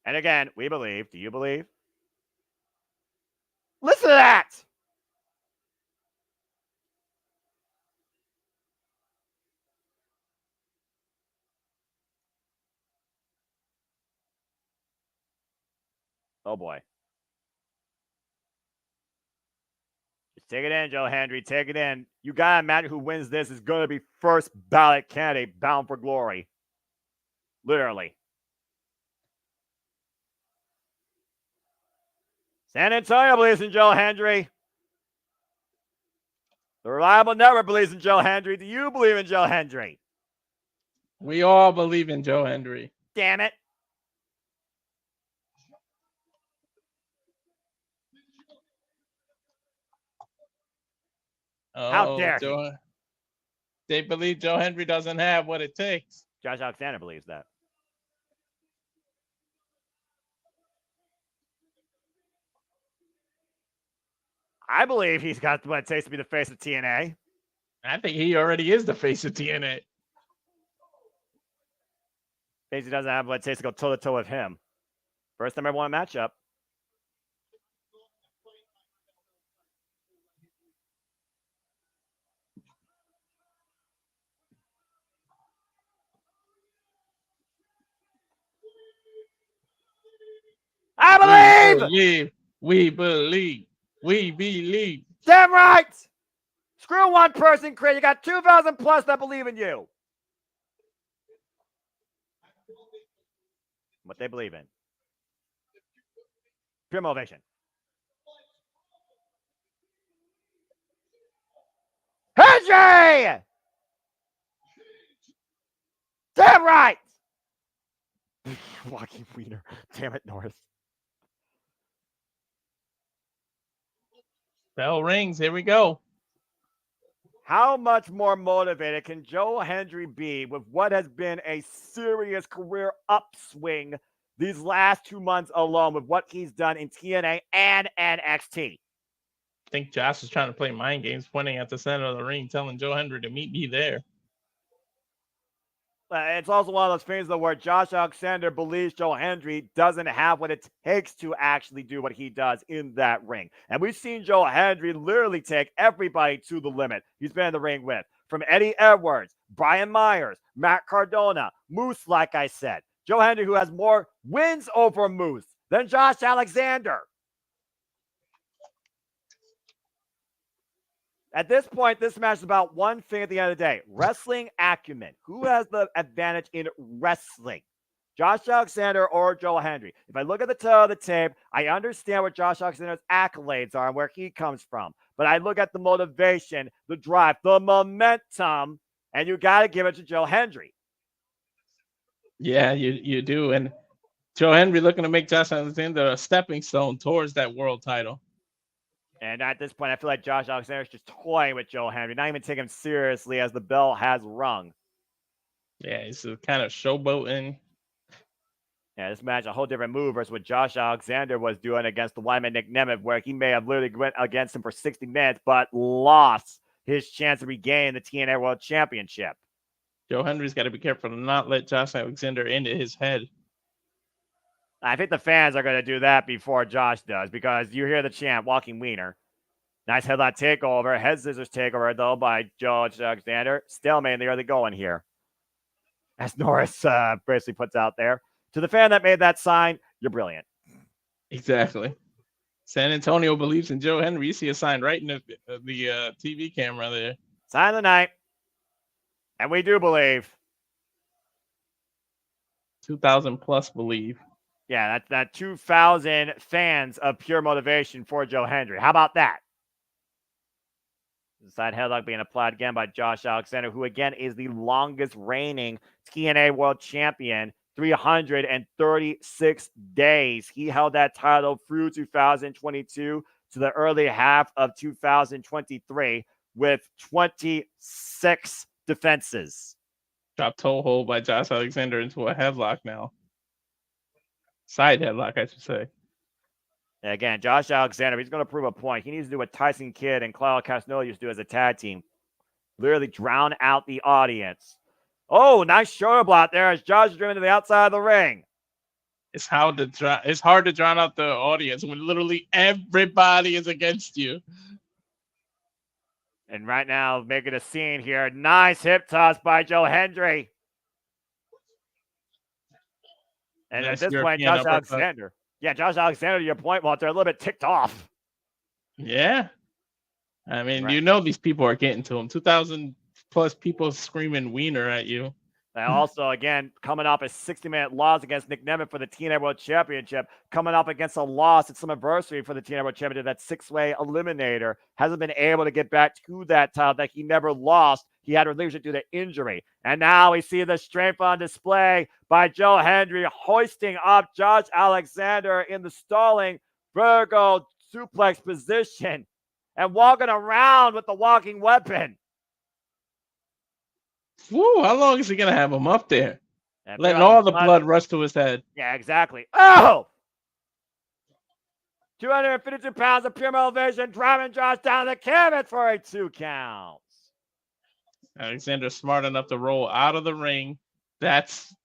And again, we believe. Do you believe? Listen to that. Oh, boy. Just take it in, Joe Hendry. Take it in. You got to imagine who wins this is going to be first ballot candidate bound for glory. Literally. San Antonio believes in Joe Hendry. The Reliable Network believes in Joe Hendry. Do you believe in Joe Hendry? We all believe in Joe Hendry. Damn it. How dare he? They believe Joe Hendry doesn't have what it takes. Josh Alexander believes that. I believe he's got what it takes to be the face of TNA. I think he already is the face of TNA. Basically doesn't have what it takes to go toe-to-toe with him. First time I won a matchup. I believe! We believe. Damn right! Screw one person, Chris. You got 2,000 plus that believe in you. What they believe in. Pure motivation. Hendry! Damn right! Walking Wiener. Damn it, Norris. Bell rings. Here we go. How much more motivated can Joe Hendry be with what has been a serious career upswing these last 2 months alone with what he's done in TNA and NXT? I think Josh is trying to play mind games, pointing at the center of the ring, telling Joe Hendry to meet me there. It's also one of those things, though, where Josh Alexander believes Joe Hendry doesn't have what it takes to actually do what he does in that ring. And we've seen Joe Hendry literally take everybody to the limit he's been in the ring with. From Eddie Edwards, Brian Myers, Matt Cardona, Moose, like I said. Joe Hendry, who has more wins over Moose than Josh Alexander. At this point, this match is about one thing at the end of the day. Wrestling acumen. Who has the advantage in wrestling? Josh Alexander or Joe Hendry? If I look at the toe of the tape, I understand what Josh Alexander's accolades are and where he comes from. But I look at the motivation, the drive, the momentum, and you got to give it to Joe Hendry. Yeah, you do. And Joe Hendry looking to make Josh Alexander a stepping stone towards that world title. And at this point, I feel like Josh Alexander is just toying with Joe Hendry, not even taking him seriously as the bell has rung. Yeah, he's kind of showboating. Yeah, this match, a whole different move versus what Josh Alexander was doing against the Wyman Nick Nemeth, where he may have literally went against him for 60 minutes, but lost his chance to regain the TNA World Championship. Joe Hendry's got to be careful to not let Josh Alexander into his head. I think the fans are going to do that before Josh does, because you hear the chant, walking wiener. Nice headlock takeover. Head scissors takeover, though, by Josh Alexander. Stalemate in the early going here. As Norris basically puts out there. To the fan that made that sign, you're brilliant. Exactly. San Antonio believes in Joe Henry. You see a sign right in the TV camera there. Sign of the night. And we do believe. 2,000 plus believe. Yeah, that's that 2,000 fans of pure motivation for Joe Hendry. How about that? The side headlock being applied again by Josh Alexander, who again is the longest reigning TNA World Champion, 336 days. He held that title through 2022 to the early half of 2023 with 26 defenses. Drop toe hold by Josh Alexander into a headlock now. Side headlock, I should say. And again, Josh Alexander, he's going to prove a point. He needs to do what Tyson Kidd and Claudio Castagnoli used to do as a tag team. Literally drown out the audience. Oh, nice shoulder block there as Josh is driven to the outside of the ring. It's hard to drown out the audience when literally everybody is against you. And right now, making a scene here. Nice hip toss by Joe Hendry. And nice at this point, Josh Alexander. Yeah, Josh Alexander, to your point, Walter, a little bit ticked off. Yeah. I mean, right. You know these people are getting to him. 2,000 plus people screaming wiener at you. And also, again, coming off a 60-minute loss against Nick Nemeth for the TNA World Championship, coming up against a loss at Slammiversary for the TNA World Championship, that six-way eliminator, hasn't been able to get back to that title that he never lost. He had to release it due to injury. And now we see the strength on display by Joe Hendry, hoisting up Josh Alexander in the stalling Virgo suplex position and walking around with the walking weapon. Woo, how long is he going to have him up there? Letting all the blood rush to his head. Yeah, exactly. Oh! 252 pounds of pure elevation, driving Josh down the canvas for a 2 count. Alexander's smart enough to roll out of the ring. That's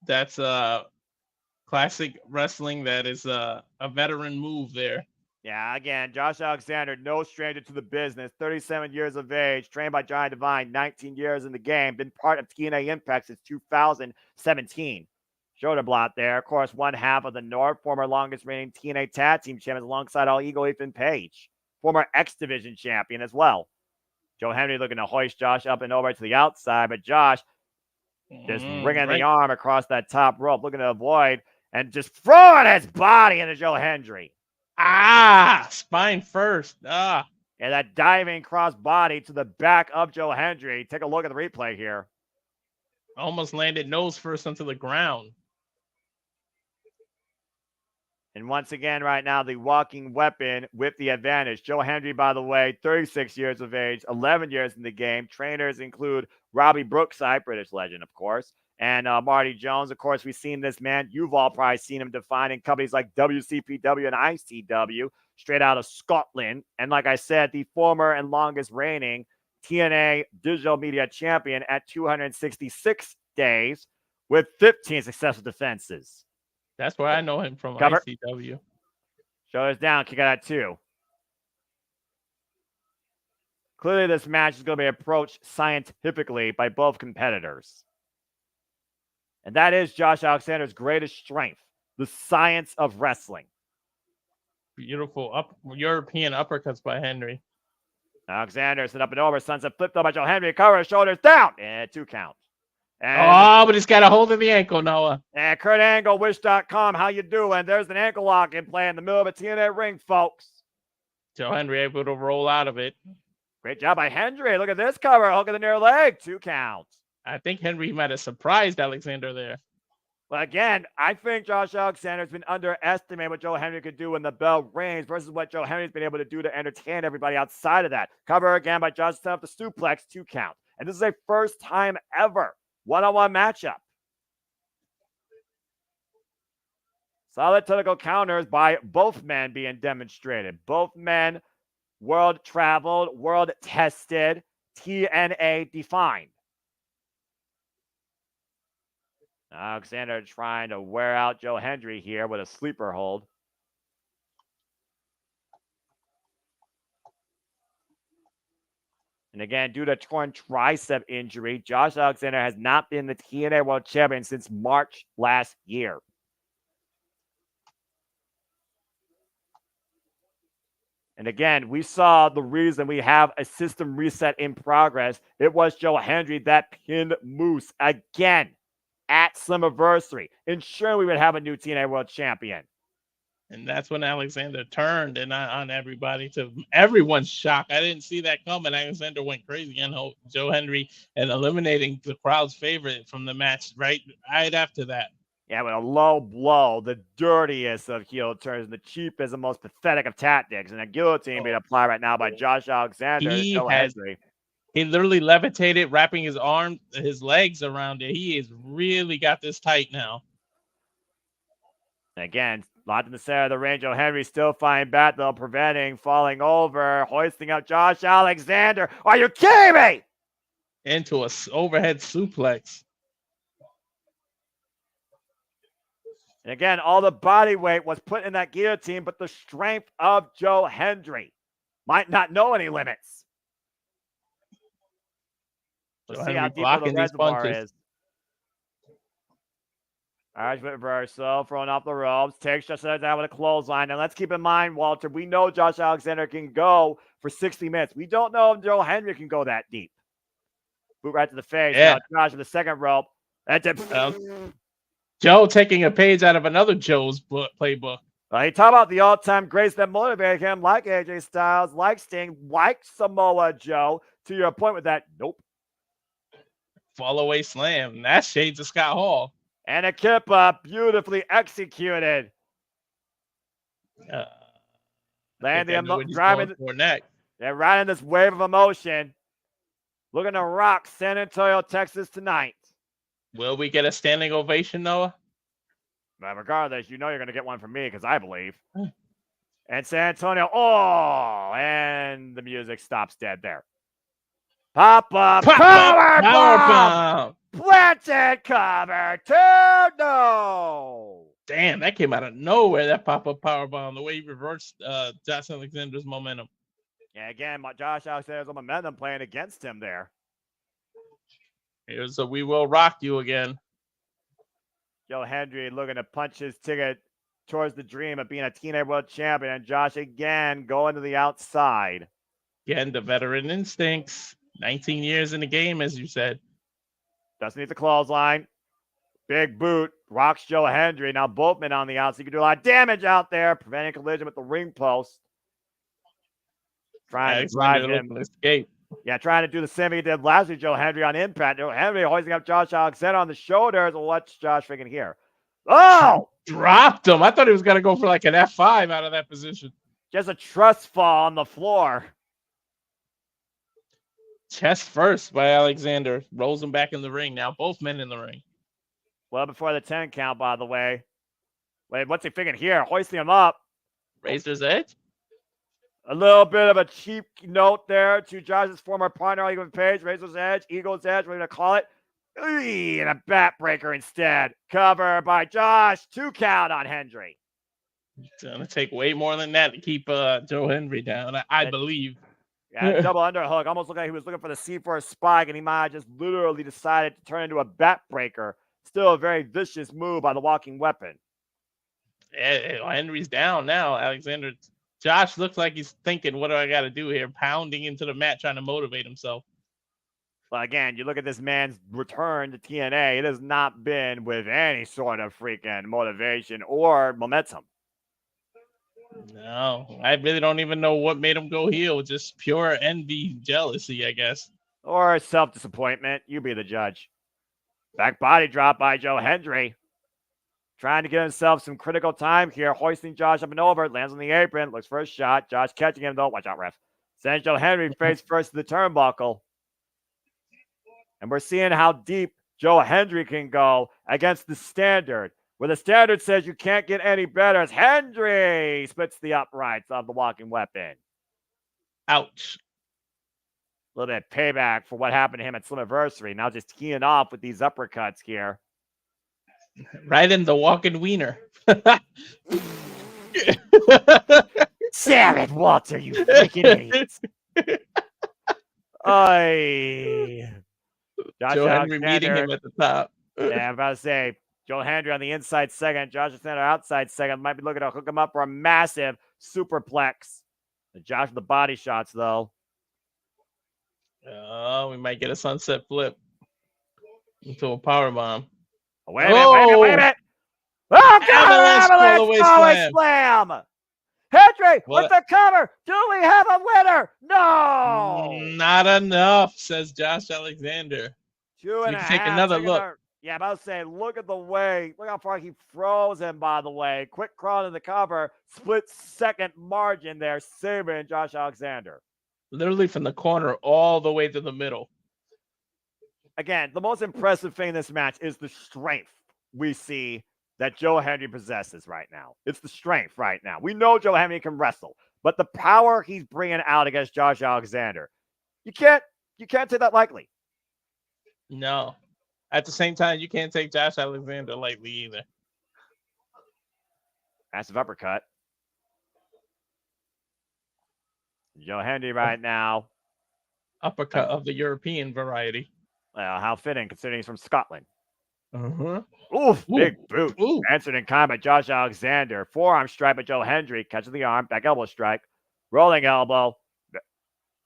classic wrestling. That is a veteran move there. Yeah, again, Josh Alexander, no stranger to the business, 37 years of age, trained by Johnny Devine, 19 years in the game, been part of TNA Impact since 2017. Shoulder block there. Of course, one half of the North, former longest reigning TNA Tag Team Champion alongside All Eagle Ethan Page, former X Division Champion as well. Joe Henry looking to hoist Josh up and over to the outside, but Josh just ringing the arm across that top rope, looking to avoid and just throwing his body into Joe Hendry. Spine first. And that diving cross body to the back of Joe Hendry. Take a look at the replay here. Almost landed nose first onto the ground. And once again, right now, the walking weapon with the advantage. Joe Hendry, by the way, 36 years of age, 11 years in the game. Trainers include Robbie Brookside, British legend, of course, and Marty Jones. Of course, we've seen this man. You've all probably seen him defining companies like WCPW and ICW, straight out of Scotland. And like I said, the former and longest reigning TNA Digital Media Champion at 266 days with 15 successful defenses. That's where I know him from. Cover. ICW. Shoulders down, kick out at 2. Clearly, this match is going to be approached scientifically by both competitors. And that is Josh Alexander's greatest strength, the science of wrestling. Beautiful European uppercuts by Henry. Alexander set up and over, sunset flipped up by Joe Henry, cover, shoulders down, and 2 count. But he's got a hold of the ankle, Noah. And Kurt Angle, Wish.com, how you doing? There's an ankle lock in play in the middle of a TNA ring, folks. Joe Henry able to roll out of it. Great job by Hendry. Look at this cover, hook of the near leg, 2 counts. I think Henry might have surprised Alexander there. But again, I think Josh Alexander's been underestimating what Joe Henry could do when the bell rings versus what Joe Henry's been able to do to entertain everybody outside of that. Cover again by Josh set up the suplex, 2 count. And this is a first time ever one-on-one matchup. Solid technical counters by both men being demonstrated. Both men world traveled, world tested, TNA defined. Alexander trying to wear out Joe Hendry here with a sleeper hold. And again, due to torn tricep injury, Josh Alexander has not been the TNA World Champion since March last year. And again, we saw the reason we have a system reset in progress. It was Joe Hendry that pinned Moose again at Slammiversary, ensuring we would have a new TNA World Champion. And that's when Alexander turned and on everybody, to everyone's shock. I didn't see that coming. Alexander went crazy on Joe Hendry and eliminating the crowd's favorite from the match right after that. Yeah, with a low blow, the dirtiest of heel turns, the cheapest and most pathetic of tactics, and a guillotine being applied right now by Josh Alexander to Joe Hendry. He literally levitated, wrapping his legs around it. He has really got this tight now. Again, locked in the center of the ring. Joe Hendry still fighting back, though, preventing, falling over, hoisting up Josh Alexander. Are you kidding me? Into a overhead suplex. And again, all the body weight was put in that guillotine, but the strength of Joe Hendry might not know any limits. Let's see how deep the reservoir is. Irish reversal, throwing off the ropes, takes Josh Alexander with a clothesline. And let's keep in mind, Walter, we know Josh Alexander can go for 60 minutes. We don't know if Joe Hendry can go that deep. Boot right to the face. Yeah. Now Josh with the second rope. Joe taking a page out of another Joe's playbook. He talked about the all-time greats that motivated him, like AJ Styles, like Sting, like Samoa Joe. To your point with that, nope. Fall away slam. That's shades of Scott Hall. And a kippa, beautifully executed. Landing driving right in this wave of emotion. Looking to rock San Antonio, Texas tonight. Will we get a standing ovation, Noah? But regardless, you know you're going to get one from me because I believe. And San Antonio, and the music stops dead there. Pop-up power bomb! Planted cover to no. Damn, that came out of nowhere, that pop-up power bomb, the way he reversed Josh Alexander's momentum. Yeah, again, Josh Alexander's momentum playing against him there. Here's a "We Will Rock You" again. Joe Hendry looking to punch his ticket towards the dream of being a TNA World Champion, and Josh again going to the outside. Again, the veteran instincts. 19 years in the game, as you said. Doesn't need the clothesline. Big boot. Rocks Joe Hendry. Now both men on the outside. You can do a lot of damage out there, preventing collision with the ring post. Trying to drive him. Escape. Yeah, trying to do the same he did last week, Joe Hendry on Impact. Joe Hendry hoisting up Josh Alexander on the shoulders. Well, what's Josh freaking here? Oh! Dropped him. I thought he was going to go for like an F5 out of that position. Just a trust fall on the floor. Chest first by Alexander. Rolls him back in the ring now. Both men in the ring. Well, before the 10 count, by the way. Wait, what's he thinking here? Hoisting him up. Razor's Edge? A little bit of a cheap note there to Josh's former partner, Eagle Page. Razor's Edge, Eagle's Edge, we're going to call it. And a bat breaker instead. Cover by Josh. 2 count on Hendry. It's going to take way more than that to keep Joe Hendry down, I believe. Yeah, double underhook. Almost looked like he was looking for the C4 spike, and he might have just literally decided to turn into a bat breaker. Still a very vicious move by the walking weapon. Henry's down now. Alexander. Josh looks like he's thinking, what do I got to do here? Pounding into the mat, trying to motivate himself. But again, you look at this man's return to TNA. It has not been with any sort of freaking motivation or momentum. No, I really don't even know what made him go heel. Just pure envy, jealousy, I guess. Or self-disappointment. You be the judge. Back body drop by Joe Hendry. Trying to give himself some critical time here. Hoisting Josh up and over. Lands on the apron. Looks for a shot. Josh catching him, though. Watch out, ref. Sends Joe Hendry face first to the turnbuckle. And we're seeing how deep Joe Hendry can go against the standard. Where the standard says you can't get any better, as Hendry splits the uprights of the walking weapon. Ouch. A little bit of payback for what happened to him at Slammiversary. Now just teeing off with these uppercuts here. Right in the walking wiener. Damn it, Walter, you freaking idiots. Josh Joe Henry meeting Alexander. him at the top. Yeah, I'm about to say, Joe Henry on the inside second, Josh Alexander outside second. Might be looking to hook him up for a massive superplex. Josh with the body shots, though. Oh, we might get a sunset flip into a power bomb. Oh, wait a minute. Oh, God, Avalanche avalanche slam. Hendry with What? the cover. Do we have a winner? No. Not enough, says Josh Alexander. Two and a half. Take another look. Yeah, I'm about to say, look at the way. Look how far he froze him, by the way. Quick crawl in the cover. Split second margin there, saving Josh Alexander. Literally from the corner all the way to the middle. Again, the most impressive thing in this match is the strength we see that Joe Henry possesses right now. It's the strength right now. We know Joe Henry can wrestle, but the power he's bringing out against Josh Alexander, you can't take that lightly. No. At the same time, you can't take Josh Alexander lightly either. Massive uppercut. Joe Henry right now. Uppercut of the European variety. How fitting, considering he's from Scotland. Uh-huh. Oof, big boot. Ooh. Answered in kind by Josh Alexander. Forearm strike by Joe Henry. Catches the arm. Back elbow strike. Rolling elbow.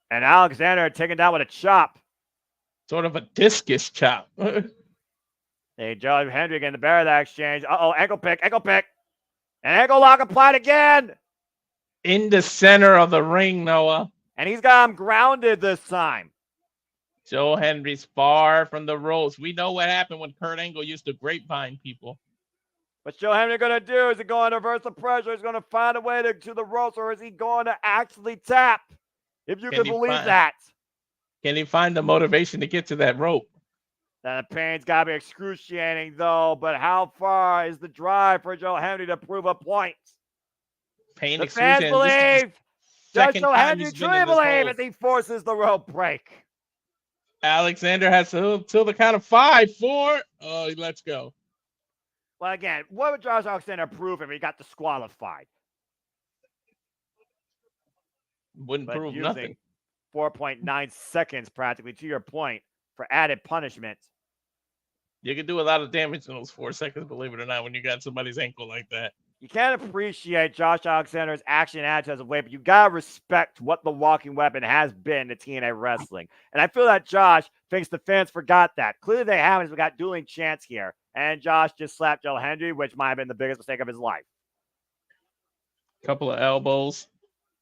And Alexander taken down with a chop. Sort of a discus chop. Hey, Joe Henry getting the bear of that exchange. Uh-oh, ankle pick. And ankle lock applied again. In the center of the ring, Noah. And he's got him grounded this time. Joe Henry's far from the ropes. We know what happened when Kurt Angle used to grapevine people. What's Joe Henry going to do? Is he going to reverse the pressure? Is he going to find a way to the ropes, or is he going to actually tap? If you can believe that. Can he find the motivation to get to that rope? The pain's got to be excruciating, though. But how far is the drive for Joe Henry to prove a point? Pain the fans believe. Does Joe Henry truly believe as he forces the rope break? Alexander has to till the count of 5, 4. Oh, let's go. Well, again, what would Josh Alexander prove if he got disqualified? Wouldn't prove nothing. 4.9 seconds, practically, to your point, for added punishment. You can do a lot of damage in those 4 seconds, believe it or not, when you got somebody's ankle like that. You can't appreciate Josh Alexander's action and attitude as a way, but you got to respect what the walking weapon has been to TNA Wrestling. And I feel that Josh thinks the fans forgot that. Clearly they haven't, as we got dueling chants here. And Josh just slapped Joe Henry, which might have been the biggest mistake of his life. Couple of elbows.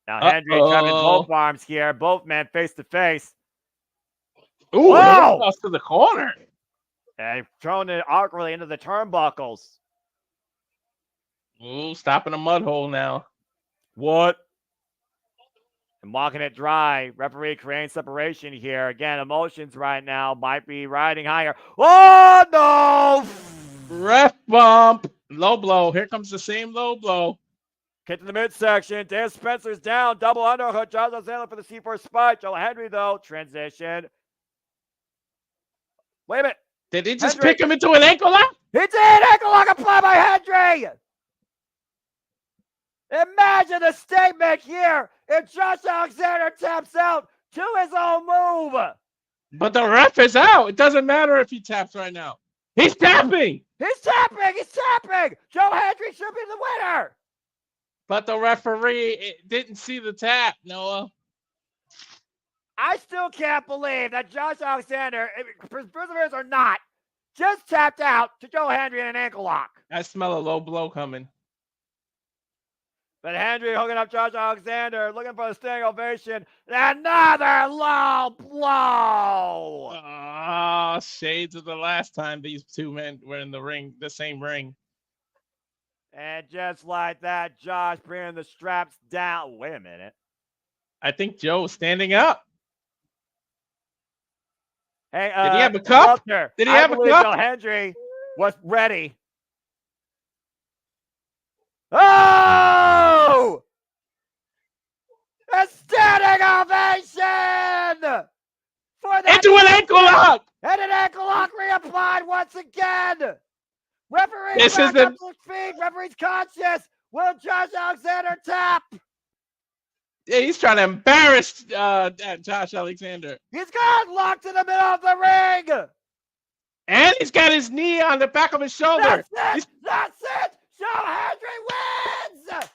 Now Henry grabbing both arms here. Both men face to face. Ooh, cross to the corner. And thrown it awkwardly into the turnbuckles. Ooh, stopping a mud hole now. What? And walking it dry. Referee creating separation here. Again, emotions right now might be riding higher. Oh, no! Ref bump. Low blow. Here comes the same low blow. Kick to the midsection. Dan Spencer's down. Double underhook. Josh Alexander for the C4 spike. Joe Henry, though, transition. Wait a minute. Did he just pick him into an ankle lock? He did! Ankle lock applied by Henry! Imagine the statement here if Josh Alexander taps out to his own move. But the ref is out. It doesn't matter if he taps right now. He's tapping. He's tapping. Joe Henry should be the winner. But the referee didn't see the tap, Noah. I still can't believe that Josh Alexander, perseverance or not, just tapped out to Joe Henry in an ankle lock. I smell a low blow coming. But Henry hooking up Josh Alexander, looking for a standing ovation. Another low blow. Shades of the last time these two men were in the ring, the same ring. And just like that, Josh bringing the straps down. Wait a minute. I think Joe's standing up. Hey, did he have a cup? Did he have a cup? Joe Henry was ready. Oh! A standing ovation! For that into an ankle lock! And an ankle lock reapplied once again! Referee This back is the- up to speed. Referee's conscious. Will Josh Alexander tap? Yeah, he's trying to embarrass Josh Alexander. He's got locked in the middle of the ring. And he's got his knee on the back of his shoulder. That's it. That's it. Joe Hendry wins.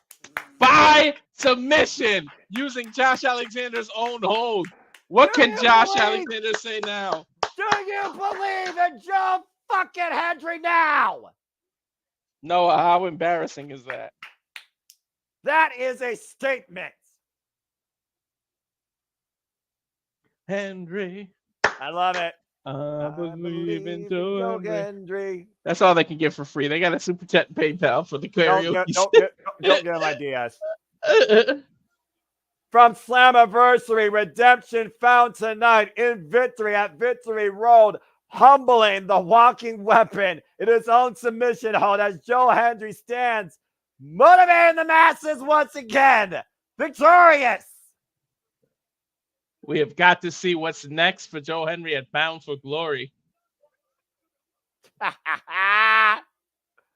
By submission, using Josh Alexander's own hold. What can Josh Alexander say now? Do you believe in Joe fucking Hendry now? Noah, how embarrassing is that? That is a statement. Henry. I love it. I believe in Joe Hendry. Hendry. That's all they can get for free. They got a super chat and PayPal for the karaoke. Don't give them ideas. From Slammiversary, redemption found tonight in victory at Victory Road, humbling the walking weapon in his own submission hold as Joe Hendry stands, motivating the masses once again. Victorious. We have got to see what's next for Joe Hendry at Bound for Glory.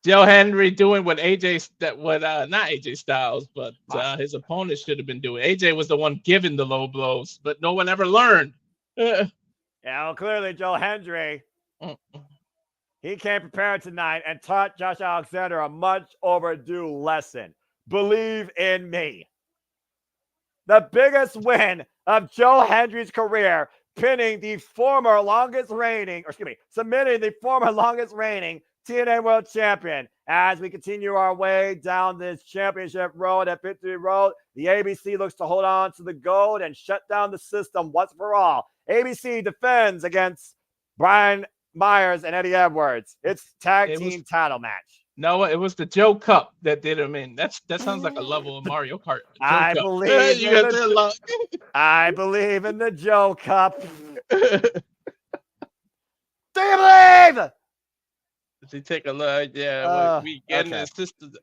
Joe Hendry doing what not AJ Styles, but his opponent should have been doing. AJ was the one giving the low blows, but no one ever learned. Yeah, well, clearly Joe Hendry, he came prepared tonight and taught Josh Alexander a much overdue lesson. Believe in me. The biggest win of Joe Hendry's career, submitting the former longest reigning TNA World Champion. As we continue our way down this championship road at Victory Road, the ABC looks to hold on to the gold and shut down the system once for all. ABC defends against Brian Myers and Eddie Edwards. It's tag team title match. No, it was the Joe Cup that did him in. That sounds like a level of Mario Kart. I believe in the Joe Cup. Do you believe? To take a look, we getting this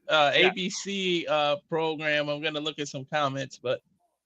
ABC program. I'm gonna look at some comments, but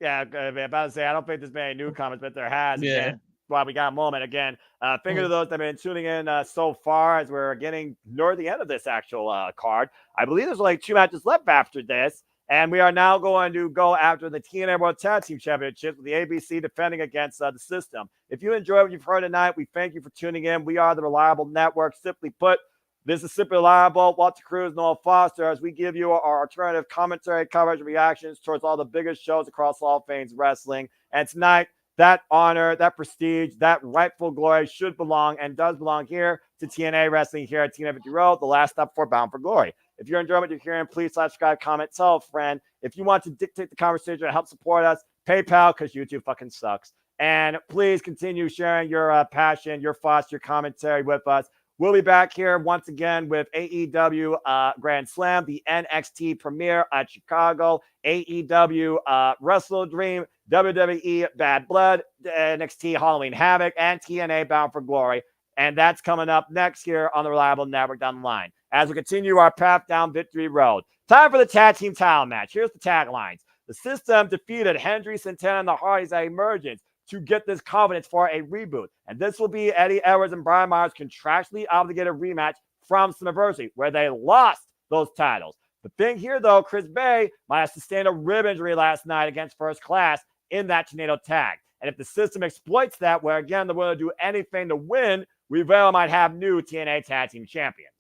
I'm about to say I don't think there's many new comments, but there has. Yeah. Again, while we got a moment again, thank you to those that have been tuning in so far as we're getting near the end of this actual card. I believe there's only 2 matches left after this, and we are now going to go after the TNA World Tag Team Championship with the ABC defending against the system. If you enjoyed what you've heard tonight, we thank you for tuning in. We are the Reliable Network. Simply put, this is Simply Reliable. Walter Cruz, Noah Foster, as we give you our alternative commentary, coverage, and reactions towards all the biggest shows across all things wrestling. And tonight, that honor, that prestige, that rightful glory should belong and does belong here to TNA Wrestling here at TNA Victory Road, the last stop for Bound for Glory. If you're enjoying what you're hearing, please subscribe, comment, tell a friend. If you want to dictate the conversation and help support us, PayPal, because YouTube fucking sucks. And please continue sharing your passion, your thoughts, your commentary with us. We'll be back here once again with AEW Grand Slam, the NXT premiere at Chicago, AEW Wrestle Dream, WWE Bad Blood, NXT Halloween Havoc, and TNA Bound for Glory. And that's coming up next here on the Reliable Network down the line. As we continue our path down Victory Road. Time for the tag team title match. Here's the taglines. The system defeated Hendry, Santana, and the Hardys at Emergence to get this confidence for a reboot. And this will be Eddie Edwards and Brian Myers' contractually obligated rematch from Slammiversary, where they lost those titles. The thing here, though, Chris Bay might have sustained a rib injury last night against First Class in that tornado tag. And if the system exploits that, where again they're willing to do anything to win, we very well might have new TNA Tag Team Champions.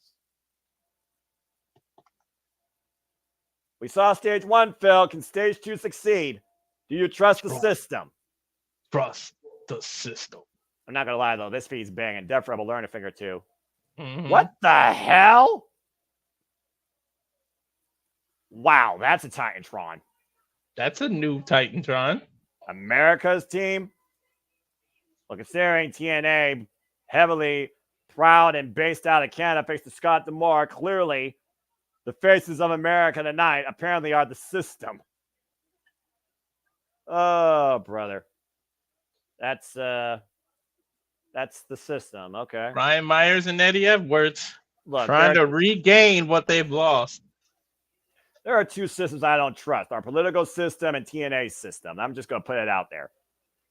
We saw stage 1, Phil. Can stage 2 succeed? Do you trust the system? Trust the system. I'm not gonna lie though, this feed's banging. Def Rebel learn a thing or two. Mm-hmm. What the hell? Wow, that's a Titantron. That's a new Titantron. America's team. Well, considering TNA heavily proud and based out of Canada, thanks to Scott D'Amore, clearly the faces of America tonight apparently are the system. Oh, brother. That's the system. Okay. Brian Myers and Eddie Edwards Look, trying to regain what they've lost. There are 2 systems I don't trust: our political system and TNA's system. I'm just going to put it out there.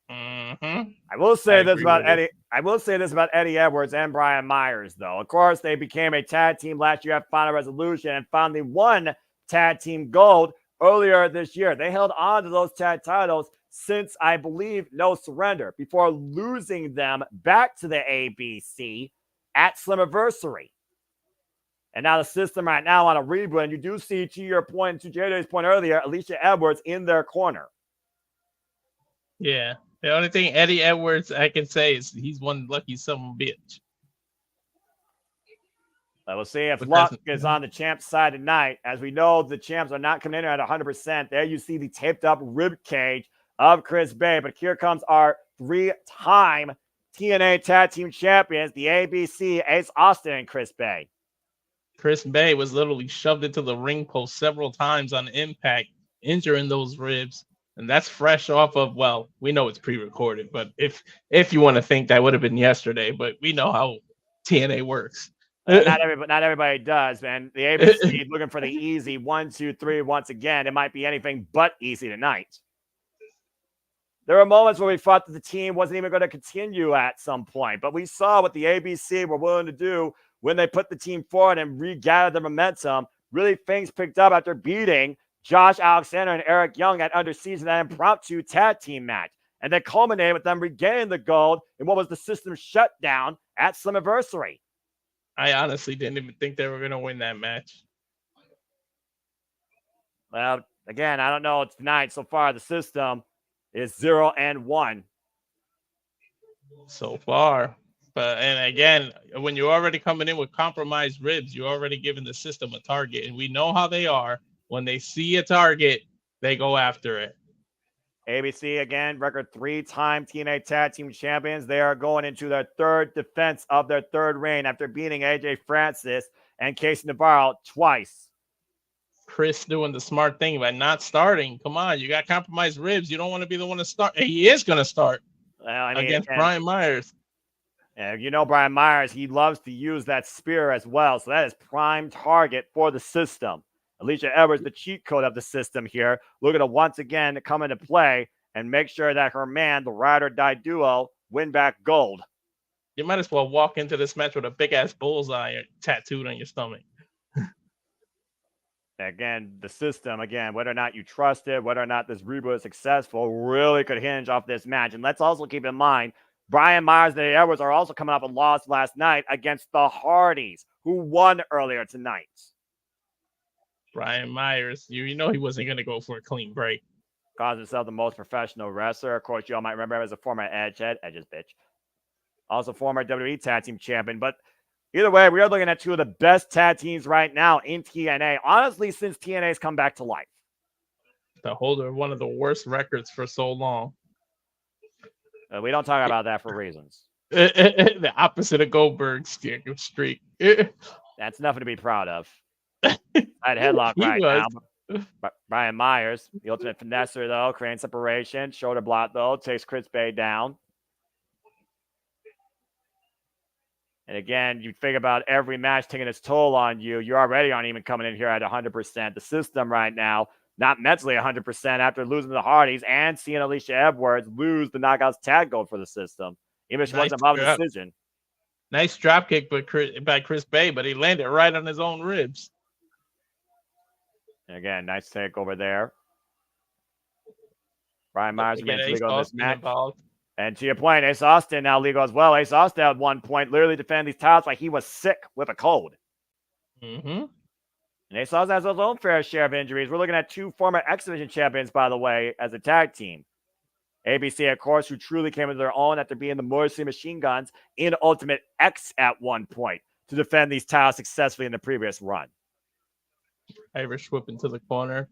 Mm-hmm. I will say this about with it. Eddie. I will say this about Eddie Edwards and Brian Myers, though. Of course, they became a tag team last year at Final Resolution and finally won tag team gold earlier this year. They held on to those tag titles since, I believe, No Surrender before losing them back to the ABC at Slammiversary. And now the system right now on a reboot, and you do see, to your point, to JJ's point earlier, Alicia Edwards in their corner. Yeah. The only thing Eddie Edwards I can say is he's one lucky son of a bitch. We'll see if luck is on the champs' side tonight. As we know, the champs are not coming in at 100%. There you see the taped-up rib cage of Chris Bay. But here comes our three-time TNA Tag Team Champions, the ABC, Ace Austin and Chris Bay. Chris Bay was literally shoved into the ring post several times on Impact, injuring those ribs. And that's fresh off of, well, we know it's pre-recorded, but if you want to think that would have been yesterday, but we know how TNA works. Not everybody does, man. The ABC is looking for the easy 1, 2, 3 once again. It might be anything but easy tonight. There were moments where we thought that the team wasn't even going to continue at some point, but we saw what the ABC were willing to do when they put the team forward and regathered the momentum. Really, things picked up after beating Josh Alexander and Eric Young at Under Siege in that impromptu tag team match. And then culminated with them regaining the gold in what was the system shutdown at Slammiversary. I honestly didn't even think they were going to win that match. Well, again, I don't know. Tonight, so far, the system is 0-1. So far. And again, when you're already coming in with compromised ribs, you're already giving the system a target. And we know how they are. When they see a target, they go after it. ABC, again, record 3-time TNA Tag Team Champions. They are going into their third defense of their third reign after beating AJ Francis and Casey Navarro twice. Chris doing the smart thing by not starting. Come on, you got compromised ribs. You don't want to be the one to start. He is going to start against Brian Myers. And you know Brian Myers, he loves to use that spear as well. So that is prime target for the system. Alicia Edwards, the cheat code of the system here, looking to once again come into play and make sure that her man, the ride or die duo, win back gold. You might as well walk into this match with a big-ass bullseye tattooed on your stomach. Again, the system, whether or not you trust it, whether or not this reboot is successful, really could hinge off this match. And let's also keep in mind, Brian Myers and Eddie Edwards are also coming off a loss last night against the Hardys, who won earlier tonight. Brian Myers, you know he wasn't going to go for a clean break. Calls himself the most professional wrestler. Of course, you all might remember him as a former Edgehead. Edge's bitch. Also former WWE Tag Team Champion. But either way, we are looking at two of the best tag teams right now in TNA. Honestly, since TNA's come back to life. The holder of one of the worst records for so long. We don't talk about that for reasons. The opposite of Goldberg's streak. That's nothing to be proud of. I'd headlock right now. Brian Myers, the ultimate finesser, though, creating separation. Shoulder block, though, takes Chris Bay down. And again, you think about every match taking its toll on you. You already aren't even coming in here at 100%. The system right now, not mentally 100% after losing to the Hardys and seeing Alicia Edwards lose the Knockouts tag gold for the system. Even if she wasn't above the decision. Nice dropkick by Chris Bay, but he landed right on his own ribs. Again, nice takeover there. Brian Myers against legal in this match. Involved. And to your point, Ace Austin now legal as well. Ace Austin at one point literally defended these titles like he was sick with a cold. Mm-hmm. And Ace Austin has his own fair share of injuries. We're looking at two former X Division champions, by the way, as a tag team. ABC, of course, who truly came into their own after being the Morrissey Machine Guns in Ultimate X at one point to defend these titles successfully in the previous run. Irish whip into the corner.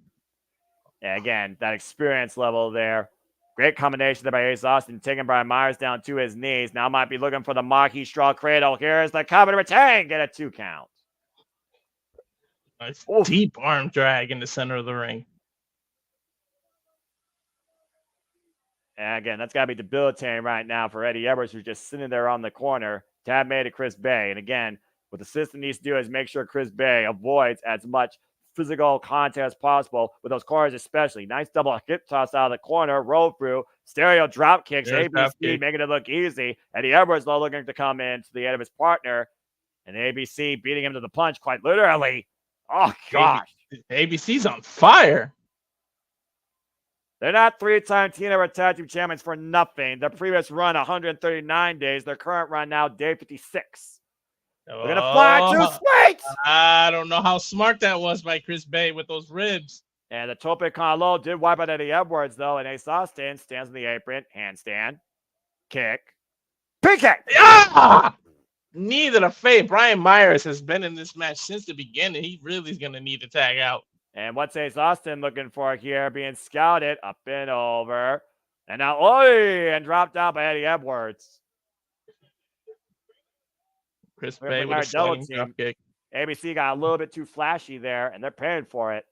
And again, that experience level there. Great combination there by Ace Austin, taking Brian Myers down to his knees. Now might be looking for the Marquis Straw Cradle. Here's the cover retain. Get a 2 count. Nice deep arm drag in the center of the ring. And again, that's got to be debilitating right now for Eddie Edwards, who's just sitting there on the corner. Tab made to Chris Bay. And again, what the system needs to do is make sure Chris Bay avoids as much physical contest possible with those corners, especially. Nice double hip toss out of the corner, roll through, stereo drop kicks, There's drop ABC kick. making it look easy. Eddie Edwards though looking to come in to the end of his partner, and ABC beating him to the punch quite literally. Oh gosh. ABC's on fire. They're not three-time TNA World Tag Team Champions for nothing. Their previous run, 139 days. Their current run now, day 56. They're going to fly too sweet! I don't know how smart that was by Chris Bay with those ribs. And the tope con low did wipe out Eddie Edwards, though, and Ace Austin stands in the apron, handstand, kick, PK! Yeah! Knee to the face. Brian Myers has been in this match since the beginning. He really is going to need to tag out. And what's Ace Austin looking for here? Being scouted up and over. And now, and dropped down by Eddie Edwards. Chris Bay with a sliding drop kick. ABC got a little bit too flashy there, and they're paying for it.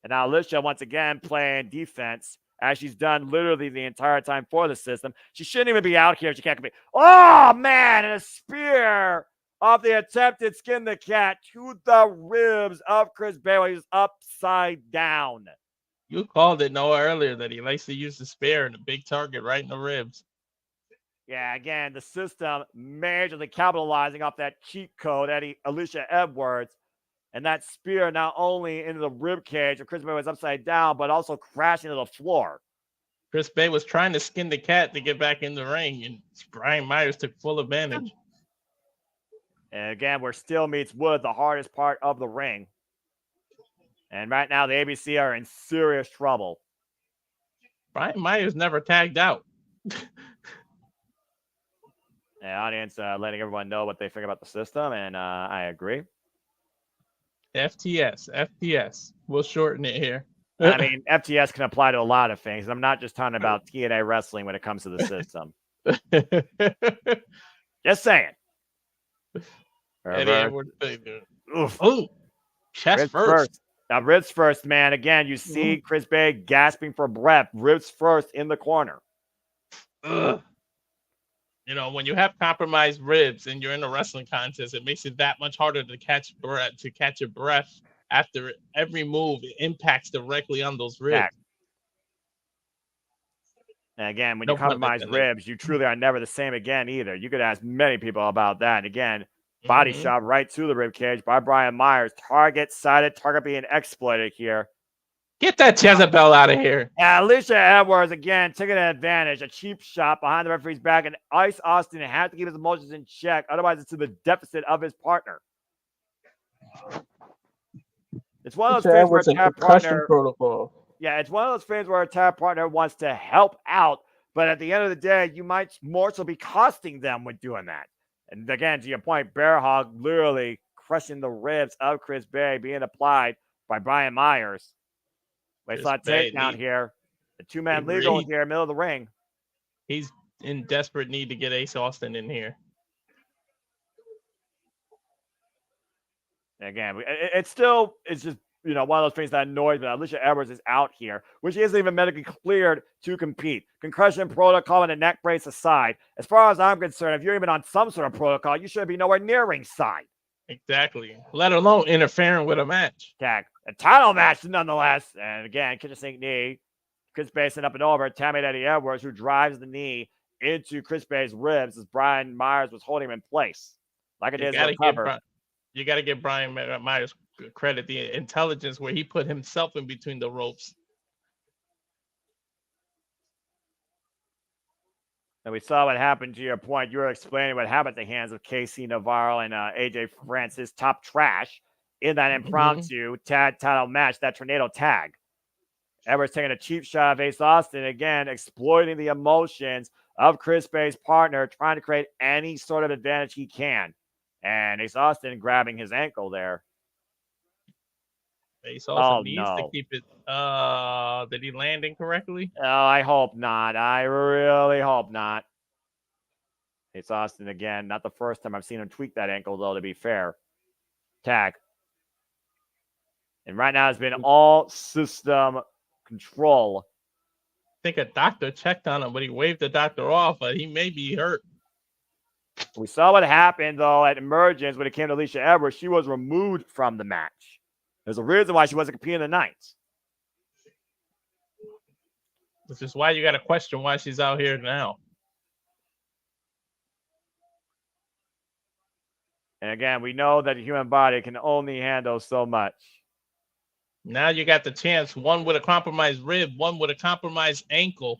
And now Alicia, once again, playing defense, as she's done literally the entire time for the system. She shouldn't even be out here if she can't compete. Oh, man, and a spear of the attempted skin the cat to the ribs of Chris Bay. He's upside down. You called it, Noah, earlier that he likes to use the spear and a big target right in the ribs. Yeah, again, the system majorly capitalizing off that cheat code, Alicia Edwards, and that spear not only into the rib cage of Chris Bay was upside down, but also crashing to the floor. Chris Bay was trying to skin the cat to get back in the ring, and Brian Myers took full advantage. And again, where steel meets wood, the hardest part of the ring. And right now, the ABC are in serious trouble. Brian Myers never tagged out. The audience letting everyone know what they think about the system, and I agree. FTS. We'll shorten it here. I mean, FTS can apply to a lot of things. I'm not just talking about TNA wrestling when it comes to the system. Just saying. Oh, chest first. Now, ribs first, man. Again, you see Chris Bay gasping for breath. Ribs first in the corner. Ugh. You know, when you have compromised ribs and you're in a wrestling contest, it makes it that much harder to catch your breath after every move. It impacts directly on those ribs. And again, when you compromise ribs, you truly are never the same again either. You could ask many people about that. And again, body shot right to the rib cage by Brian Myers. Target being exploited here. Get that Jezebel out of here. Yeah, Alicia Edwards, again, taking an advantage. A cheap shot behind the referee's back. And Ice Austin has to keep his emotions in check. Otherwise, it's to the deficit of his partner. It's one of those things where a tag partner protocol. Yeah, it's one of those things where a tag partner wants to help out. But at the end of the day, you might more so be costing them with doing that. And again, to your point, Bear Hog literally crushing the ribs of Chris Bay being applied by Brian Myers. We saw a takedown here. The two-man legal here, middle of the ring. He's in desperate need to get Ace Austin in here. Again, it's just, you know, one of those things that annoys me. Alicia Edwards is out here, which isn't even medically cleared to compete. Concussion protocol and a neck brace aside. As far as I'm concerned, if you're even on some sort of protocol, you should be nowhere near ringside. Exactly. Let alone interfering with a match. A title match, nonetheless. And again, kitchen sink knee. Chris Bay sent up and over. Tammy Eddie Edwards, who drives the knee into Chris Bay's ribs as Brian Myers was holding him in place. Like it is a cover. You got to give Brian Myers credit, the intelligence where he put himself in between the ropes. And we saw what happened to your point. You were explaining what happened at the hands of KC Navarro and AJ Francis, top trash, in that impromptu tag title match, that tornado tag. Edwards taking a cheap shot of Ace Austin, again, exploiting the emotions of Chris Bay's partner, trying to create any sort of advantage he can. And Ace Austin grabbing his ankle there. Ace Austin needs to keep it. Did he land incorrectly? Oh, I hope not. I really hope not. Ace Austin again. Not the first time I've seen him tweak that ankle, though, to be fair. Tag. And right now it's been all system control. I think a doctor checked on him, but he waved the doctor off, but he may be hurt. We saw what happened, though, at Emergence when it came to Alicia Edwards. She was removed from the match. There's a reason why she wasn't competing tonight. Which is why you got to question why she's out here now. And again, we know that the human body can only handle so much. Now you got the chance. One with a compromised rib, one with a compromised ankle.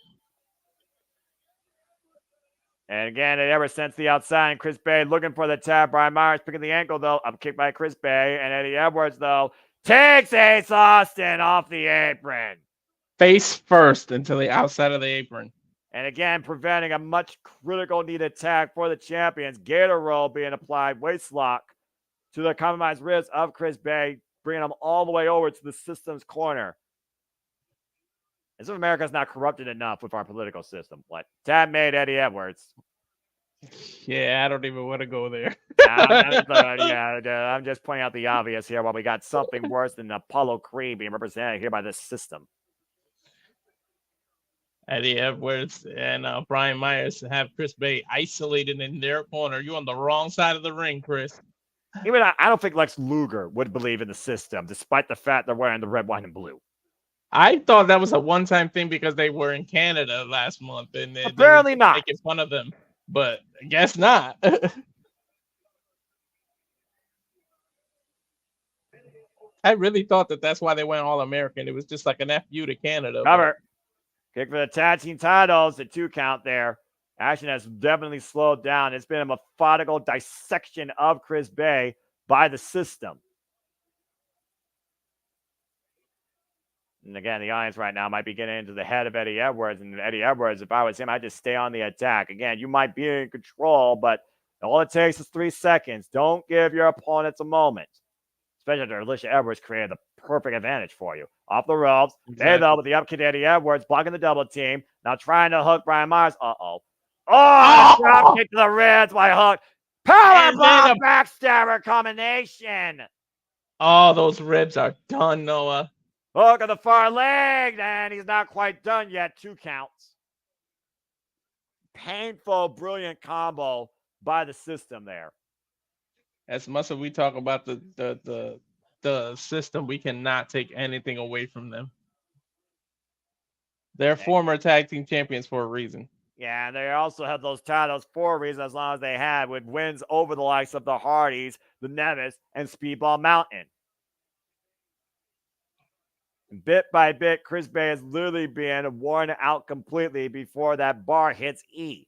And again, ever since the outside, Chris Bay looking for the tap. Brian Myers picking the ankle, though. Up kick by Chris Bay. And Eddie Edwards, though, takes Ace Austin off the apron. Face first until the outside of the apron. And again, preventing a much critical need attack for the champions. Gator roll being applied, waist lock to the compromised ribs of Chris Bay, bringing them all the way over to the system's corner. As if America's not corrupted enough with our political system. What? Tab made Eddie Edwards. Yeah, I don't even want to go there. I'm just pointing out the obvious here while we got something worse than Apollo Creed being represented here by this system. Eddie Edwards and Brian Myers have Chris Bay isolated in their corner. You're on the wrong side of the ring, Chris. Even I don't think Lex Luger would believe in the system, despite the fact they're wearing the red, white, and blue. I thought that was a one-time thing because they were in Canada last month, and apparently they were not making fun of them. But I guess not. I really thought that's why they went All-American. It was just like an FU to Canada. Cover. Kick for the tag team titles. The 2 count there. Action has definitely slowed down. It's been a methodical dissection of Chris Bay by the system. And again, the audience right now might be getting into the head of Eddie Edwards. And Eddie Edwards, if I was him, I'd just stay on the attack. Again, you might be in control, but all it takes is 3 seconds. Don't give your opponents a moment. Especially after Alicia Edwards created the perfect advantage for you. Off the ropes. Exactly. They, though, with the upkick to Eddie Edwards, blocking the double team. Now trying to hook Brian Myers. Drop kick to the ribs by Hook. Powerbomb backstabber combination. Oh, those ribs are done, Noah. Hook on the far leg, and he's not quite done yet. 2 counts. Painful, brilliant combo by the system there. As much as we talk about the system, we cannot take anything away from them. They're former tag team champions for a reason. Yeah, and they also have those titles for a reason, as long as they had, with wins over the likes of the Hardys, the Nevis, and Speedball Mountain. Bit by bit, Chris Bay is literally being worn out completely before that bar hits E.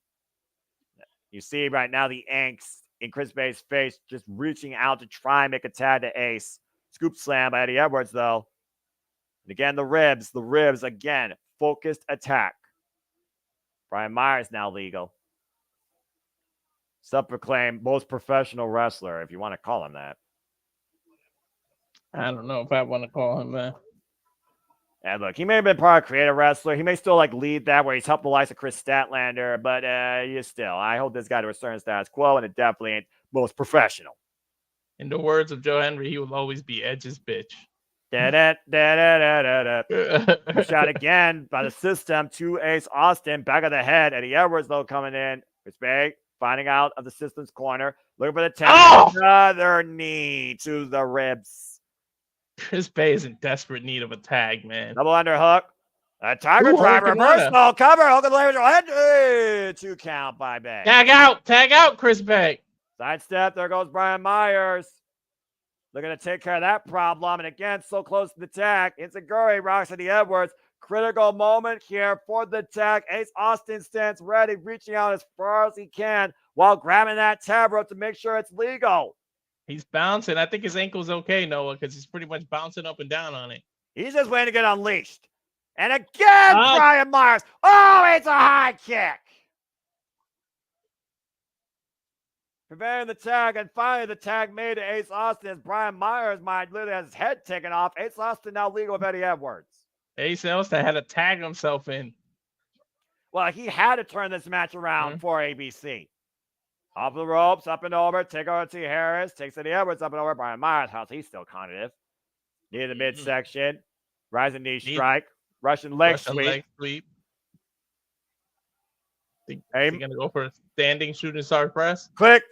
You see right now the angst in Chris Bay's face, just reaching out to try and make a tag to Ace. Scoop slam by Eddie Edwards, though. And again, the ribs again. Focused attack. Brian Myers now legal. Self-proclaimed most professional wrestler, if you want to call him that. I don't know if I want to call him that. And look, he may have been part of creative wrestler. He may still lead that where he's helped the likes of Chris Statlander, but I hold this guy to a certain status quo, and it definitely ain't most professional. In the words of Joe Henry, he will always be Edge's bitch. Shot again by the system to Ace Austin. Back of the head. Eddie Edwards, though, coming in. Chris Bay finding out of the system's corner. Looking for the tag. Another knee to the ribs. Chris Bay is in desperate need of a tag, man. Double underhook. A Tiger Driver. Reversal. Cover. Hook and 2 count by Bay. Tag out, Chris Bay. Sidestep. There goes Brian Myers. Looking to take care of that problem. And again, so close to the tag. Insiguri rocks Eddie Edwards. Critical moment here for the tag. Ace Austin stands ready, reaching out as far as he can while grabbing that tab rope to make sure it's legal. He's bouncing. I think his ankle's okay, Noah, because he's pretty much bouncing up and down on it. He's just waiting to get unleashed. And again, Brian Myers. Oh, it's a high kick. Preventing the tag, and finally the tag made to Ace Austin as Brian Myers might literally have his head taken off. Ace Austin now legal with Eddie Edwards. Ace Austin had to tag himself in. Well, he had to turn this match around for ABC. Off the ropes, up and over. Take over to Harris. Takes Eddie Edwards up and over. Brian Myers, how's he still cognitive? Near the midsection. Rising knee strike. Russian leg sweep. He's going to go for a standing shooting star press. Click.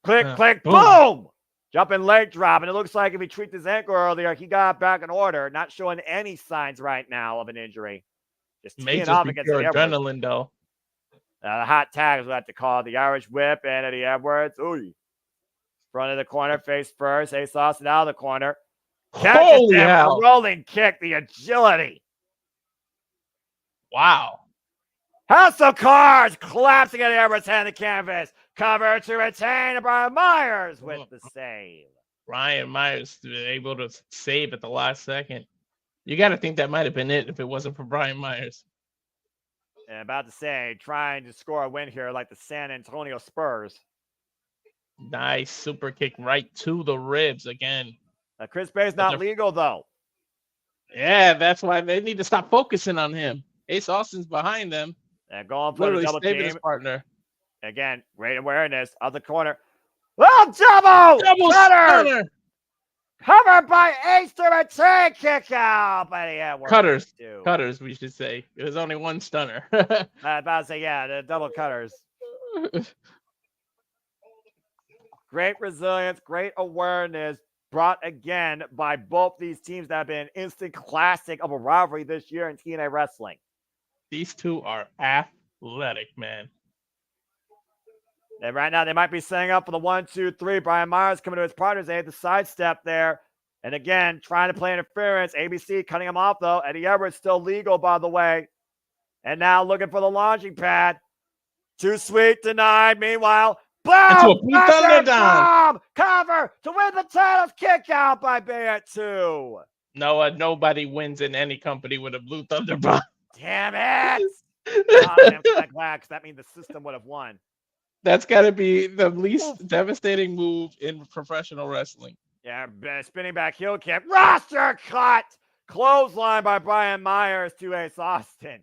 Boom! Jumping leg drop, and it looks like if he tweaked his ankle earlier, he got back in order. Not showing any signs right now of an injury. Just May teeing just off be against pure Eddie Edwards. adrenaline, though. The hot tag is what I have to call it. The Irish whip and Eddie Edwards. Ooh. Front of the corner, face first. Ace Austin out of the corner. Catches Holy him. hell. A rolling kick. The agility. Wow. House of Cards collapsing at Edwards' head on the canvas. Cover to retain. Brian Myers with the save. Brian Myers able to save at the last second. You got to think that might have been it if it wasn't for Brian Myers. And about to say, trying to score a win here like the San Antonio Spurs. Nice super kick right to the ribs again. Chris Bay's not legal, though. Yeah, that's why they need to stop focusing on him. Ace Austin's behind them. And going for the double team. His partner. Again, great awareness of the corner. Oh, double stunner! Covered by Ace to return kick out. Cutters, we should say. It was only one stunner. I was about to say, yeah, the double cutters. Great resilience, great awareness brought again by both these teams that have been an instant classic of a rivalry this year in TNA wrestling. These two are athletic, man. And right now they might be setting up for the 1, 2, 3. Brian Myers coming to his partners. They had the sidestep there. And again, trying to play interference. ABC cutting him off, though. Eddie Edwards still legal, by the way. And now looking for the launching pad. Too sweet, denied. Meanwhile, boom! Bomb! Cover to win the titles. Kick out by Bay at 2. No, nobody wins in any company with a Blue Thunder bomb. Damn it! I'm glad because that means the system would have won. That's got to be the least devastating move in professional wrestling. Yeah, spinning back heel kick. Roster cut! Clothesline by Brian Myers to Ace Austin.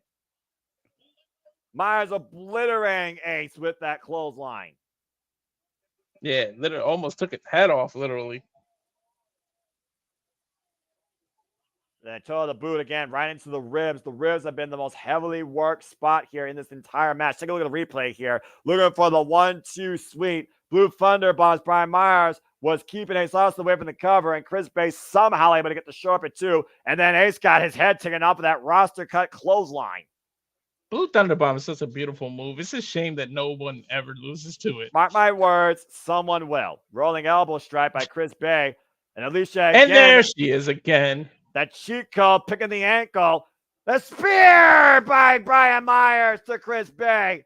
Myers obliterating Ace with that clothesline. Yeah, literally almost took its head off, literally. Then toe of the boot again, right into the ribs. The ribs have been the most heavily worked spot here in this entire match. Take a look at the replay here. Looking for the 1, 2 sweep. Blue Thunder bombs. Brian Myers was keeping Ace Austin away from the cover, and Chris Bay somehow able to get the show up at 2. And then Ace got his head taken off of that roster cut clothesline. Blue Thunder Bomb is such a beautiful move. It's a shame that no one ever loses to it. Mark my words, someone will. Rolling elbow strike by Chris Bay. And Alicia again. And there she is again. That cheat code picking the ankle. The spear by Brian Myers to Chris Bay.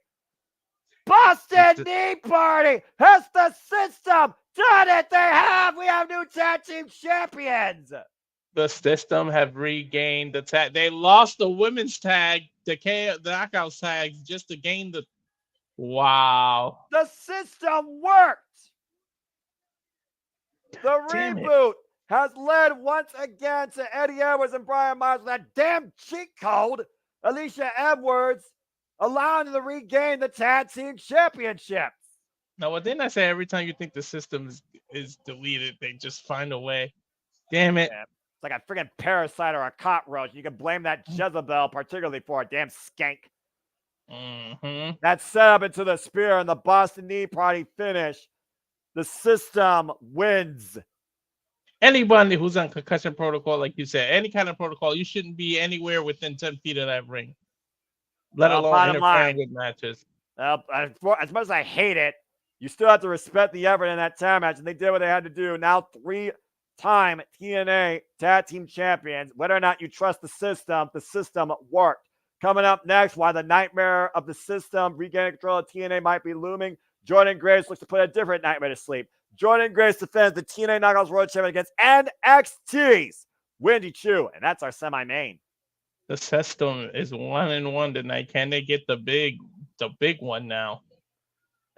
Boston Knee Party. Has the system done it? They have. We have new tag team champions. The system have regained the tag. They lost the women's tag, the knockouts tags, just to gain the. Wow. The system worked. The reboot has led once again to Eddie Edwards and Brian Myers with that damn cheat code. Alicia Edwards allowing them to regain the tag team championships. No, what didn't I say? Every time you think the system is deleted, they just find a way. Damn it. Yeah, it's like a freaking parasite or a cockroach. You can blame that Jezebel particularly for a damn skank. Mm-hmm. That set up into the spear and the Boston Knee Party finish. The system wins. Anybody who's on concussion protocol, like you said, any kind of protocol, you shouldn't be anywhere within 10 feet of that ring, let alone interfering with matches. As much as I hate it, you still have to respect the effort in that tag match, and they did what they had to do. Now 3-time TNA Tag Team Champions. Whether or not you trust the system worked. Coming up next, why the nightmare of the system regaining control of TNA might be looming. Jordan Grace looks to put a different nightmare to sleep. Jordan Grace defends the TNA Knockouts World Champion against NXT's Wendy Chu, and that's our semi-main. The system is 1-1 tonight. Can they get the big one now?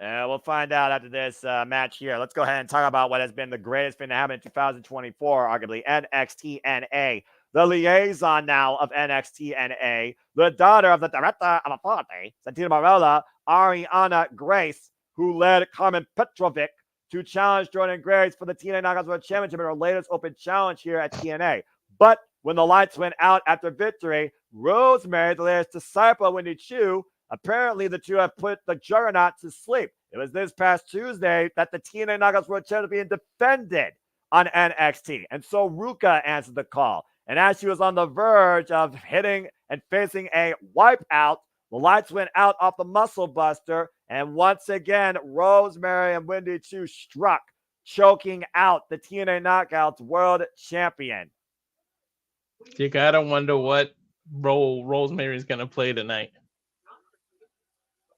We'll find out after this match here. Let's go ahead and talk about what has been the greatest thing to happen in 2024, arguably NXT NA. The liaison now of NXT NA, the daughter of the director of a party, Santina Marella, Ariana Grace, who led Carmen Petrovic to challenge Jordan Grace for the TNA Knockouts World Championship in her latest open challenge here at TNA. But when the lights went out after victory, Rosemary, the latest disciple of Wendy Chu, Apparently, the two have put the Juggernaut to sleep. It was this past Tuesday that the TNA Knockouts World Champion defended on NXT. And so Ruka answered the call. And as she was on the verge of hitting and facing a wipeout, the lights went out off the Muscle Buster. And once again, Rosemary and Wendy Chu struck, choking out the TNA Knockouts World Champion. You gotta wonder what role Rosemary's gonna play tonight.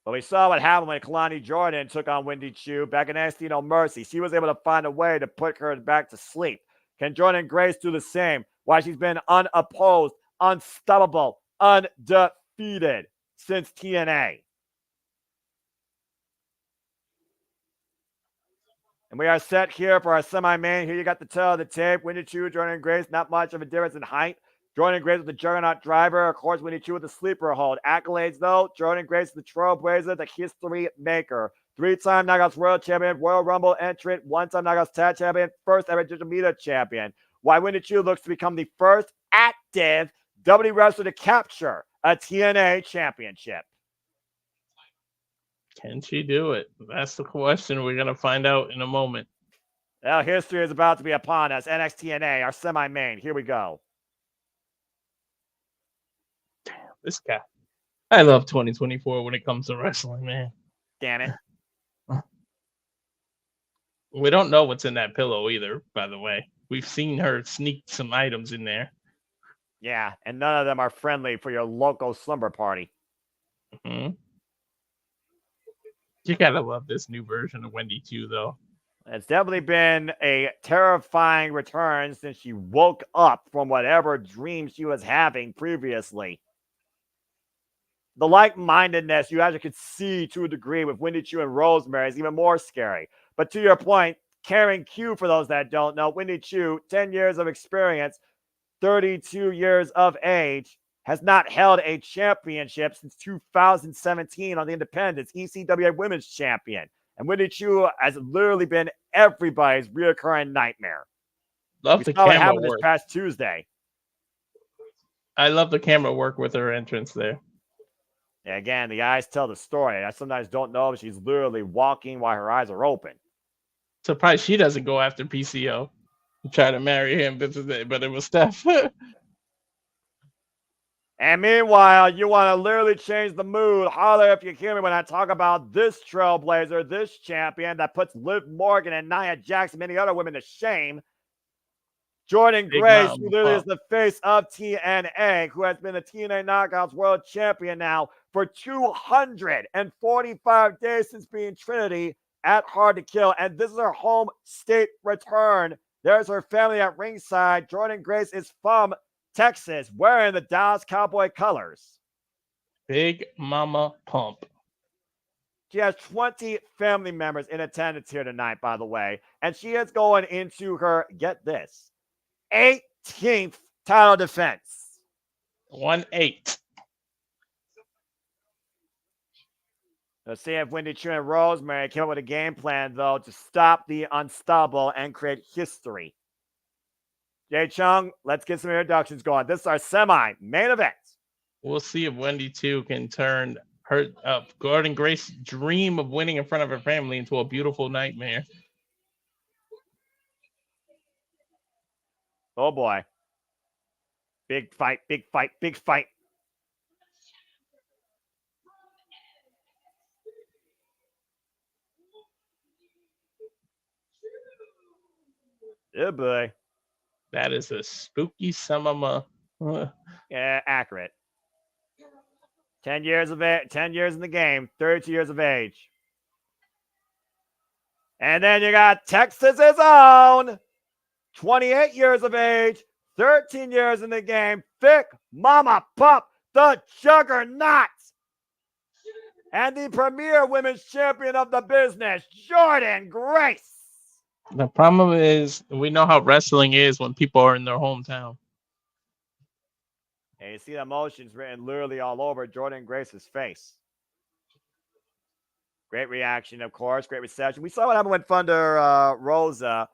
But we saw what happened when Kalani Jordan took on Wendy Chu back in NXT No Mercy. She was able to find a way to put her back to sleep. Can Jordan Grace do the same? Why she's been unopposed, unstoppable, undefeated since TNA. And we are set here for our semi-main. Here you got the tail of the tape. Wendy Chu, Jordan Grace, not much of a difference in height. Jordan Grace with the Juggernaut driver. Of course, Wendy Chu with the sleeper hold. Accolades, though, Jordan Grace, the trailblazer, the history maker. 3-time Knockouts World Champion, Royal Rumble entrant, 1-time Knockouts Tag Champion, first ever Digital Media Champion. Why Wendy Chu looks to become the first active WWE wrestler to capture a TNA championship. Can she do it? That's the question we're going to find out in a moment. Well, history is about to be upon us. NXT our semi-main. Here we go. Damn, this guy. I love 2024 when it comes to wrestling, man. Damn it. We don't know what's in that pillow either, by the way. We've seen her sneak some items in there. Yeah, and none of them are friendly for your local slumber party. Mm-hmm. You gotta love this new version of Wendy Chu, though. It's definitely been a terrifying return since she woke up from whatever dream she was having previously. The like-mindedness you actually could see to a degree with Wendy Chu and Rosemary is even more scary. But to your point, Karen Q, for those that don't know, Wendy Chu, 10 years of experience, 32 years of age, has not held a championship since 2017 on the Independents, ECWA Women's Champion. And Wendy Chu has literally been everybody's reoccurring nightmare. Love the camera happened work this past Tuesday. I love the camera work with her entrance there. Yeah, again, the eyes tell the story. I sometimes don't know if she's literally walking while her eyes are open. Surprised she doesn't go after PCO and try to marry him, but it was Steph. And meanwhile, you want to literally change the mood. Holler if you hear me when I talk about this trailblazer, this champion that puts Liv Morgan and Nia Jax and many other women to shame. Jordan Grace, who literally is the face of TNA, who has been the TNA Knockouts World Champion now for 245 days since being Trinity at Hard to Kill. And this is her home state return. There's her family at ringside. Jordan Grace is from Texas, wearing the Dallas Cowboy colors. Big Mama Pump. She has 20 family members in attendance here tonight, by the way. And she is going into her, get this, 18th title defense. 1-8. Let's see if Wendy Chu and Rosemary came up with a game plan, though, to stop the unstoppable and create history. Jay Chung, let's get some introductions going. This is our semi-main event. We'll see if Wendy Chu can turn her Jordan Grace's dream of winning in front of her family into a beautiful nightmare. Oh, boy. Big fight, big fight, big fight. Oh, boy. That is a spooky summer. Yeah, accurate. 10 years of age, 10 years in the game, 32 years of age. And then you got Texas's own, 28 years of age, 13 years in the game, Big Mama Pump, the Juggernaut. And the premier women's champion of the business, Jordan Grace. The problem is we know how wrestling is when people are in their hometown. And you see the emotions written literally all over Jordan Grace's face. Great reaction, of course. Great reception. We saw what happened when Thunder Rosa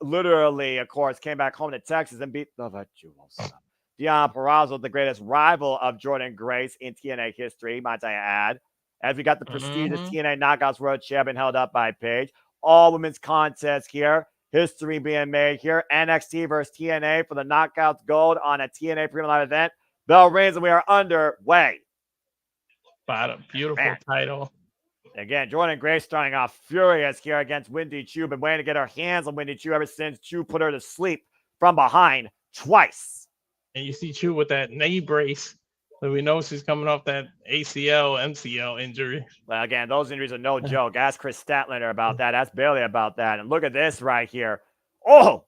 literally, of course, came back home to Texas and beat the Virtuosa. Deonna Purrazzo, the greatest rival of Jordan Grace in TNA history, might I add. As we got the prestigious TNA Knockouts World Champion held up by Paige. All women's contest here. History being made here. NXT versus TNA for the Knockouts Gold on a TNA Premium Live event. Bell rings and we are underway. Bottom, beautiful title. Again, Jordan Grace starting off furious here against Wendy Choo. Been waiting to get her hands on Wendy Choo ever since Choo put her to sleep from behind twice. And you see Choo with that knee brace. So we know she's coming off that ACL, MCL injury. Well, again, those injuries are no joke. Ask Chris Statlander about that. Ask Bailey about that. And look at this right here. Oh!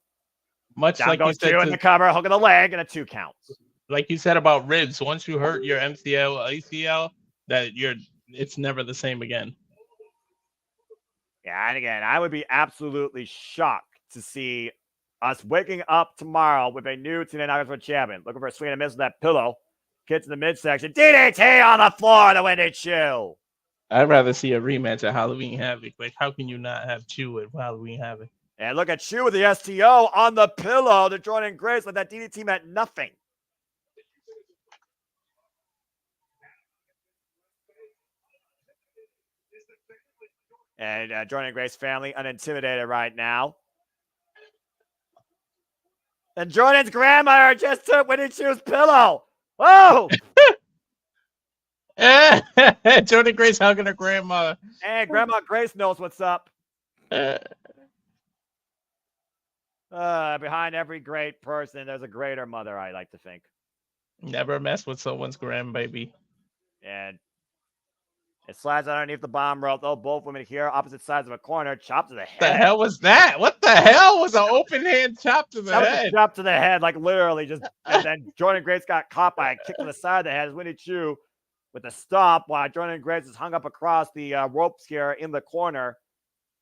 Much down like goes you said, Choo in the cover, hook of the leg, and a 2 count. Like you said about ribs, once you hurt your MCL, ACL, it's never the same again. Yeah, and again, I would be absolutely shocked to see us waking up tomorrow with a new TNA Knockouts World Champion. Looking for a swing and a miss with that pillow. Gets in the midsection. DDT on the floor. The Wendy Choo. I'd rather see a rematch at Halloween Havoc. Like, how can you not have Choo at Halloween Havoc? And look at Choo with the STO on the pillow to Jordan Grace, like that DDT meant nothing. And Jordan Grace family unintimidated right now. And Jordan's grandmother just took Wendy Choo's pillow. Whoa! Jordan Grace hugging her grandmother. Hey, Grandma Grace knows what's up. Behind every great person, there's a greater mother, I like to think. Never mess with someone's grandbaby. And it slides underneath the bomb rope. Though both women here, opposite sides of a corner, chop to the head. The hell was that? What the hell was an open hand chop to the head? Chop to the head, like literally just. And then Jordan Grace got caught by a kick to the side of the head. Wendy Choo with a stomp while Jordan Grace is hung up across the ropes here in the corner.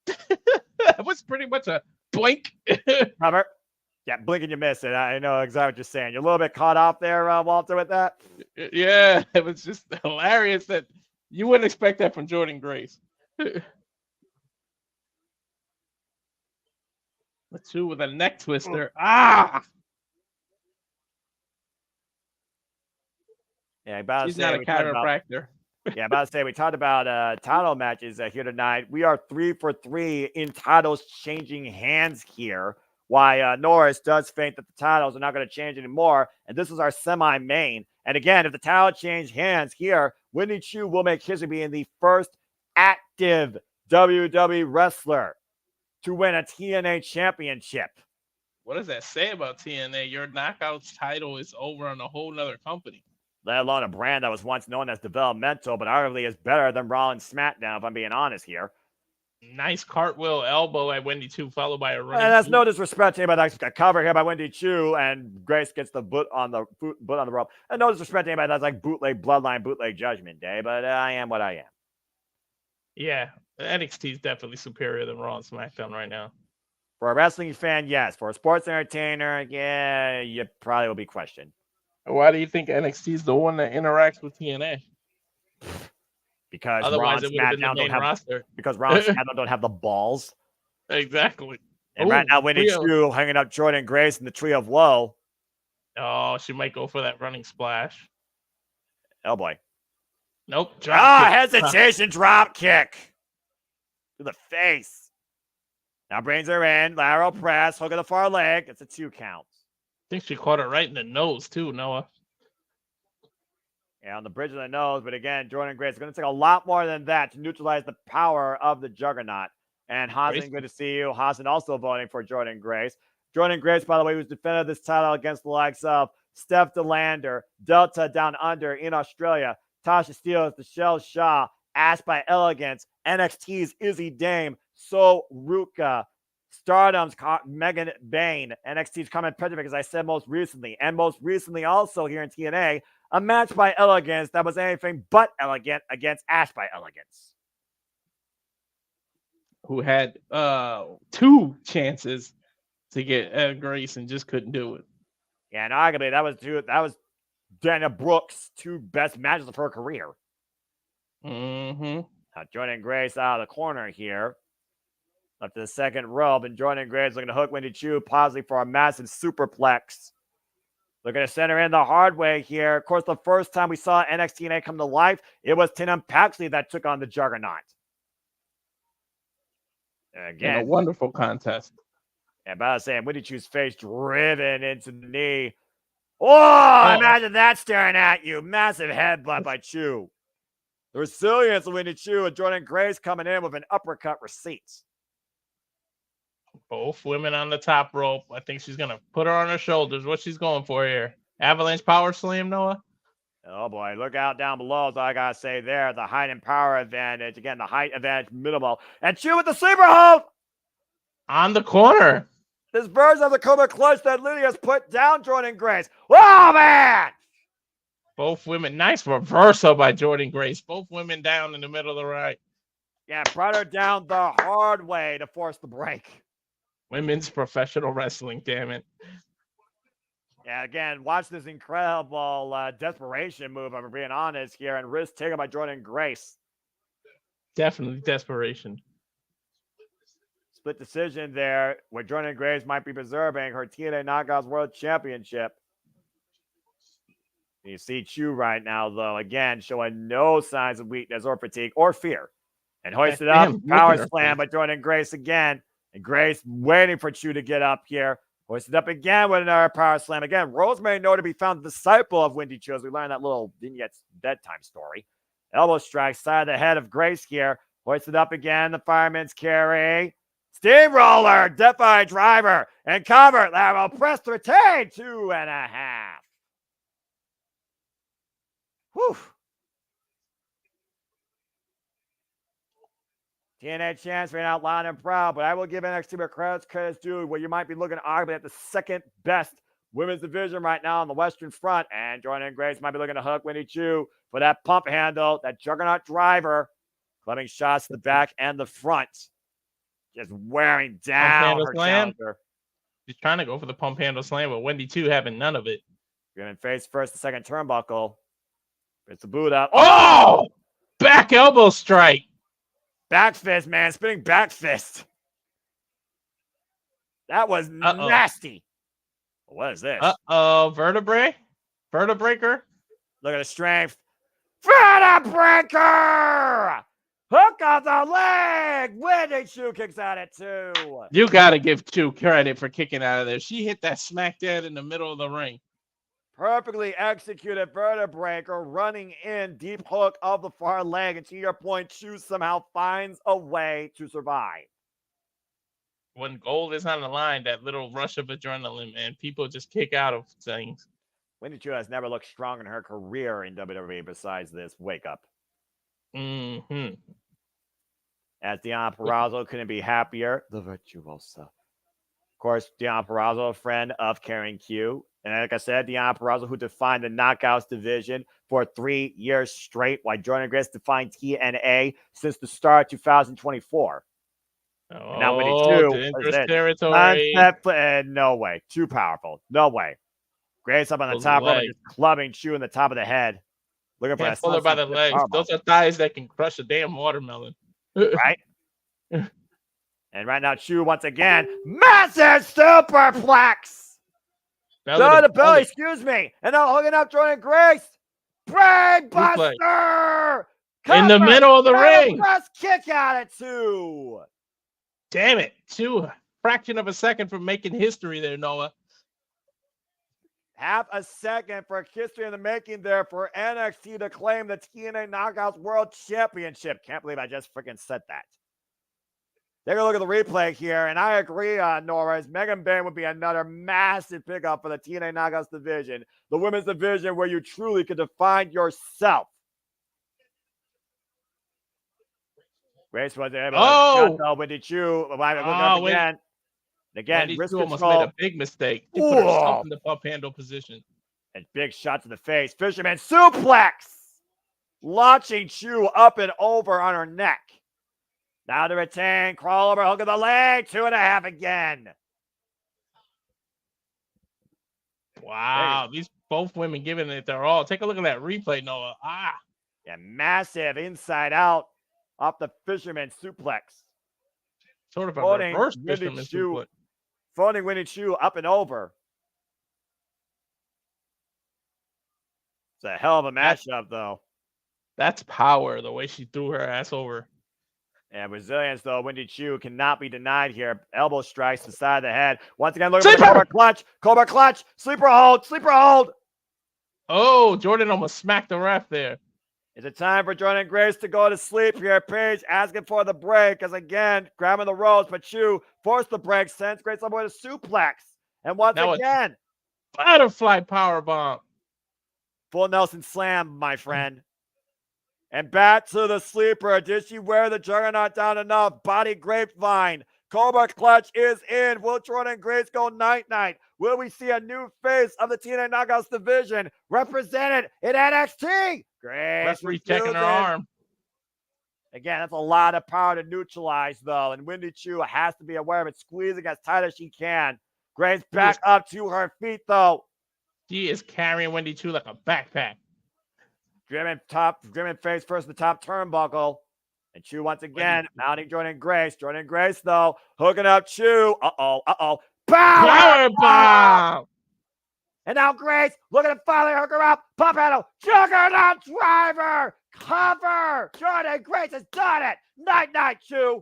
That was pretty much a blink. Robert. Yeah, blink and you miss it. I know exactly what you're saying. You're a little bit caught off there, Walter, with that. Yeah, it was just hilarious that you wouldn't expect that from Jordan Grace. The two with a neck twister. Ah! Yeah, about He's not a chiropractor. Yeah, about to say, we talked about title matches here tonight. We are 3 for 3 in titles changing hands here. Why Norris does think that the titles are not going to change anymore. And this is our semi-main. And again, if the title change hands here, Wendy Choo will make history being the first active WWE wrestler to win a TNA championship. What does that say about TNA? Your Knockouts title is over on a whole nother company. Let alone a brand that was once known as developmental, but arguably is better than Raw and SmackDown, if I'm being honest here. Nice cartwheel elbow at Wendy Choo, followed by a running. And that's no disrespect to anybody. That's a cover here by Wendy Choo, and Grace gets the boot on the rope. And no disrespect to anybody that's like bootleg Bloodline, bootleg Judgment Day, but I am what I am. Yeah, NXT is definitely superior than Raw and SmackDown right now. For a wrestling fan, yes. For a sports entertainer, yeah, you probably will be questioned. Why do you think NXT is the one that interacts with TNA? Because otherwise it would have been the main roster. Because Raw and SmackDown don't have the balls. Exactly. And right now, Wendy Choo hanging up Jordan Grace in the Tree of Woe. Oh, she might go for that running splash. Oh boy. Nope. Hesitation drop kick to the face. Now brings her in. Lateral press. Hook of the far leg. It's a 2 count. I think she caught her right in the nose too, Noah. Yeah, on the bridge of the nose. But again, Jordan Grace is going to take a lot more than that to neutralize the power of the Juggernaut. And Hasan, good to see you. Hasan also voting for Jordan Grace. Jordan Grace, by the way, who's defended this title against the likes of Steph DeLander, Delta Down Under in Australia, Tasha Steelz, Michelle Shaw, Ash by Elegance, NXT's Izzy Dame, So Ruka, Stardom's Megan Bain, NXT's Carmen Petrovic, as I said most recently, and most recently also here in TNA, a match by Elegance that was anything but elegant against Ash by Elegance, who had 2 chances to get Grace and just couldn't do it. Yeah, and arguably that was Dana Brooks' 2 best matches of her career. Mm-hmm. Now Jordan Grace out of the corner here. Up to the second rope, and Jordan Grace looking to hook Wendy Choo, possibly for a massive superplex. Looking to center in the hard way here. Of course, the first time we saw NXT TNA come to life, it was Tatum Paxley that took on the Juggernaut. And again, in a wonderful contest. And about to say, Winnie Chu's face driven into the knee. Oh, imagine that staring at you. Massive headbutt by Chu. The resilience of Winnie Chu and Jordan Grace coming in with an uppercut receipt. Both women on the top rope. I think she's going to put her on her shoulders. What she's going for here? Avalanche power slam, Noah? Oh, boy. Look out down below is all I got to say there. The height and power advantage. Again, the height advantage minimal. And Chu with the sleeper hold. On the corner. This version of the Cobra Clutch that Lydia has put down Jordan Grace. Oh, man! Both women. Nice reversal by Jordan Grace. Both women down in the middle of the right. Yeah, brought her down the hard way to force the break. Women's professional wrestling, damn it. Yeah, again, watch this incredible desperation move, if I'm being honest here, and risk taken by Jordan Grace. Definitely desperation. Split decision there, where Jordan Grace might be preserving her TNA Knockouts World Championship. You see Chu right now, though, again, showing no signs of weakness or fatigue or fear. And hoisted up, power slam by Jordan Grace again. And Grace waiting for Chu to get up here. Hoisted up again with another power slam. Again, Rosemary know to be found disciple of Wendy Chu, as we learned that little vignettes bedtime story. Elbow strike, side of the head of Grace here. Hoisted up again, the fireman's carry. Steamroller, Death-Eye driver, and cover. Lateral press to retain. 2.5. Whew. TNA champs ran out loud and proud, but I will give NXT where credit's due, where you might be looking arguably at the second best women's division right now on the Western Front. And Jordan Grace might be looking to hook Winnie Chu for that pump handle, that juggernaut driver, clubbing shots to the back and the front. Just wearing down her challenger. She's trying to go for the pump handle slam, but Wendy Chu having none of it. Going to face first the second turnbuckle. It's a boot up. Oh! Back elbow strike. Back fist, man. Spinning back fist. That was nasty. What is this? Vertebrae? Vertebreaker? Look at the strength. Vertebreaker! Hook on the leg! Wendy Chu kicks out at 2. You got to give Chu credit for kicking out of there. She hit that smack dead in the middle of the ring. Perfectly executed vertebreaker, running in deep hook of the far leg. And to your point, Chu somehow finds a way to survive. When gold is on the line, that little rush of adrenaline, man, people just kick out of things. Wendy Chu has never looked strong in her career in WWE besides this wake up. Mm-hmm. As Deonna Purrazzo couldn't be happier. The Virtuosa. Of course, Deonna Purrazzo, a friend of Karen Q. And like I said, Deonna Purrazzo, who defined the Knockouts division for 3 years straight, while Jordan Grace defined TNA since the start of 2024. Oh, now Winnie Chu, dangerous territory. No way. Too powerful. No way. Grace up on the top rope, just clubbing Chu in the top of the head. Looking for pull her by the legs. Those are thighs that can crush a damn watermelon. Right? And right now, Chu once again, massive superplex. To the belly, excuse me. And now hooking up Jordan Grace. Brainbuster! In the middle of the ring. Press kick out at 2. Damn it. 2 fraction of a second from making history there, Noah. Half a second for history in the making there for NXT to claim the TNA Knockouts World Championship. Can't believe I just freaking said that. Take a look at the replay here, and I agree, Nora. Megan Bayne would be another massive pickup for the TNA Knockouts division, the women's division where you truly could define yourself. Grace was able to cut Wendy Chu. Again, Wendy wrist Chu control. Almost made a big mistake. She put herself in the pump handle position. And big shot to the face. Fisherman suplex. Launching Chu up and over on her neck. Now to retain, crawl over, hook of the leg, 2.5 again. Wow, these both women giving it their all. Take a look at that replay, Noah. Yeah, massive inside out off the fisherman suplex. Sort of a reverse fisherman suplex. Phoning Winnie Chu up and over. It's a hell of a matchup, though. That's power, the way she threw her ass over. And resilience, though, Wendy Chu cannot be denied here. Elbow strikes to the side of the head. Once again, looking for the Cobra clutch. Cobra clutch. Sleeper hold. Sleeper hold. Oh, Jordan almost smacked the ref there. Is it time for Jordan Grace to go to sleep here? Paige asking for the break as again, grabbing the ropes, but Chu forced the break, sends Grace up with a suplex. And once again, butterfly powerbomb. Full Nelson slam, my friend. And back to the sleeper. Did she wear the Juggernaut down enough? Body grapevine. Cobra clutch is in. Will Jordan Grace go night-night? Will we see a new face of the TNA Knockouts division represented in NXT? Grace referee checking her arm. Again, that's a lot of power to neutralize, though. And Wendy Chu has to be aware of it, squeezing as tight as she can. Grace back up to her feet, though. She is carrying Wendy Chu like a backpack. Grim and face first the top turnbuckle. And Chu once again mounting Jordan Grace. Jordan Grace, though, hooking up Chu. Uh-oh. Power bomb! And now Grace looking to finally hook her up. Pop handle. Juggernaut driver. Cover. Jordan Grace has done it. Night, Chu.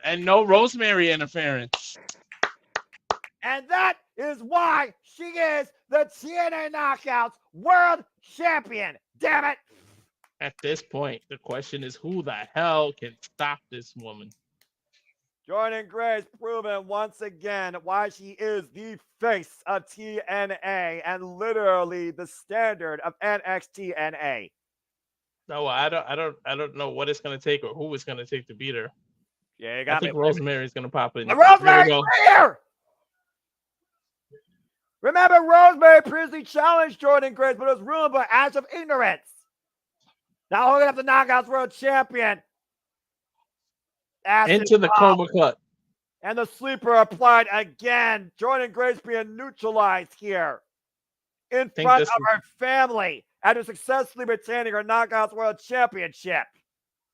And no Rosemary interference. And that is why she is the TNA Knockouts World Champion. Damn it. At this point, the question is who the hell can stop this woman? Jordan Grace proven once again why she is the face of TNA and literally the standard of NXT NA. No, I don't know what it's gonna take or who it's gonna take to beat her. Yeah, you got I think Rosemary's gonna pop in. Rosemary's here. Remember, Rosemary previously challenged Jordan Grace, but it was ruined by acts of ignorance. Now hooking up the Knockouts World Champion. Into the Cobra Clutch. And the sleeper applied again. Jordan Grace being neutralized here in front of her family after successfully retaining her Knockouts World Championship.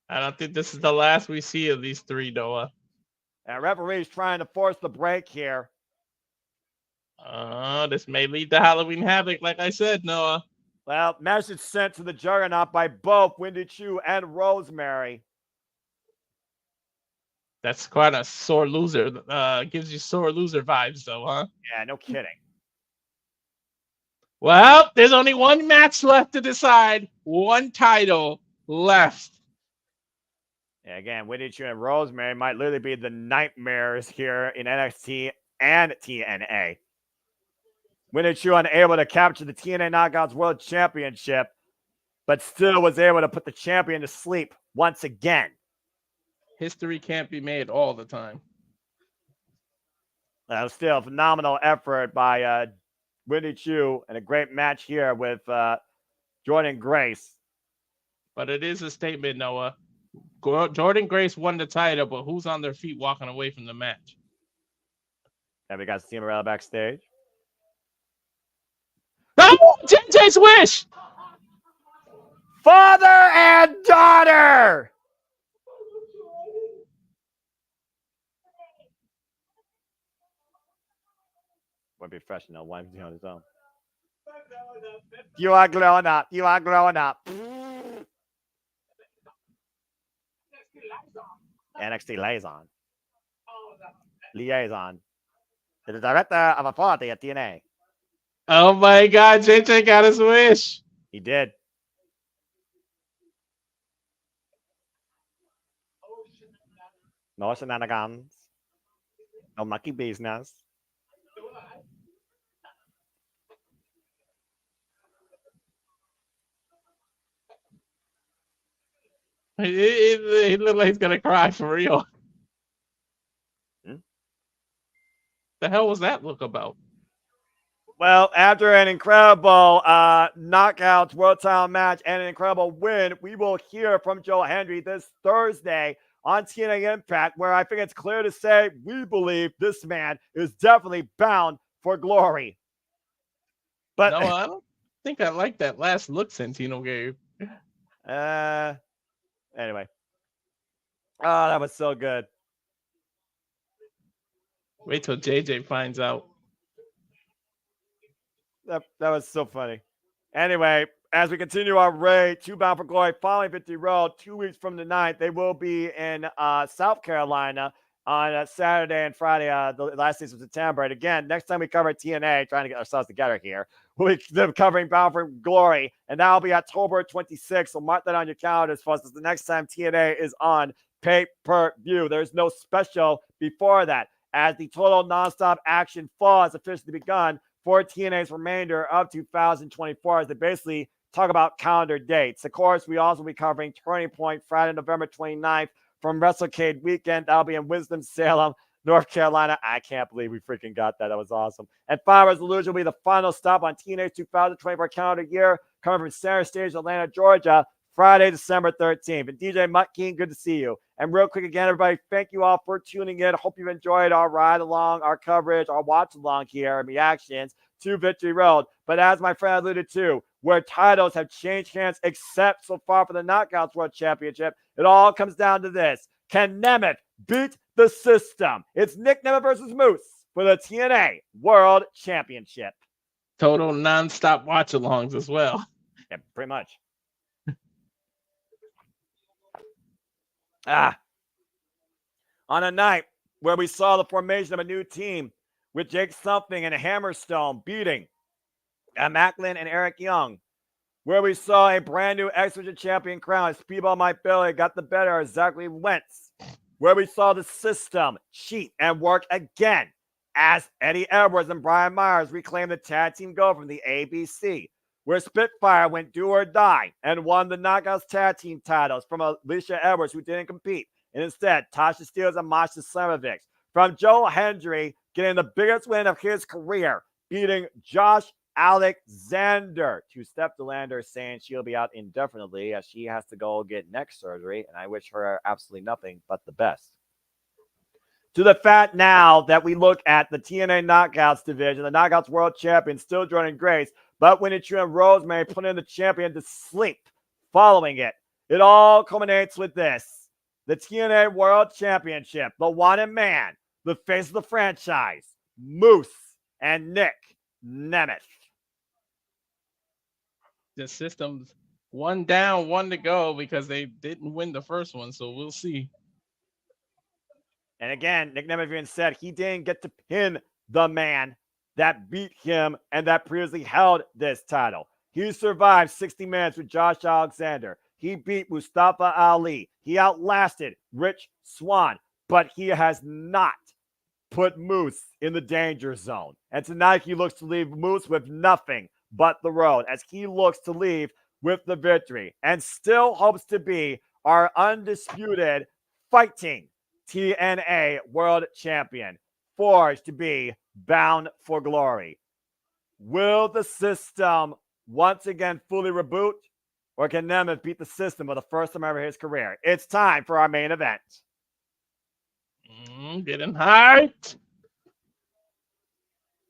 I don't think this is the last we see of these three, Noah. And referee's trying to force the break here. This may lead to Halloween Havoc, like I said, Noah. Well, message sent to the Juggernaut by both Wendy Chu and Rosemary. That's quite a sore loser. Gives you sore loser vibes, though, huh? Yeah, no kidding. Well, there's only one match left to decide. One title left. Yeah, again, Wendy Chu and Rosemary might literally be the nightmares here in NXT and TNA. Wendy Chu unable to capture the TNA Knockouts World Championship, but still was able to put the champion to sleep once again. History can't be made all the time. Still, phenomenal effort by Wendy Chu and a great match here with Jordan Grace. But it is a statement, Noah. Jordan Grace won the title, but who's on their feet walking away from the match? And we got Cinderella backstage. Oh, JJ's wish! Father and daughter! Would be professional. One on his own. You are growing up. You are growing up. NXT Liaison. Liaison. The director of authority at TNA. Oh my God, JJ got his wish. He did. No shenanigans. No monkey business. He looked like he's gonna cry for real. The hell was that look about? Well, after an incredible Knockouts World Title match and an incredible win, we will hear from Joe Hendry this Thursday on TNA Impact, where I think it's clear to say we believe this man is definitely bound for glory. But no, I don't think I like that last look Santino gave. Anyway. Oh, that was so good. Wait till JJ finds out. That was so funny. Anyway, as we continue our raid to Bound for Glory following Victory Road, 2 weeks from tonight, they will be in South Carolina on Saturday and Friday, the last days of September. And again, next time we cover TNA, trying to get ourselves together here, we'll be covering Bound for Glory, and that'll be October 26th. So mark that on your calendars for us. It's the next time TNA is on pay-per-view. There's no special before that, as the total nonstop action fall has officially begun for TNA's remainder of 2024, as they basically talk about calendar dates. Of course, we also will be covering Turning Point Friday, November 29th from WrestleCade weekend. That'll be in Winston-Salem, North Carolina. I can't believe we freaking got that. That was awesome. And Final Resolution will be the final stop on TNA's 2024 calendar year, coming from Center Stage, Atlanta, Georgia, Friday, December 13th. And DJ Mutt King, good to see you. And real quick again, everybody, thank you all for tuning in. Hope you've enjoyed our ride along, our coverage, our watch along here, and reactions to Victory Road. But as my friend alluded to, where titles have changed hands except so far for the Knockouts World Championship, it all comes down to this. Can Nemeth beat the system? It's Nick Nemeth versus Moose for the TNA World Championship. Total nonstop watch-alongs as well. Yeah, pretty much. On a night where we saw the formation of a new team with Jake Something and Hammerstone beating Macklin and Eric Young, where we saw a brand new X-Division champion crown as Speedball Mike Bailey got the better of Zachary Wentz, where we saw the system cheat and work again as Eddie Edwards and Brian Myers reclaimed the tag team gold from the ABC, where Spitfire went do or die and won the Knockouts tag team titles from Alicia Edwards, who didn't compete, and instead Tasha Steelz and Masha Slamovic. From Joe Hendry getting the biggest win of his career, beating Josh Alexander, to Steph DeLander saying she'll be out indefinitely as she has to go get neck surgery, and I wish her absolutely nothing but the best. To the fact now that we look at the TNA Knockouts division, the Knockouts World Champion still joining Grace, but Winnie True and Rosemary putting the champion to sleep following it. It all culminates with this. The TNA World Championship, the wanted man, the face of the franchise, Moose and Nick Nemeth. The system's one down, one to go because they didn't win the first one, so we'll see. And again, Nick Nemeth even said he didn't get to pin the man that beat him and that previously held this title. He survived 60 minutes with Josh Alexander. He beat Mustafa Ali. He outlasted Rich Swann, but he has not put Moose in the danger zone. And tonight he looks to leave Moose with nothing but the road as he looks to leave with the victory and still hopes to be our undisputed fighting TNA World Champion, forged to be bound for glory. Will the system once again fully reboot, or can Nemeth beat the system for the first time ever in his career? It's time for our main event. Getting hyped.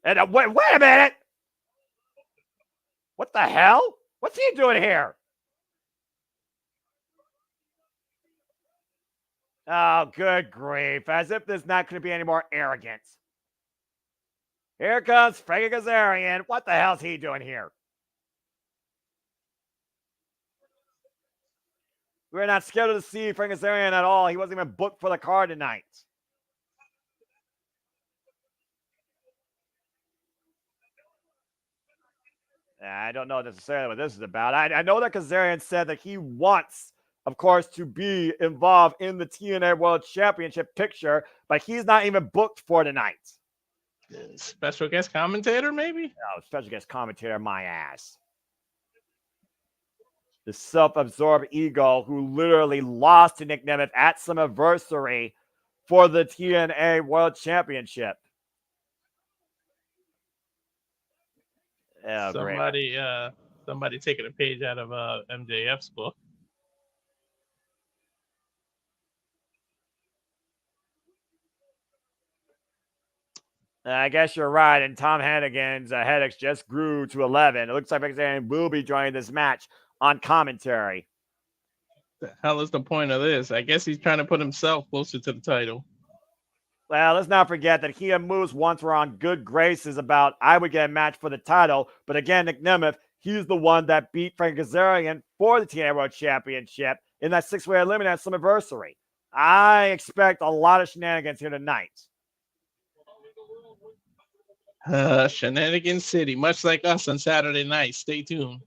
And wait a minute. What the hell? What's he doing here? Oh, good grief. As if there's not going to be any more arrogance. Here comes Frankie Kazarian. What the hell's he doing here? We're not scheduled to see Frankie Kazarian at all. He wasn't even booked for the card tonight. I don't know necessarily what this is about. I know that Kazarian said that he wants, of course, to be involved in the TNA World Championship picture, but he's not even booked for tonight. Special guest commentator, maybe? No, special guest commentator, my ass. The self-absorbed ego who literally lost to Nick Nemeth at Summiversary for the TNA World Championship. Oh, somebody taking a page out of MJF's book. I guess you're right. And Tom Hannigan's headaches just grew to 11. It looks like Kazarian will be joining this match on commentary. The hell is the point of this? I guess he's trying to put himself closer to the title. Well, let's not forget that he and Moose once were on good graces about I would get a match for the title. But again, Nick Nemeth, he's the one that beat Frank Kazarian for the TNA World Championship in that six-way eliminator at Slammiversary. I expect a lot of shenanigans here tonight. Shenanigans City, much like us on Saturday night. Stay tuned.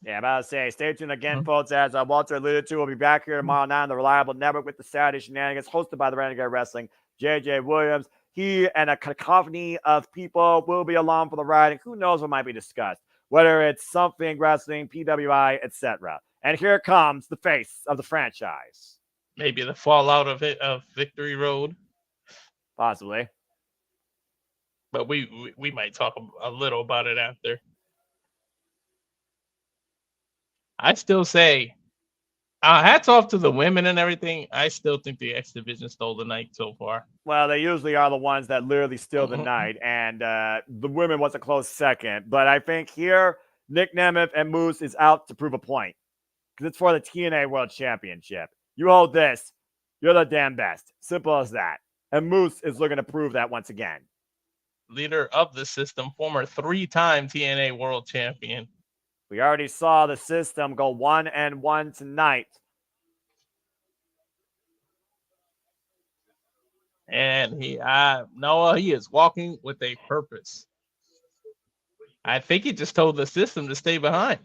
Yeah, about to say, stay tuned again, folks. As Walter alluded to, we'll be back here tomorrow night on the Reliable Network with the Saturday Shenanigans, hosted by the Renegade Wrestling, JJ Williams. He and a cacophony of people will be along for the ride, and who knows what might be discussed, whether it's something wrestling, PWI, etc. And here comes the face of the franchise. Maybe the fallout of Victory Road. Possibly. But we might talk a little about it after. I still say, hats off to the women and everything. I still think the X Division stole the night so far. Well, they usually are the ones that literally steal the night, and the women was a close second. But I think here, Nick Nemeth and Moose is out to prove a point because it's for the TNA World Championship. You hold this, you're the damn best. Simple as that. And Moose is looking to prove that once again. Leader of the system, former 3-time TNA World Champion. We already saw the system go 1-1 tonight. And Noah, he is walking with a purpose. I think he just told the system to stay behind.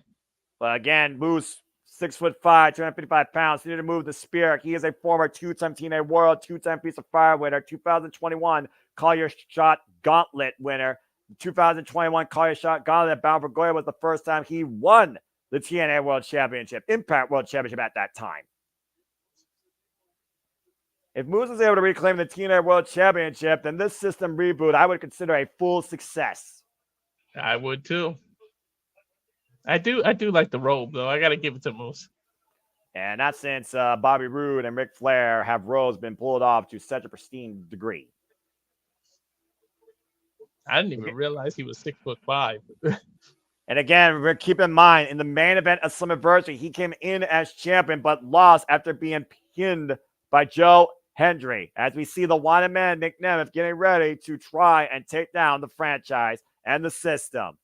But again, Moose, 6'5", 255 pounds. He needed to move the spear. He is a former 2-time TNA World, 2-time Piece of Fire winner, 2021 Call Your Shot Gauntlet winner. 2021 Call Your Shot Gauntlet at Bound for Glory was the first time he won the TNA World Championship, Impact World Championship at that time. If Moose is able to reclaim the TNA World Championship, then this system reboot I would consider a full success. I would too. I do like the robe though. I gotta give it to Moose. And not since Bobby Roode and Ric Flair have robes been pulled off to such a pristine degree. I didn't even realize he was 6'5". And again, keep in mind, in the main event of Slammiversary, he came in as champion, but lost after being pinned by Joe Hendry. As we see the wanted man, Nick Nemeth, getting ready to try and take down the franchise and the system.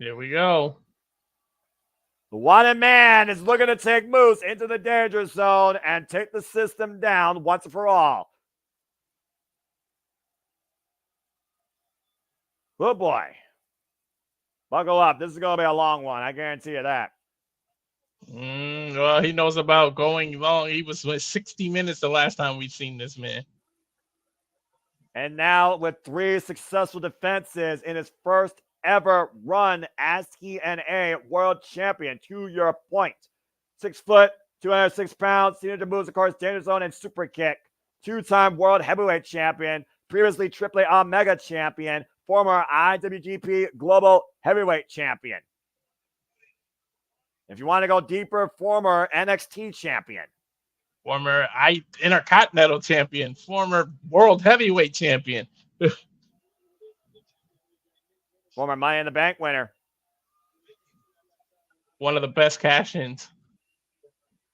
Here we go. The wanted man is looking to take Moose into the danger zone and take the system down once and for all. Oh boy. Buckle up. This is going to be a long one. I guarantee you that. Well, he knows about going long. He was 60 minutes the last time we've seen this man. And now with 3 successful defenses in his first ever run as TNA World Champion, to your point. 6 foot, 206 pounds, signature moves, of course, Danger Zone and Super Kick. 2-time World Heavyweight Champion, previously AAA Omega Champion, former IWGP Global Heavyweight Champion. If you want to go deeper, former NXT Champion. Former Intercontinental Champion. Former World Heavyweight Champion. Former Money in the Bank winner. One of the best cash-ins.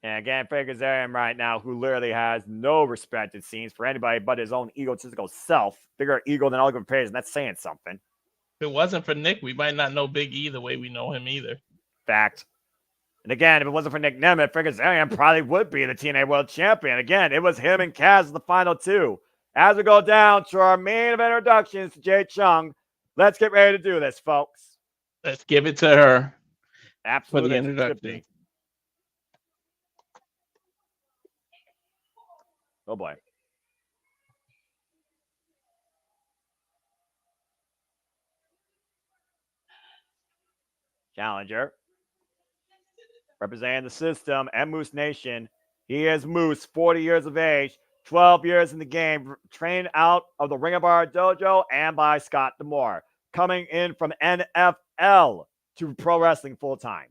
And again, Frank Kazarian right now, who literally has no respect, it seems, for anybody but his own egotistical self. Bigger ego than Oliver Page, and that's saying something. If it wasn't for Nick, we might not know Big E the way we know him either. Fact. And again, if it wasn't for Nick Nemeth, Frank Kazarian probably would be the TNA World Champion. Again, it was him and Kaz as the final 2. As we go down to our main event introductions to Jay Chung, let's get ready to do this, folks. Let's give it to her. Absolutely. For the introduction. Oh boy. Challenger. Representing the system and Moose Nation. He is Moose, 40 years of age, 12 years in the game, trained out of the Ring of Honor Dojo and by Scott D'Amore. Coming in from NFL to pro wrestling full-time.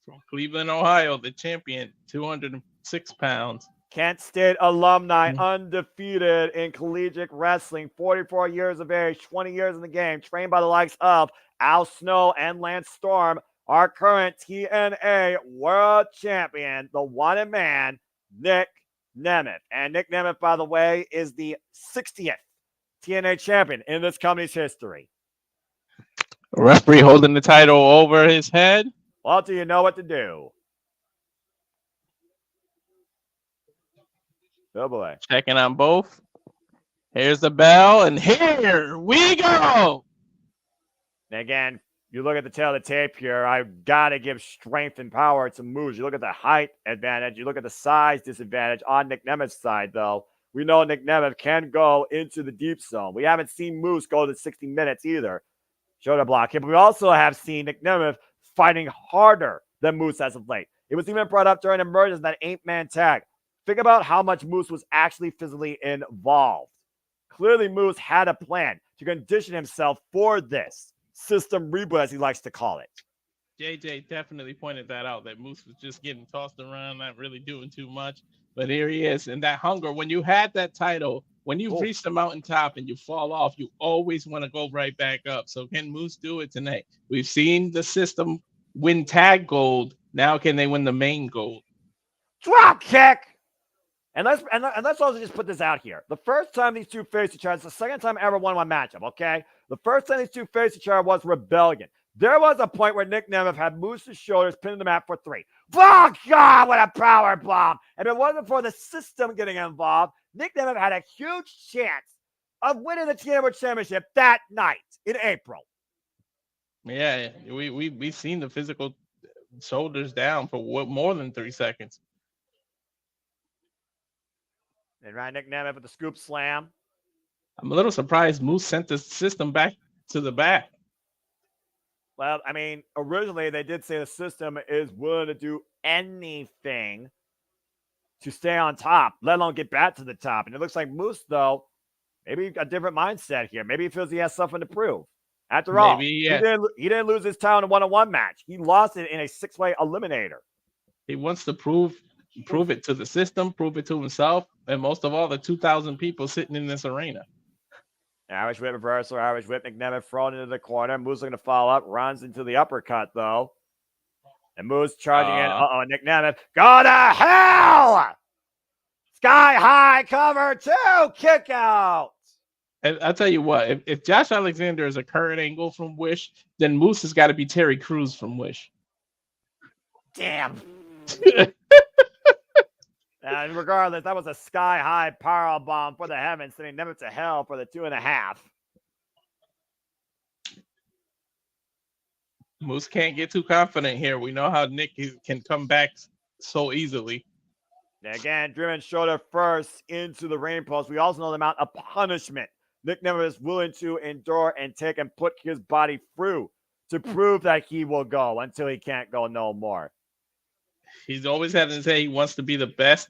From Cleveland, Ohio, the champion, 206 pounds. Kent State alumni, undefeated in collegiate wrestling, 44 years of age, 20 years in the game, trained by the likes of Al Snow and Lance Storm. Our current TNA World Champion, the wanted man, Nick Nemeth. And Nick Nemeth, by the way, is the 60th TNA champion in this company's history. Referee holding the title over his head. Well, do you know what to do? Oh boy. Checking on both. Here's the bell, and here we go. And again, you look at the tail of the tape here, I've got to give strength and power to Moose. You look at the height advantage, you look at the size disadvantage on Nick Nemeth's side, though. We know Nick Nemeth can go into the deep zone. We haven't seen Moose go to 60 minutes either. Shoulder block here, but we also have seen Nick Nemeth fighting harder than Moose as of late. It was even brought up during emergence that 8-man tag. Think about how much Moose was actually physically involved. Clearly, Moose had a plan to condition himself for this system reboot, as he likes to call it. JJ definitely pointed that out, that Moose was just getting tossed around, not really doing too much. But here he is. And that hunger, when you had that title, when you've reached the mountaintop and you fall off, you always want to go right back up. So can Moose do it tonight? We've seen the system win tag gold. Now can they win the main gold? Drop kick! And let's also just put this out here. The first time these two faced each other, it's the second time ever won one matchup, okay? The first time these two faced each other was Rebellion. There was a point where Nick Nemeth had Moose's shoulders pinned him out for 3. Oh, God, what a power bomb. And if it wasn't for the system getting involved, Nick Nemeth had a huge chance of winning the TNA World Championship that night in April. Yeah, we've seen the physical shoulders down for more than 3 seconds. And right, Nick Nemeth with the scoop slam. I'm a little surprised Moose sent the system back to the back. Well, I mean, originally they did say the system is willing to do anything to stay on top, let alone get back to the top. And it looks like Moose, though, maybe a different mindset here. Maybe he feels he has something to prove. After all, he didn't lose his title in a one-on-one match. He lost it in a 6-way eliminator. He wants to prove it to the system, prove it to himself, and most of all, the 2,000 people sitting in this arena. Irish whip reversal, Irish whip, Nick Nemeth thrown into the corner. Moose looking to follow up, runs into the uppercut, though. And Moose charging in. Uh-oh, Nick Nemeth. Go to hell! Sky high cover 2, kick out. And I'll tell you what, if Josh Alexander is a Kurt Angle from Wish, then Moose has got to be Terry Crews from Wish. Damn. And regardless, that was a sky-high power bomb for the heavens, sending Nemeth to hell for the 2.5. Moose can't get too confident here. We know how Nick can come back so easily. And again, driven shoulder first into the ring post. We also know the amount of punishment Nick Nemeth is willing to endure and take and put his body through to prove that he will go until he can't go no more. He's always had to say he wants to be the best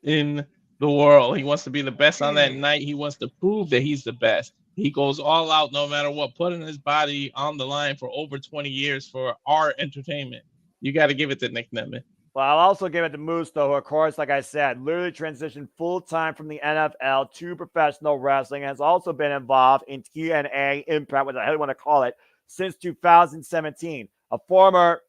in the world. He wants to be the best on that night. He wants to prove that he's the best. He goes all out no matter what, putting his body on the line for over 20 years for our entertainment. You got to give it to Nick Nemeth. Well, I'll also give it to Moose, though, who, of course, like I said, literally transitioned full-time from the NFL to professional wrestling, has also been involved in TNA Impact, whatever the hell you want to call it, since 2017. A former,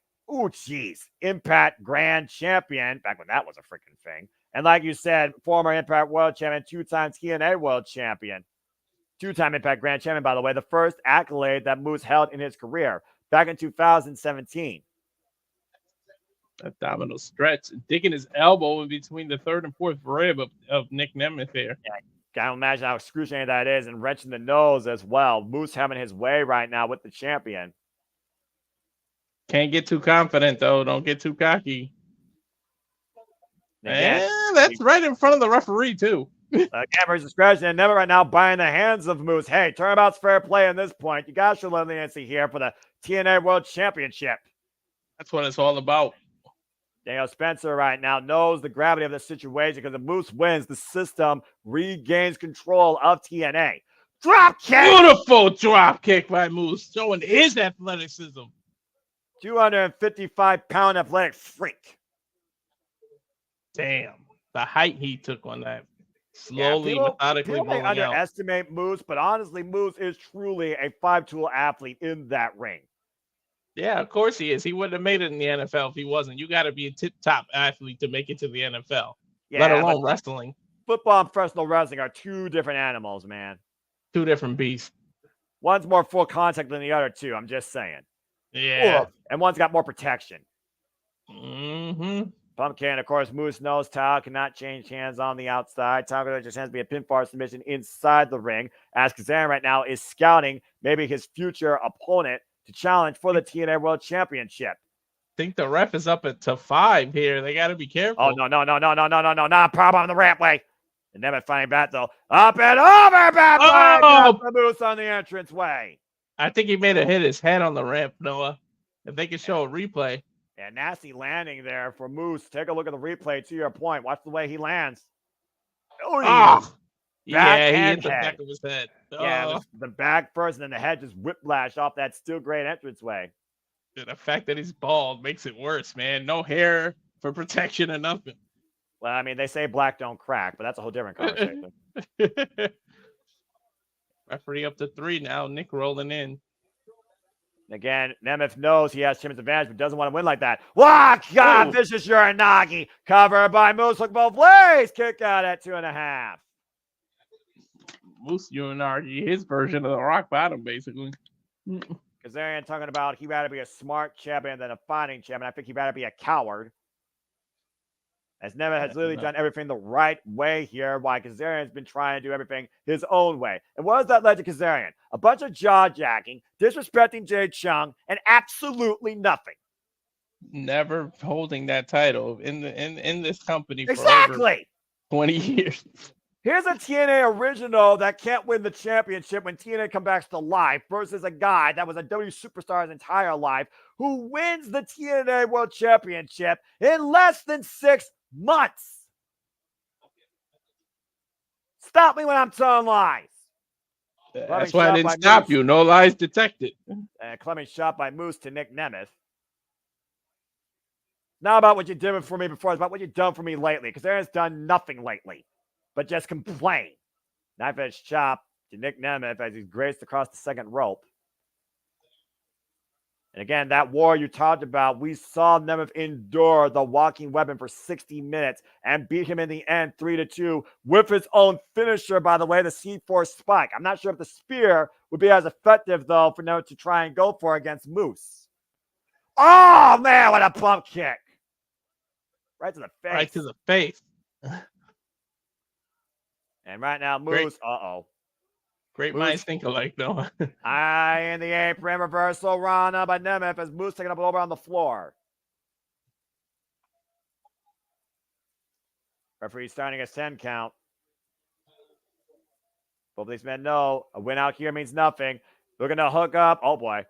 Impact Grand Champion, back when that was a freaking thing. And like you said, former Impact World Champion, 2-time TNA World Champion. 2-time Impact Grand Champion, by the way, the first accolade that Moose held in his career back in 2017. Abdominal stretch, digging his elbow in between the 3rd and 4th rib of Nick Nemeth there. Yeah, can't imagine how excruciating that is, and wrenching the nose as well. Moose having his way right now with the champion. Can't get too confident, though. Don't get too cocky. Again, that's right in front of the referee, too. Again, versus discretion, and Nemeth right now buying the hands of Moose. Hey, turnabout's fair play in this point. You guys show leniency here for the TNA World Championship. That's what it's all about. Daniel Spencer right now knows the gravity of the situation because if Moose wins, the system regains control of TNA. Drop kick! Beautiful drop kick by Moose, showing his athleticism. 255-pound athletic freak. Damn, the height he took on that. Slowly, methodically people may rolling out. underestimate Moose, but honestly, Moose is truly a 5-tool athlete in that ring. Yeah, of course he is. He wouldn't have made it in the NFL if he wasn't. You got to be a tip-top athlete to make it to the NFL. let alone wrestling. Football and professional wrestling are two different animals, man. Two different beasts. One's more full contact than the other two. I'm just saying. Yeah. Ooh, and one's got more protection. Mm-hmm. Pumpkin, of course, Moose knows Tao cannot change hands on the outside. Tao can just has to be a pinfall submission inside the ring. As Kazarian right now is scouting maybe his future opponent to challenge for the TNA World Championship. I think the ref is up to 5 here. They got to be careful. Oh, no. Not problem on the rampway. And Nemeth fighting back, though. Up and over, back the Moose on the entranceway. I think he may have hit his head on the ramp, Noah. If they could show a replay. Yeah, nasty landing there for Moose. Take a look at the replay to your point. Watch the way he lands. Oh, yeah, he hit the back of his head. Yeah, the back first, and then the head just whiplash off that still great entranceway. The fact that he's bald makes it worse, man. No hair for protection or nothing. Well, I mean, they say black don't crack, but that's a whole different conversation. Referee up to 3 now. Nick rolling in. Again, Nemeth knows he has Chim's advantage, but doesn't want to win like that. Wow, God, vicious Uranagi. Covered by Moose. Look both ways. Kick out at 2.5. Moose Uranagi, his version of the rock bottom, basically. Kazarian talking about he'd rather be a smart champion than a fighting champion. I think he'd rather be a coward. As Nemeth has literally done everything the right way here, while Kazarian's been trying to do everything his own way. And what has that led to Kazarian? A bunch of jaw-jacking, disrespecting Jay Chung, and absolutely nothing. Never holding that title in this company for exactly over 20 years. Here's a TNA original that can't win the championship when TNA comes back to life versus a guy that was a W superstar his entire life who wins the TNA World Championship in less than 6 months. Stop me when I'm telling lies. That's why I didn't stop you. No lies detected. Clemming shot by Moose to Nick Nemeth. Not about what you did for me before, it's about what you've done for me lately, because Aaron's done nothing lately but just complain. Knife edge chop to Nick Nemeth as he's grazed across the second rope. And again, that war you talked about, we saw Nemeth endure the walking weapon for 60 minutes and beat him in the end 3-2 with his own finisher, by the way, the C4 spike. I'm not sure if the spear would be as effective, though, for Nemeth to try and go for against Moose. Oh, man, what a bump kick. Right to the face. Right to the face. And right now, Moose, Great minds think alike, though. Eye in the apron, reversal Rana by Nemeth as Moose taking up over on the floor. Referee starting a 10 count. Both these men know a win out here means nothing. Looking to hook up. Oh, boy.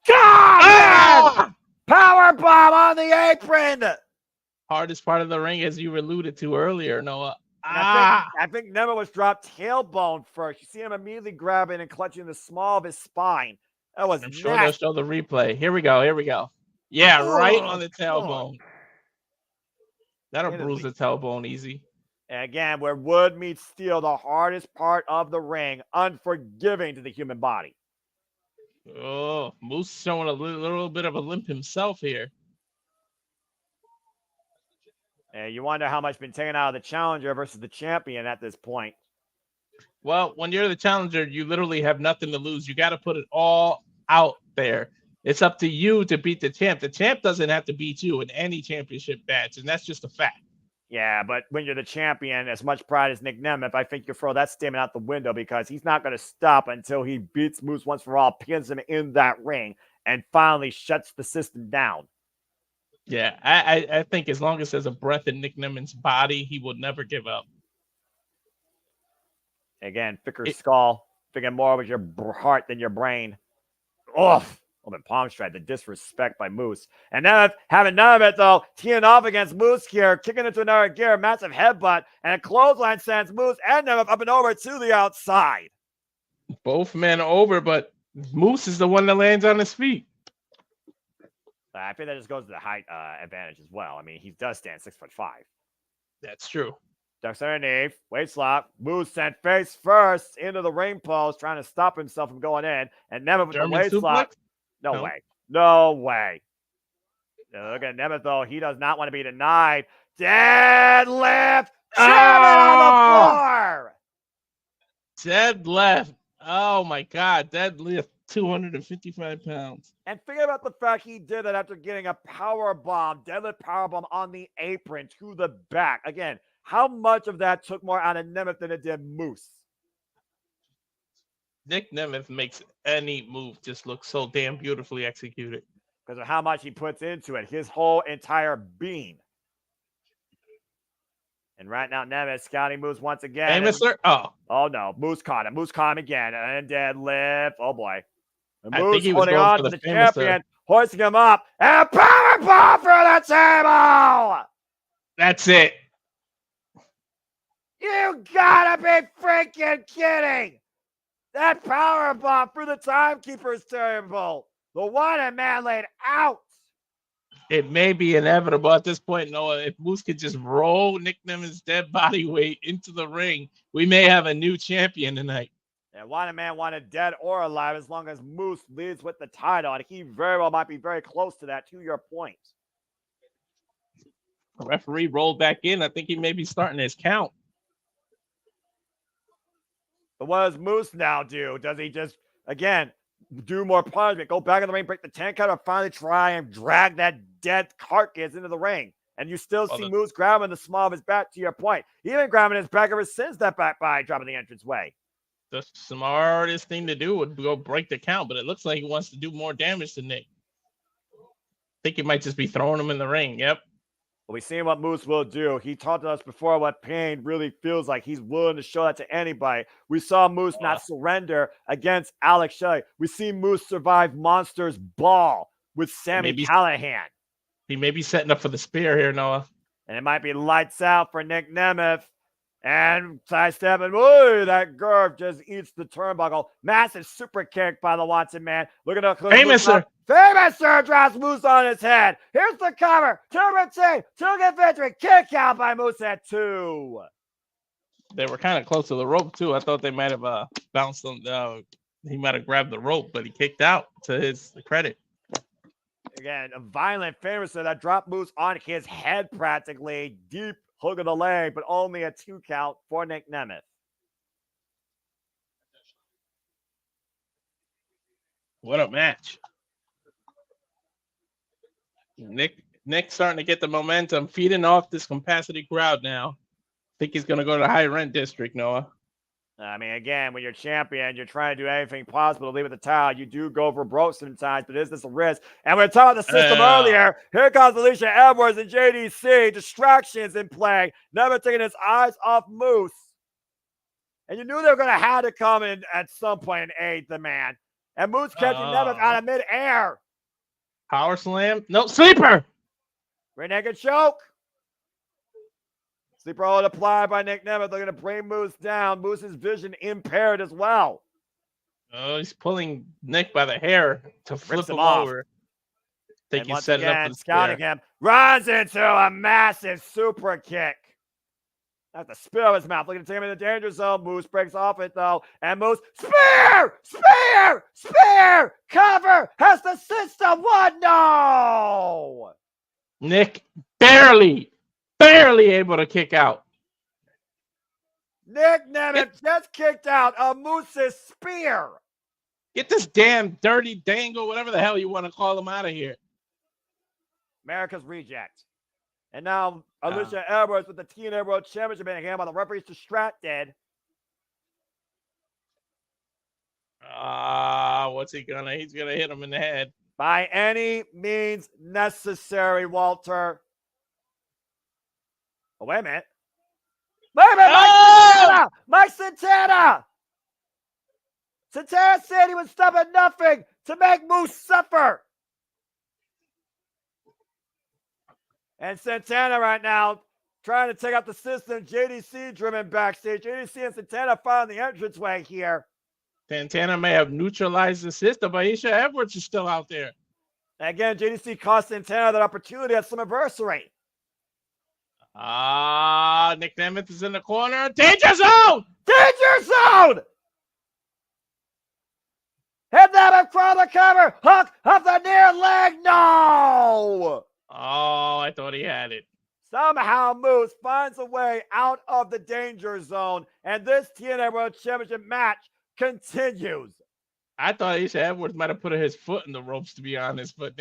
God! Power bomb on the apron! Hardest part of the ring, as you alluded to earlier, Noah. I think Nemeth was dropped tailbone first. You see him immediately grabbing and clutching the small of his spine. That was I'm sure they'll show the replay. Here we go. Yeah, right on the tailbone. That'll bruise the tailbone easy. And again, where wood meets steel, the hardest part of the ring, unforgiving to the human body. Oh, Moose showing a little bit of a limp himself here. And you wonder how much been taken out of the challenger versus the champion at this point. Well, when you're the challenger, you literally have nothing to lose. You got to put it all out there. It's up to you to beat the champ. The champ doesn't have to beat you in any championship match, and that's just a fact. Yeah, but when you're the champion, as much pride as Nick Nemeth, I think you throw that statement out the window because he's not going to stop until he beats Moose once for all, pins him in that ring, and finally shuts the system down. Yeah, I think as long as there's a breath in Nick Nemeth's body, he will never give up. Again, thicker skull, thinking more with your heart than your brain. Oh, the palm strike, the disrespect by Moose. And now having none of it, though, teeing off against Moose here, kicking into another gear, massive headbutt, and a clothesline sends Moose and Nemeth up and over to the outside. Both men over, but Moose is the one that lands on his feet. I think that just goes to the height advantage as well. I mean, he does stand 6'5". That's true. Ducks underneath, waist lock. Moose sent face first into the ring post, trying to stop himself from going in. And Nemeth with the waist lock. No way. Look at Nemeth, though. He does not want to be denied. Deadlift. German on the floor. Deadlift. Oh my God. Deadlift 255 pounds. And think about the fact he did it after getting a power bomb, deadlift power bomb on the apron to the back. Again, how much of that took more out of Nemeth than it did Moose? Nick Nemeth makes any move just look so damn beautifully executed. Because of how much he puts into it, his whole entire being. And right now, Nemeth scouting Moose once again. Hey, Mr. Oh no, Moose caught him. Moose caught him again. And deadlift. Oh boy. And I Moose think he was holding going on for to the the champion, hoisting him up, and a power bomb for the table! That's it. You gotta be freaking kidding! That power bomb through the timekeeper's table. The one man laid out. It may be inevitable at this point, Noah. If Moose could just roll Nick Nemeth's dead body weight into the ring, we may have a new champion tonight. And one man wanted dead or alive as long as Moose leads with the title. And he very well might be very close to that, to your point. The referee rolled back in. I think he may be starting his count. But what does Moose now do? Does he just, again, do more punishment, go back in the ring, break the 10 count, or finally try and drag that dead carcass into the ring? And you still see Moose grabbing the small of his back, to your point. He been grabbing his back ever since that back by dropping the entranceway. The smartest thing to do would go break the count, but it looks like he wants to do more damage to Nick. I think he might just be throwing him in the ring. Yep. Well, we've seen what Moose will do. He talked to us before what pain really feels like. He's willing to show that to anybody. We saw Moose not surrender against Alex Shelley. We see Moose survive Monsters Ball with Sami Callihan. He may be setting up for the spear here, Noah. And it might be lights out for Nick Nemeth. And sidestep, and ooh, that Gerv just eats the turnbuckle. Massive super kick by the Watson man. Look at the Famouser. Famouser drops Moose on his head. Here's the cover. Two retain. Two get victory. Kick out by Moose at 2. They were kind of close to the rope, too. I thought they might have bounced on. He might have grabbed the rope, but he kicked out to his credit. Again, a violent Famouser that dropped Moose on his head practically. Deep hook of the leg, but only a 2 count for Nick Nemeth. What a match. Nick starting to get the momentum, feeding off this capacity crowd now. I think he's going to go to the high rent district, Noah. I mean, again, when you're champion, you're trying to do anything possible to leave with the title. You do go for broke sometimes, but is this a risk? And we were talking about the system earlier. Here comes Alicia Edwards and JDC. Distractions in play. Never taking his eyes off Moose. And you knew they were going to have to come in at some point and aid the man. And Moose catching Nemeth out of midair. Power slam. No, sleeper. Rear naked choke. Sleeper hold applied by Nick Nemeth. They're going to bring Moose down. Moose's vision impaired as well. Oh, he's pulling Nick by the hair to flip him off. over. I think he's setting up for the scouting him. Runs into a massive super kick. That's the spit of his mouth. Looking to take him in the danger zone. Moose breaks off it, though. And Moose, spear! Spear! Spear! Cover! Has the system won? No! Nick barely able to kick out. Nick Nemeth just kicked out a Moose's spear. Get this damn dirty dangle, whatever the hell you want to call him, out of here. America's reject. And now Alicia Edwards with the TNA World Championship in hand while the referee's distracted. What's he gonna? He's gonna hit him in the head. By any means necessary, Walter. Oh, wait a minute. Wait a minute, Mike Santana! Santana said he would stop at nothing to make Moose suffer. And Santana right now trying to take out the system. JDC driven backstage. JDC and Santana found the entranceway here. Santana may have neutralized the system, but Alicia Edwards is still out there. And again, JDC cost Santana that opportunity at Slammiversary. Nick Nemeth is in the corner. Danger zone! Danger zone! Hit that from the cover. Hook up the near leg. No! Oh, I thought he had it. Somehow Moose finds a way out of the danger zone, and this TNA World Championship match continues. I thought Ace Edwards might have put his foot in the ropes, to be honest, but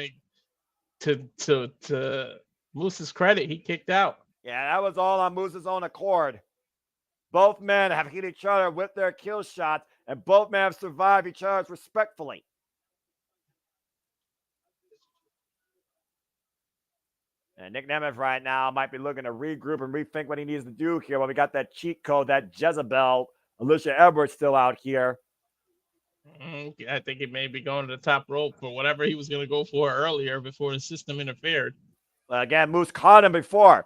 to Moose's credit, he kicked out. Yeah, that was all on Moose's own accord. Both men have hit each other with their kill shots, and both men have survived each other's respectfully. And Nick Nemeth right now might be looking to regroup and rethink what he needs to do here. Well, we got that cheat code, that Jezebel, Alicia Edwards still out here. I think he may be going to the top rope for whatever he was going to go for earlier before the system interfered. Well, again, Moose caught him before.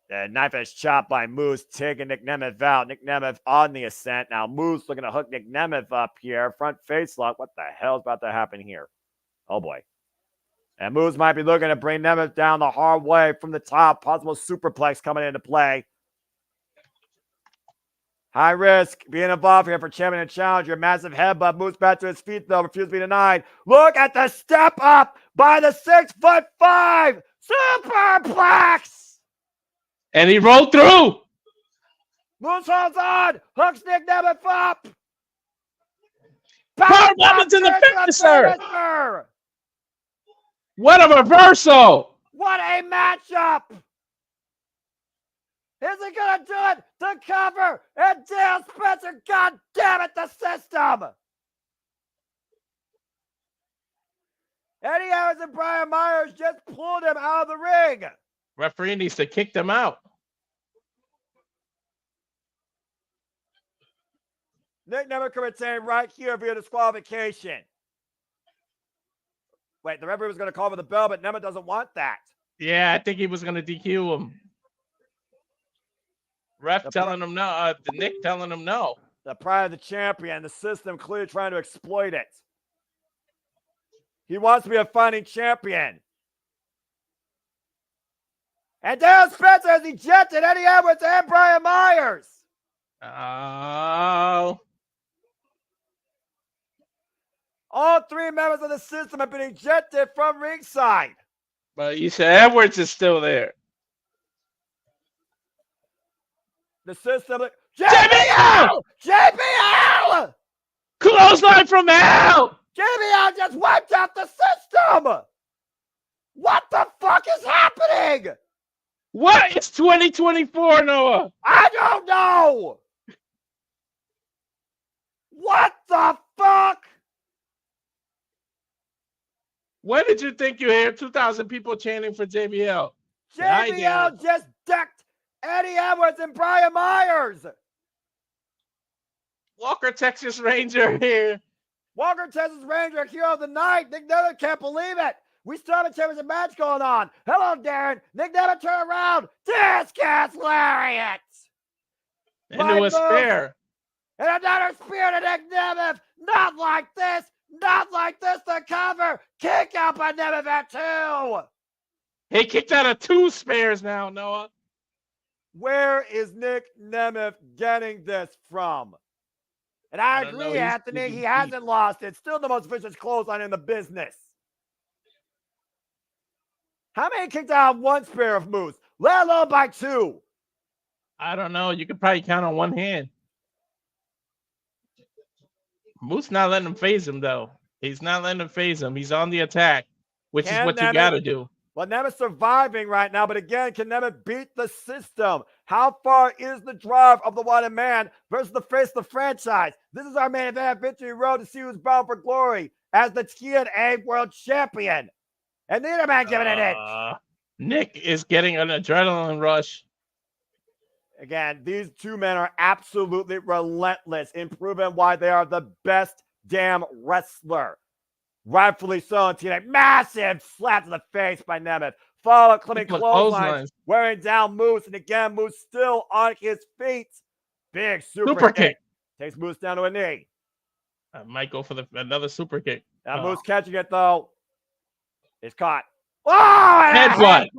The knife is chopped by Moose, taking Nick Nemeth out. Nick Nemeth on the ascent. Now Moose looking to hook Nick Nemeth up here. Front face lock. What the hell is about to happen here? Oh, boy. And Moose might be looking to bring Nemeth down the hard way from the top. Possible superplex coming into play. High risk being involved here for champion and challenger. Massive headbutt. Moose back to his feet, though. Refused to be denied. Look at the step up by the 6'5" superplex. And he rolled through. Moose holds on. Hooks Nick Nemeth up. Power bombs in the finisher. What a reversal. What a matchup. Is he going to do it? The cover. And Dale Spencer, God damn it, the system. Eddie Harris and Brian Myers just pulled him out of the ring. Referee needs to kick them out. Nick Nemeth can retain right here via disqualification. Wait, the referee was going to call for the bell, but Nemeth doesn't want that. Yeah, I think he was going to DQ him. Ref telling him no. Nick telling him no. The pride of the champion, the system clearly trying to exploit it. He wants to be a fighting champion. And Dale Spencer has ejected Eddie Edwards and Brian Myers. Oh. All three members of the system have been ejected from ringside. But you said Edwards is still there. The system. JBL! JBL! Clothesline from hell! JBL just wiped out the system! What the fuck is happening? What is 2024, Noah? I don't know! What the fuck? When did you think you heard 2,000 people chanting for JBL? JBL just decked Eddie Edwards and Brian Myers. Walker, Texas Ranger here. Walker, Texas Ranger, hero of the night. Nick Nemeth can't believe it. We still have a championship match going on. Hello, Darren. Nick Nemeth, turn around. Discus Lariat. Into a spear. And another spear to Nick Nemeth. Not like this. Not like this. The cover. Kick out by Nemeth at 2. He kicked out of 2 spears now, Noah. Where is Nick Nemeth getting this from? And I agree, Anthony, he hasn't lost it. Still the most vicious clothesline in the business. How many kicked out of 1 spear of Moose? Let alone by 2. I don't know. You could probably count on 1 hand. Moose not letting him phase him, though. He's not letting him phase him. He's on the attack, which is what you got to do. Well, Nemeth's surviving right now, but again, can Nemeth beat the system? How far is the drive of the wanted man versus the face of the franchise? This is our main event, Victory Road, to see who's bound for glory as the TNA World Champion. And neither man giving an inch. Nick is getting an adrenaline rush. Again, these two men are absolutely relentless in proving why they are the best damn wrestler. Rightfully so in TNA. Massive slap to the face by Nemeth. Follow clipping clotheslines, wearing down Moose. And again, Moose still on his feet. Big super kick. Takes Moose down to a knee. Might go for another super kick. Now Moose catching it, though. It's caught. Oh, headbutt.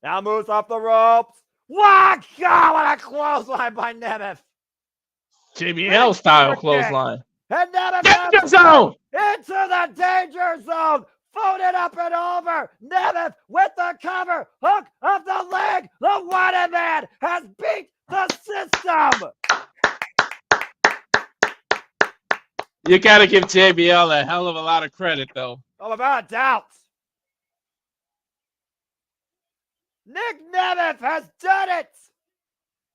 Now Moose off the ropes. What? God, what a clothesline by Nemeth. JBL style clothesline. And Nemeth danger zone! Into the danger zone. folded up and over. Nemeth with the cover. Hook of the leg. The Wanted Man has beat the system. You got to give JBL a hell of a lot of credit, though. Oh, without a doubt. Nick Nemeth has done it.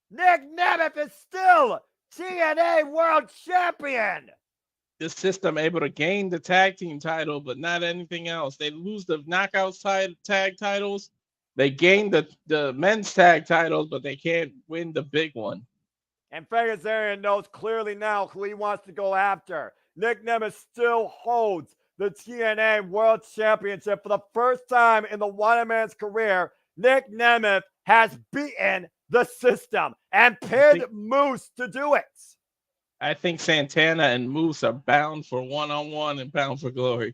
Nick Nemeth is still TNA World Champion. The system able to gain the tag team title, but not anything else. They lose the knockouts tag titles. They gain the men's tag titles, but they can't win the big one. And Frank Kazarian knows clearly now who he wants to go after. Nick Nemeth still holds the TNA World Championship for the first time in the Wanted Man's career. Nick Nemeth has beaten the system and pinned Moose to do it. I think Santana and Moose are bound for one-on-one and bound for glory.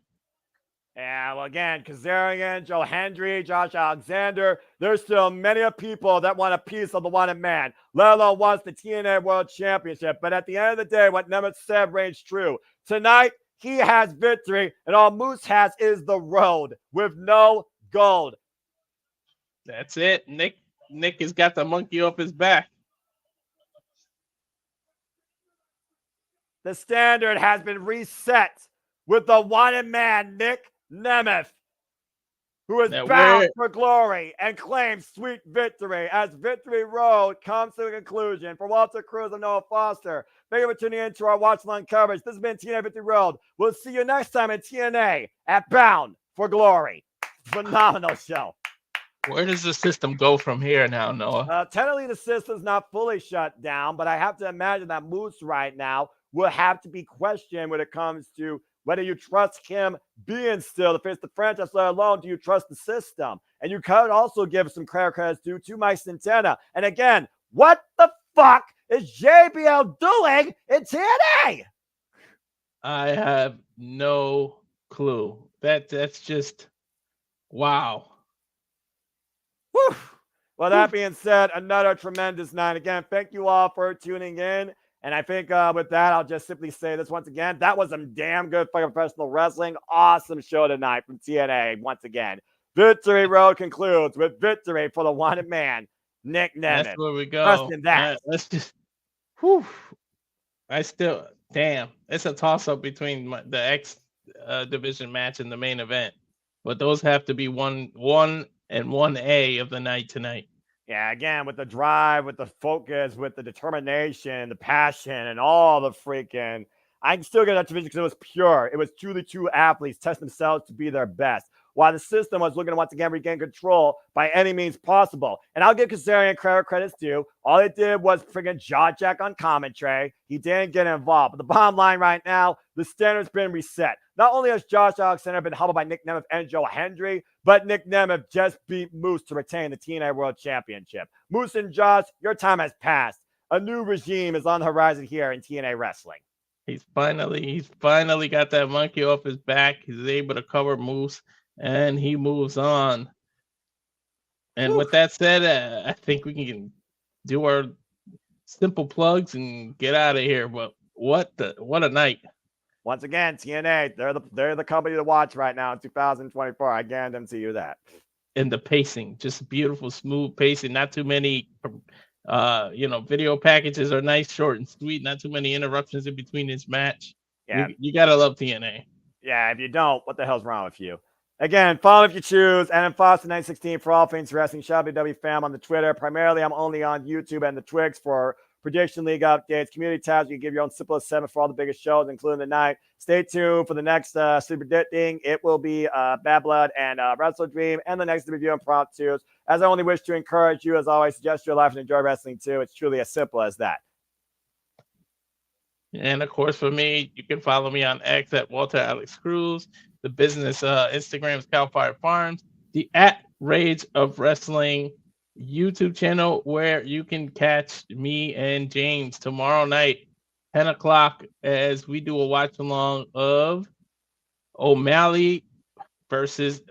Yeah, well, again, Kazarian, Joe Hendry, Josh Alexander, there's still many people that want a piece of the Wanted Man, let alone wants the TNA World Championship. But at the end of the day, what Nemeth said rings true. Tonight, he has victory, and all Moose has is the road with no gold. That's it. Nick has got the monkey off his back. The standard has been reset with the Wanted Man, Nick Nemeth, who is bound for glory and claims sweet victory as Victory Road comes to a conclusion. For Walter Cruz and Noah Foster, thank you for tuning in to our Watch Along coverage. This has been TNA Victory Road. We'll see you next time in TNA at Bound for Glory. Phenomenal show. Where does the system go from here now, Noah? Technically, the system's not fully shut down, but I have to imagine that Moose right now will have to be questioned when it comes to whether you trust him being still the face of the franchise, let alone do you trust the system? And you could also give some credit due to Mike Santana. And again, what the fuck is JBL doing in TNA? I have no clue. That's just wow. Whew. Well, that being said, another tremendous night. Again, thank you all for tuning in. And I think with that, I'll just simply say this once again. That was some damn good fucking professional wrestling. Awesome show tonight from TNA once again. Victory Road concludes with victory for the Wanted Man, Nick Nemeth. That's where we go. Trust in that. Let's just, whew. Damn. It's a toss-up between the X division match and the main event. But those have to be 1 and 1A of the night tonight. Yeah, again, with the drive, with the focus, with the determination, the passion, and all the freaking... I can still get that division because it was pure. It was truly two athletes test themselves to be their best, while the system was looking to once again regain control by any means possible. And I'll give Kazarian credit's due. All he did was freaking jaw jack on commentary. He didn't get involved. But the bottom line right now, the standard's been reset. Not only has Josh Alexander been humbled by Nick Nemeth and Joe Hendry, but Nick Nemeth just beat Moose to retain the TNA World Championship. Moose and Josh, your time has passed. A new regime is on the horizon here in TNA Wrestling. He's finally got that monkey off his back. He's able to cover Moose, and he moves on. And with that said, I think we can do our simple plugs and get out of here. But what a night! Once again, TNA, they're the company to watch right now in 2024. I guarantee you that. And the pacing, just beautiful, smooth pacing. Not too many, video packages are nice, short and sweet. Not too many interruptions in between this match. Yeah, you gotta love TNA. Yeah, if you don't, what the hell's wrong with you? Again, follow if you choose. And Foster 916 for all things wrestling. W fam on the Twitter. Primarily, I'm only on YouTube and the Twix for prediction league updates, community tabs. You can give your own simplest 7 for all the biggest shows, including the night. Stay tuned for the next super predicting. It will be Bad Blood and Wrestle Dream, and the next review impromptus. As I only wish to encourage you, as always, suggest your life and enjoy wrestling too. It's truly as simple as that. And of course, for me, you can follow me on X at Walter Alex Cruz. The business Instagram is Cowfire Farms. The at Rage of Wrestling YouTube channel, where you can catch me and James tomorrow night, 10 o'clock, as we do a watch along of O'Malley versus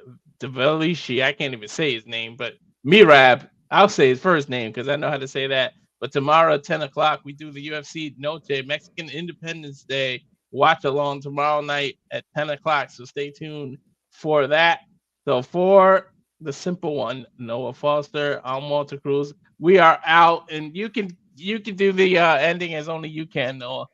Develishi. I can't even say his name, but Mirab. I'll say his first name because I know how to say that. But tomorrow at 10 o'clock, we do the UFC Noche Mexican Independence Day watch along tomorrow night at 10 o'clock. So stay tuned for that. So for the simple one, Noah Foster, I'm Walter Cruz. We are out, and you can do the ending as only you can, Noah.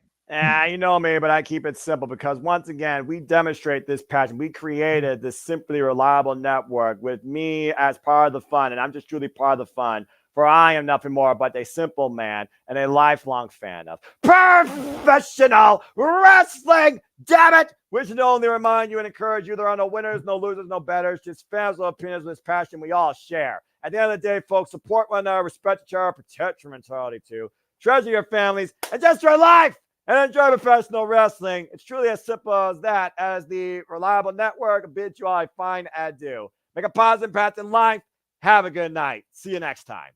You know me, but I keep it simple because once again, we demonstrate this passion. We created this simply reliable network with me as part of the fun, and I'm just truly part of the fun. For I am nothing more but a simple man and a lifelong fan of professional wrestling. Damn it! We should only remind you and encourage you there are no winners, no losers, no betters, just fans with opinions with this passion we all share. At the end of the day, folks, support one another, respect each other, protect your mentality too, treasure your families, and just your life. And enjoy professional wrestling. It's truly as simple as that. As the reliable network bids you all a fine adieu. Make a positive impact in life. Have a good night. See you next time.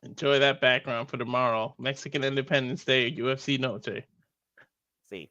Enjoy that background for tomorrow. Mexican Independence Day, UFC Noche. See.